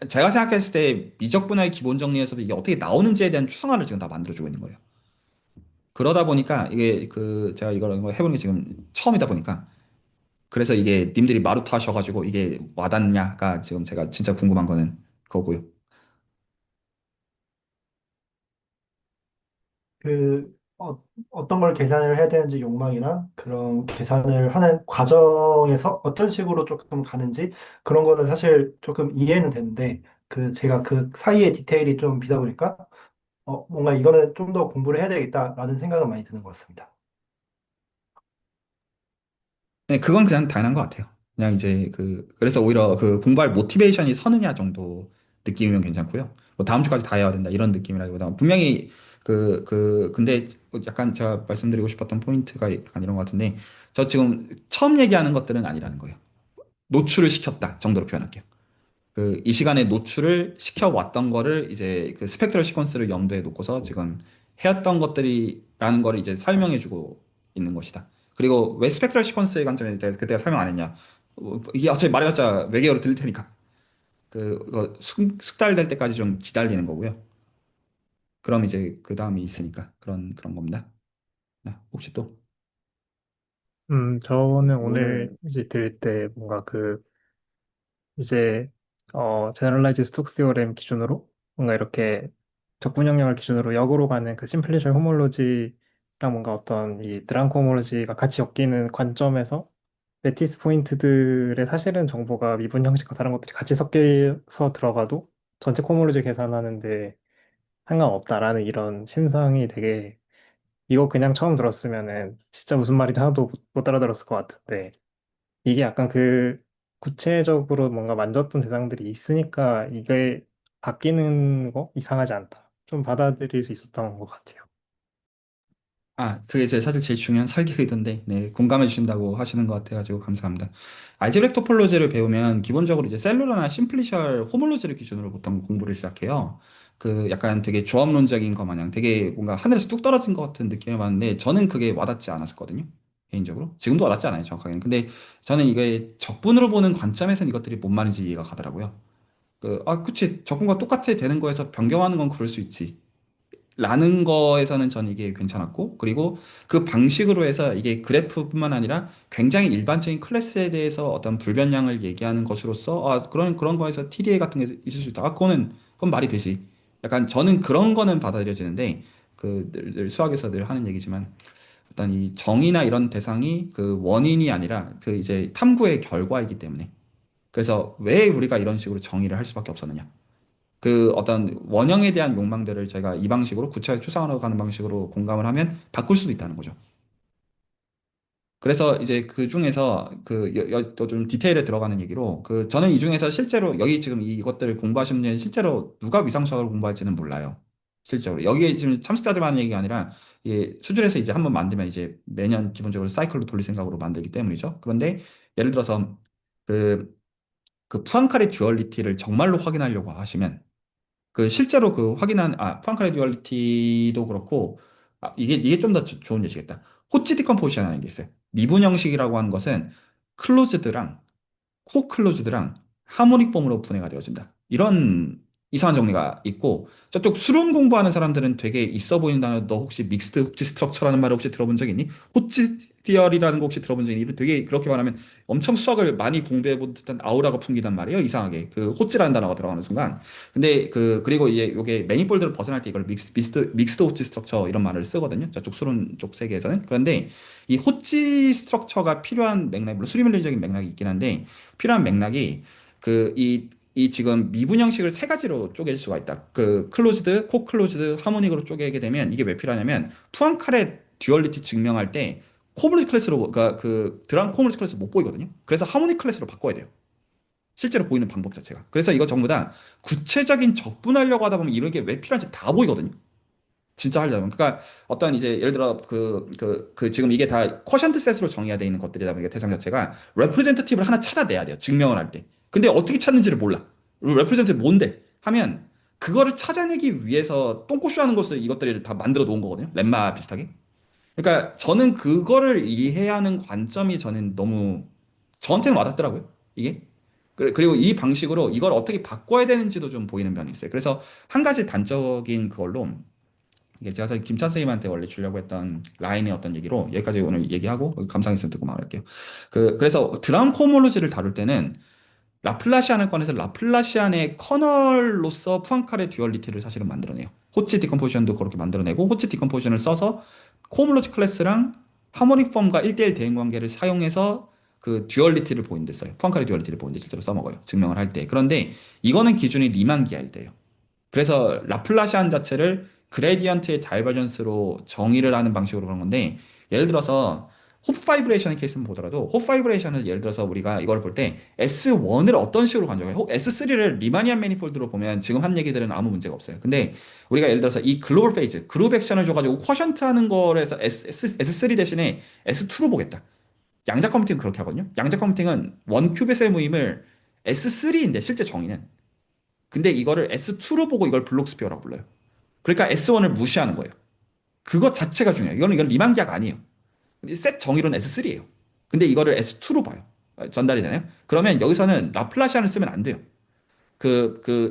제가 생각했을 때 미적 분야의 기본 정리에서 이게 어떻게 나오는지에 대한 추상화를 지금 다 만들어주고 있는 거예요. 그러다 보니까 이게 제가 이걸 해보는 게 지금 처음이다 보니까 그래서 이게 님들이 마루타 하셔가지고 이게 와닿냐가 지금 제가 진짜 궁금한 거는 그거고요. 그 어떤 걸 계산을 해야 되는지 욕망이나 그런 계산을 하는 과정에서 어떤 식으로 조금 가는지 그런 거는 사실 조금 이해는 되는데 그 제가 그 사이에 디테일이 좀 비다 보니까 뭔가 이거는 좀 더 공부를 해야 되겠다라는 생각은 많이 드는 것 같습니다. 네, 그건 그냥 당연한 것 같아요. 그냥 이제 그래서 오히려 그 공부할 모티베이션이 서느냐 정도 느낌이면 괜찮고요. 뭐 다음 주까지 다 해야 된다 이런 느낌이라기보다 분명히 근데 약간 제가 말씀드리고 싶었던 포인트가 약간 이런 것 같은데 저 지금 처음 얘기하는 것들은 아니라는 거예요. 노출을 시켰다 정도로 표현할게요. 이 시간에 노출을 시켜왔던 거를 이제 그 스펙트럴 시퀀스를 염두에 놓고서 지금 해왔던 것들이라는 거를 이제 설명해주고 있는 것이다. 그리고 왜 스펙트럴 시퀀스의 관점에 대해 그때가 설명 안 했냐? 이게 어차피 말해봤자 외계어로 들릴 테니까 숙달될 때까지 좀 기다리는 거고요. 그럼 이제 그 다음이 있으니까 그런 겁니다. 네, 혹시 또? 저는 오늘 오늘, 이제 들을 때 뭔가 이제, 제너럴라이즈 스톡 스티어렘 기준으로 뭔가 이렇게 적분 영역을 기준으로 역으로 가는 그 심플리션 호몰로지랑 뭔가 어떤 이 드랑코 호몰로지가 같이 엮이는 관점에서 레티스 포인트들의 사실은 정보가 미분 형식과 다른 것들이 같이 섞여서 들어가도 전체 호몰로지 계산하는데 상관없다라는 이런 심상이 되게 이거 그냥 처음 들었으면은 진짜 무슨 말인지 하나도 못 알아들었을 것 같은데 이게 약간 그 구체적으로 뭔가 만졌던 대상들이 있으니까 이게 바뀌는 거 이상하지 않다. 좀 받아들일 수 있었던 것 같아요. 그게 사실 제일 중요한 설계 의도인데, 네, 공감해 주신다고 하시는 것 같아가지고 감사합니다. 알제브렉 토폴로지를 배우면 기본적으로 이제 셀룰러나 심플리셜 호몰로지를 기준으로 보통 공부를 시작해요. 그 약간 되게 조합론적인 거 마냥 되게 뭔가 하늘에서 뚝 떨어진 것 같은 느낌을 받는데, 저는 그게 와닿지 않았었거든요. 개인적으로. 지금도 와닿지 않아요, 정확하게는. 근데 저는 이게 적분으로 보는 관점에서는 이것들이 뭔 말인지 이해가 가더라고요. 그치. 적분과 똑같아 되는 거에서 변경하는 건 그럴 수 있지. 라는 거에서는 전 이게 괜찮았고, 그리고 그 방식으로 해서 이게 그래프뿐만 아니라 굉장히 일반적인 클래스에 대해서 어떤 불변량을 얘기하는 것으로서, 그런 거에서 TDA 같은 게 있을 수 있다. 그건 말이 되지. 약간 저는 그런 거는 받아들여지는데, 늘 수학에서 늘 하는 얘기지만, 어떤 이 정의나 이런 대상이 그 원인이 아니라 그 이제 탐구의 결과이기 때문에. 그래서 왜 우리가 이런 식으로 정의를 할 수밖에 없었느냐. 그 어떤 원형에 대한 욕망들을 제가 이 방식으로 구체화해 추상화로 가는 방식으로 공감을 하면 바꿀 수도 있다는 거죠. 그래서 이제 그 중에서 또좀 디테일에 들어가는 얘기로 저는 이 중에서 실제로 여기 지금 이것들을 공부하시는 분이 실제로 누가 위상수학을 공부할지는 몰라요. 실제로 여기에 지금 참석자들만 하는 얘기가 아니라 수준에서 이제 한번 만들면 이제 매년 기본적으로 사이클로 돌릴 생각으로 만들기 때문이죠. 그런데 예를 들어서 그, 그 푸앙카레 듀얼리티를 정말로 확인하려고 하시면 실제로 확인한, 푸앙카레 듀얼리티도 그렇고, 이게 좀 더 좋은 예시겠다. 호치 디컴포지션이라는 게 있어요. 미분 형식이라고 하는 것은 클로즈드랑 코클로즈드랑 하모닉 폼으로 분해가 되어진다. 이런 이상한 정리가 있고, 저쪽 수론 공부하는 사람들은 되게 있어 보이는 단어, 너 혹시 믹스드 호치 스트럭처라는 말을 혹시 들어본 적 있니? 호치 디얼이라는 거 혹시 들어본 적 있니? 되게 그렇게 말하면 엄청 수학을 많이 공부해 본 듯한 아우라가 풍기단 말이에요. 이상하게. 호치라는 단어가 들어가는 순간. 근데 그리고 이제 요게 매니폴드를 벗어날 때 이걸 믹스드 호치 스트럭처 이런 말을 쓰거든요. 저쪽 수론 쪽 세계에서는. 그런데 이 호치 스트럭처가 필요한 맥락, 물론 수리물리적인 맥락이 있긴 한데, 필요한 맥락이 이 지금 미분 형식을 세 가지로 쪼갤 수가 있다. 클로즈드, 코클로즈드, 하모닉으로 쪼개게 되면 이게 왜 필요하냐면 푸앙카레 듀얼리티 증명할 때 코물리 클래스로 그러니까 드랑 코물리 클래스 못 보이거든요. 그래서 하모닉 클래스로 바꿔야 돼요. 실제로 보이는 방법 자체가. 그래서 이거 전부 다 구체적인 적분하려고 하다 보면 이런 게 왜 필요한지 다 보이거든요. 진짜 하려면. 그러니까 어떤 이제 예를 들어 지금 이게 다 쿼션트 셋으로 정의가 되어 있는 것들이다 보니까 대상 자체가 레프레젠테티브를 하나 찾아내야 돼요. 증명을 할 때. 근데 어떻게 찾는지를 몰라. 레프레젠테티브 뭔데? 하면 그거를 찾아내기 위해서 똥꼬쇼 하는 것을 이것들을 다 만들어 놓은 거거든요. lemma 비슷하게. 그러니까 저는 그거를 이해하는 관점이 저는 너무 저한테는 와닿더라고요. 이게. 그리고 이 방식으로 이걸 어떻게 바꿔야 되는지도 좀 보이는 면이 있어요. 그래서 한 가지 단적인 그걸로 이게 제가 사실 김찬 선생님한테 원래 주려고 했던 라인의 어떤 얘기로 여기까지 오늘 얘기하고 감상 있으면 듣고 말할게요. 그래서 드라운 코모로지를 다룰 때는 라플라시안을 꺼내서 라플라시안의 커널로서 푸앙카레 듀얼리티를 사실은 만들어내요. 호치 디컴포지션도 그렇게 만들어내고 호치 디컴포지션을 써서 코몰로지 클래스랑 하모닉 폼과 1대1 대응 관계를 사용해서 그 듀얼리티를 보이는 데 써요. 푸앙카레 듀얼리티를 보이는 데 실제로 써먹어요. 증명을 할 때. 그런데 이거는 기준이 리만기할 때예요. 그래서 라플라시안 자체를 그레디언트의 다이버전스로 정의를 하는 방식으로 그런 건데 예를 들어서 호프 파이브레이션의 케이스를 보더라도 호프 파이브레이션을 예를 들어서 우리가 이걸 볼 때 S1을 어떤 식으로 간주해요? S3를 리마니안 매니폴드로 보면 지금 한 얘기들은 아무 문제가 없어요. 근데 우리가 예를 들어서 이 글로벌 페이즈, 그룹 액션을 줘가지고 쿼션트 하는 거에서 S3 대신에 S2로 보겠다. 양자 컴퓨팅은 그렇게 하거든요. 양자 컴퓨팅은 원 큐빗의 무임을 S3인데 실제 정의는 근데 이거를 S2로 보고 이걸 블록스피어라고 불러요. 그러니까 S1을 무시하는 거예요. 그것 자체가 중요해요. 이건 리만기약 아니에요. 셋 정의로는 S3예요. 근데 이거를 S2로 봐요. 전달이 되나요? 그러면 여기서는 라플라시안을 쓰면 안 돼요.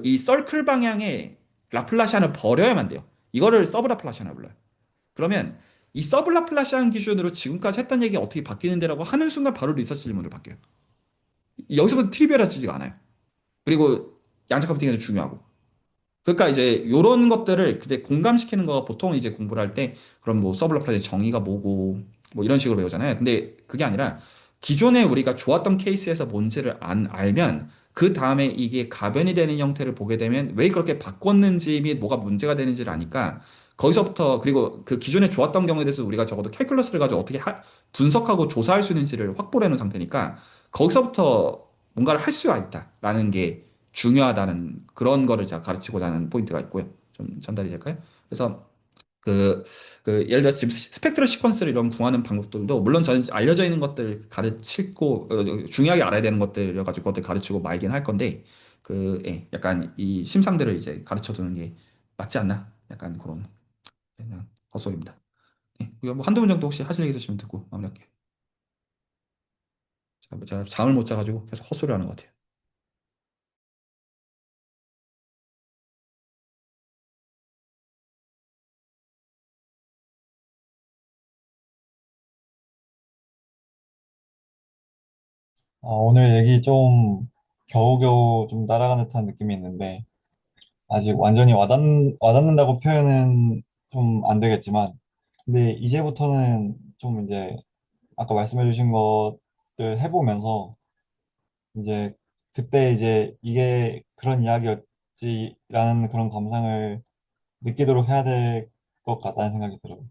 이 서클 방향의 라플라시안을 버려야만 돼요. 이거를 서브 라플라시안을 불러요. 그러면 이 서브 라플라시안 기준으로 지금까지 했던 얘기가 어떻게 바뀌는데라고 하는 순간 바로 리서치 질문을 바뀌어요. 여기서부터 트리비얼하지가 않아요. 그리고 양자 컴퓨팅이 중요하고. 그러니까 이제 요런 것들을 그때 공감시키는 거가 보통 이제 공부를 할 때 그럼 뭐 서블라플라의 정의가 뭐고 뭐 이런 식으로 배우잖아요. 근데 그게 아니라 기존에 우리가 좋았던 케이스에서 뭔지를 안 알면 그 다음에 이게 가변이 되는 형태를 보게 되면 왜 그렇게 바꿨는지 및 뭐가 문제가 되는지를 아니까 거기서부터 그리고 그 기존에 좋았던 경우에 대해서 우리가 적어도 캘큘러스를 가지고 어떻게 분석하고 조사할 수 있는지를 확보를 해놓은 상태니까 거기서부터 뭔가를 할 수가 있다라는 게 중요하다는 그런 거를 제가 가르치고자 하는 포인트가 있고요. 좀 전달이 될까요? 그래서 그, 예를 들어 지금 스펙트럴 시퀀스를 이런 구하는 방법들도 물론 저는 알려져 있는 것들 가르치고 중요하게 알아야 되는 것들을 가지고 그것들 가르치고 말긴 할 건데 예, 약간 이 심상들을 이제 가르쳐 두는 게 맞지 않나? 약간 그런 그냥 헛소리입니다. 예, 이거 뭐 한두 분 정도 혹시 하실 얘기 있으시면 듣고 마무리할게요. 제가 잠을 못 자가지고 계속 헛소리 하는 것 같아요. 오늘 얘기 좀 겨우겨우 좀 따라가는 듯한 느낌이 있는데, 아직 완전히 와닿는다고 표현은 좀 안 되겠지만, 근데 이제부터는 좀 이제 아까 말씀해주신 것들 해보면서 이제 그때 이제 이게 그런 이야기였지라는 그런 감상을 느끼도록 해야 될 것 같다는 생각이 들어요.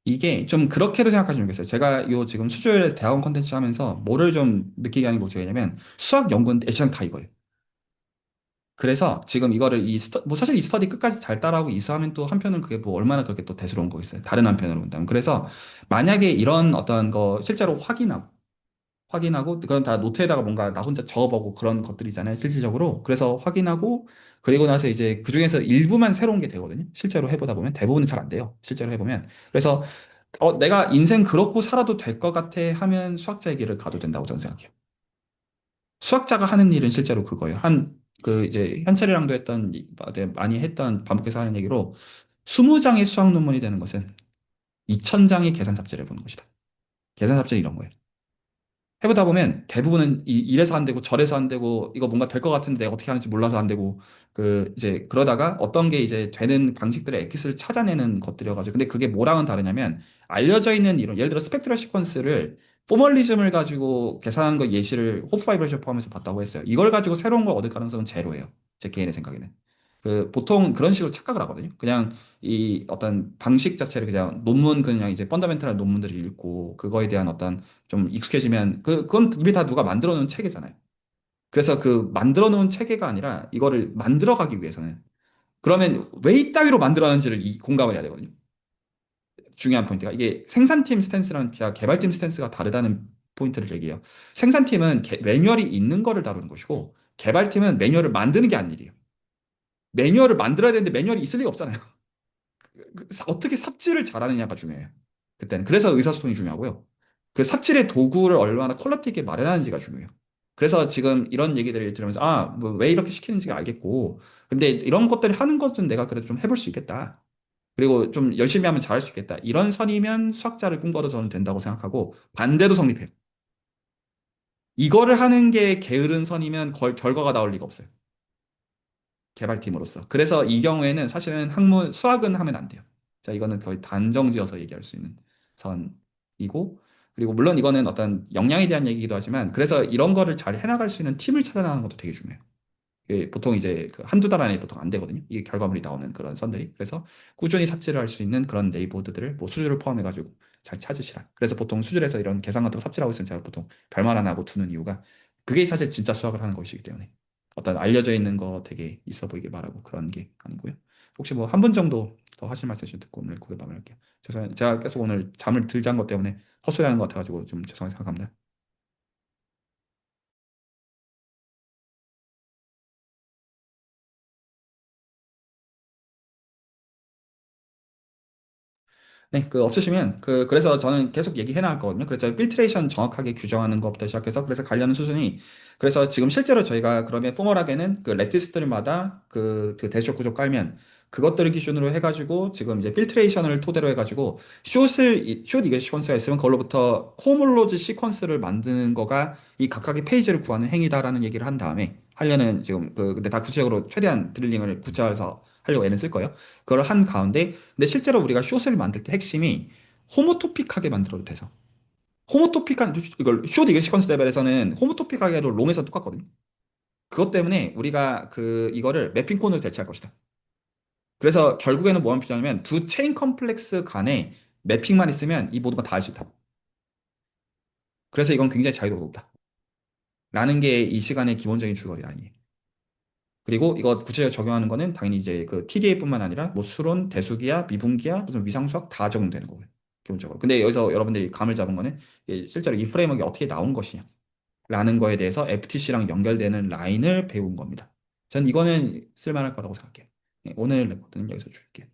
이게 좀 그렇게도 생각하시면 좋겠어요. 제가 요 지금 수조에서 대학원 컨텐츠 하면서 뭐를 좀 느끼게 하는 게 뭐냐면 수학 연구는 애시당 다 이거예요. 그래서 지금 이거를 뭐 사실 이 스터디 끝까지 잘 따라하고 이수하면 또 한편은 그게 뭐 얼마나 그렇게 또 대수로운 거겠어요. 다른 한편으로 본다면. 그래서 만약에 이런 어떤 거 실제로 확인하고 그건 다 노트에다가 뭔가 나 혼자 적어보고 그런 것들이잖아요. 실질적으로. 그래서 확인하고 그리고 나서 이제 그중에서 일부만 새로운 게 되거든요. 실제로 해보다 보면 대부분은 잘 안 돼요. 실제로 해보면. 그래서 내가 인생 그렇고 살아도 될 것 같아 하면 수학자의 길을 가도 된다고 저는 생각해요. 수학자가 하는 일은 실제로 그거예요. 이제 현철이랑도 많이 했던, 반복해서 하는 얘기로 20장의 수학 논문이 되는 것은 2000장의 계산 잡지를 해보는 것이다. 계산 잡지는 이런 거예요. 해보다 보면 대부분은 이래서 안 되고 저래서 안 되고 이거 뭔가 될 것 같은데 내가 어떻게 하는지 몰라서 안 되고 이제 그러다가 어떤 게 이제 되는 방식들의 엑기스를 찾아내는 것들이어가지고 근데 그게 뭐랑은 다르냐면 알려져 있는 이론 예를 들어 스펙트럴 시퀀스를 포멀리즘을 가지고 계산하는 거 예시를 호프바이브레이션 포함해서 봤다고 했어요. 이걸 가지고 새로운 걸 얻을 가능성은 제로예요. 제 개인의 생각에는. 보통 그런 식으로 착각을 하거든요. 그냥 이 어떤 방식 자체를 그냥 논문 그냥 이제 펀더멘탈한 논문들을 읽고 그거에 대한 어떤 좀 익숙해지면 그건 이미 다 누가 만들어 놓은 체계잖아요. 그래서 그 만들어 놓은 체계가 아니라 이거를 만들어 가기 위해서는 그러면 왜 이따위로 만들어놨는지를 공감을 해야 되거든요. 중요한 포인트가 이게 생산팀 스탠스랑 개발팀 스탠스가 다르다는 포인트를 얘기해요. 생산팀은 매뉴얼이 있는 거를 다루는 것이고 개발팀은 매뉴얼을 만드는 게 아니에요. 매뉴얼을 만들어야 되는데 매뉴얼이 있을 리가 없잖아요. 어떻게 삽질을 잘하느냐가 중요해요. 그때는. 그래서 의사소통이 중요하고요. 그 삽질의 도구를 얼마나 퀄리티 있게 마련하는지가 중요해요. 그래서 지금 이런 얘기들을 들으면서, 뭐 왜 이렇게 시키는지가 알겠고, 근데 이런 것들을 하는 것은 내가 그래도 좀 해볼 수 있겠다. 그리고 좀 열심히 하면 잘할 수 있겠다. 이런 선이면 수학자를 꿈꿔도 저는 된다고 생각하고, 반대도 성립해요. 이거를 하는 게 게으른 선이면 결과가 나올 리가 없어요. 개발팀으로서. 그래서 이 경우에는 사실은 수학은 하면 안 돼요. 자, 이거는 거의 단정지어서 얘기할 수 있는 선이고, 그리고 물론 이거는 어떤 역량에 대한 얘기이기도 하지만, 그래서 이런 거를 잘 해나갈 수 있는 팀을 찾아나가는 것도 되게 중요해요. 보통 이제 한두 달 안에 보통 안 되거든요. 이게 결과물이 나오는 그런 선들이. 그래서 꾸준히 삽질을 할 수 있는 그런 네이버드들을 뭐 수주를 포함해가지고 잘 찾으시라. 그래서 보통 수주에서 이런 계산 같은 거 삽질하고 있으면 제가 보통 별말 안 하고 두는 이유가 그게 사실 진짜 수학을 하는 것이기 때문에 어떤 알려져 있는 거 되게 있어 보이게 말하고 그런 게 아니고요. 혹시 뭐 한 분 정도 더 하실 말씀 있으면 듣고 오늘 그걸 마무리할게요. 죄송해요. 제가 계속 오늘 잠을 들잔 것 때문에 헛소리하는 것 같아가지고 좀 죄송하게 생각합니다. 네, 없으시면, 그래서 저는 계속 얘기해 나갈 거거든요. 그래서 필트레이션 정확하게 규정하는 것부터 시작해서, 그래서 관련 수준이, 그래서 지금 실제로 저희가 그러면 포멀하게는 그 레티스트들마다 그 대쇼 구조 깔면, 그것들을 기준으로 해가지고, 지금 이제 필트레이션을 토대로 해가지고, 숏 이게 시퀀스가 있으면 그걸로부터 코몰로지 시퀀스를 만드는 거가 이 각각의 페이지를 구하는 행위다라는 얘기를 한 다음에, 하려는 지금, 근데 다 구체적으로 최대한 드릴링을 구체화해서 하려고 애는 쓸 거예요. 그걸 한 가운데, 근데 실제로 우리가 숏을 만들 때 핵심이 호모토픽하게 만들어도 돼서 호모토픽한 이걸 쇼 디그 시퀀스 레벨에서는 호모토픽하게도 롱에서 똑같거든요. 그것 때문에 우리가 이거를 매핑 코드로 대체할 것이다. 그래서 결국에는 뭐가 필요하냐면 두 체인 컴플렉스 간에 매핑만 있으면 이 모두가 다 할 수 있다. 그래서 이건 굉장히 자유도가 높다. 라는 게 이 시간의 기본적인 줄거리 아니에요. 그리고 이거 구체적으로 적용하는 거는 당연히 이제 그 TDA뿐만 아니라 뭐 수론, 대수기야, 미분기야, 무슨 위상수학 다 적용되는 거고요. 기본적으로. 근데 여기서 여러분들이 감을 잡은 거는 이게 실제로 이 프레임워크가 어떻게 나온 것이냐. 라는 거에 대해서 FTC랑 연결되는 라인을 배운 겁니다. 전 이거는 쓸만할 거라고 생각해요. 네, 오늘 레코드는 여기서 줄게요.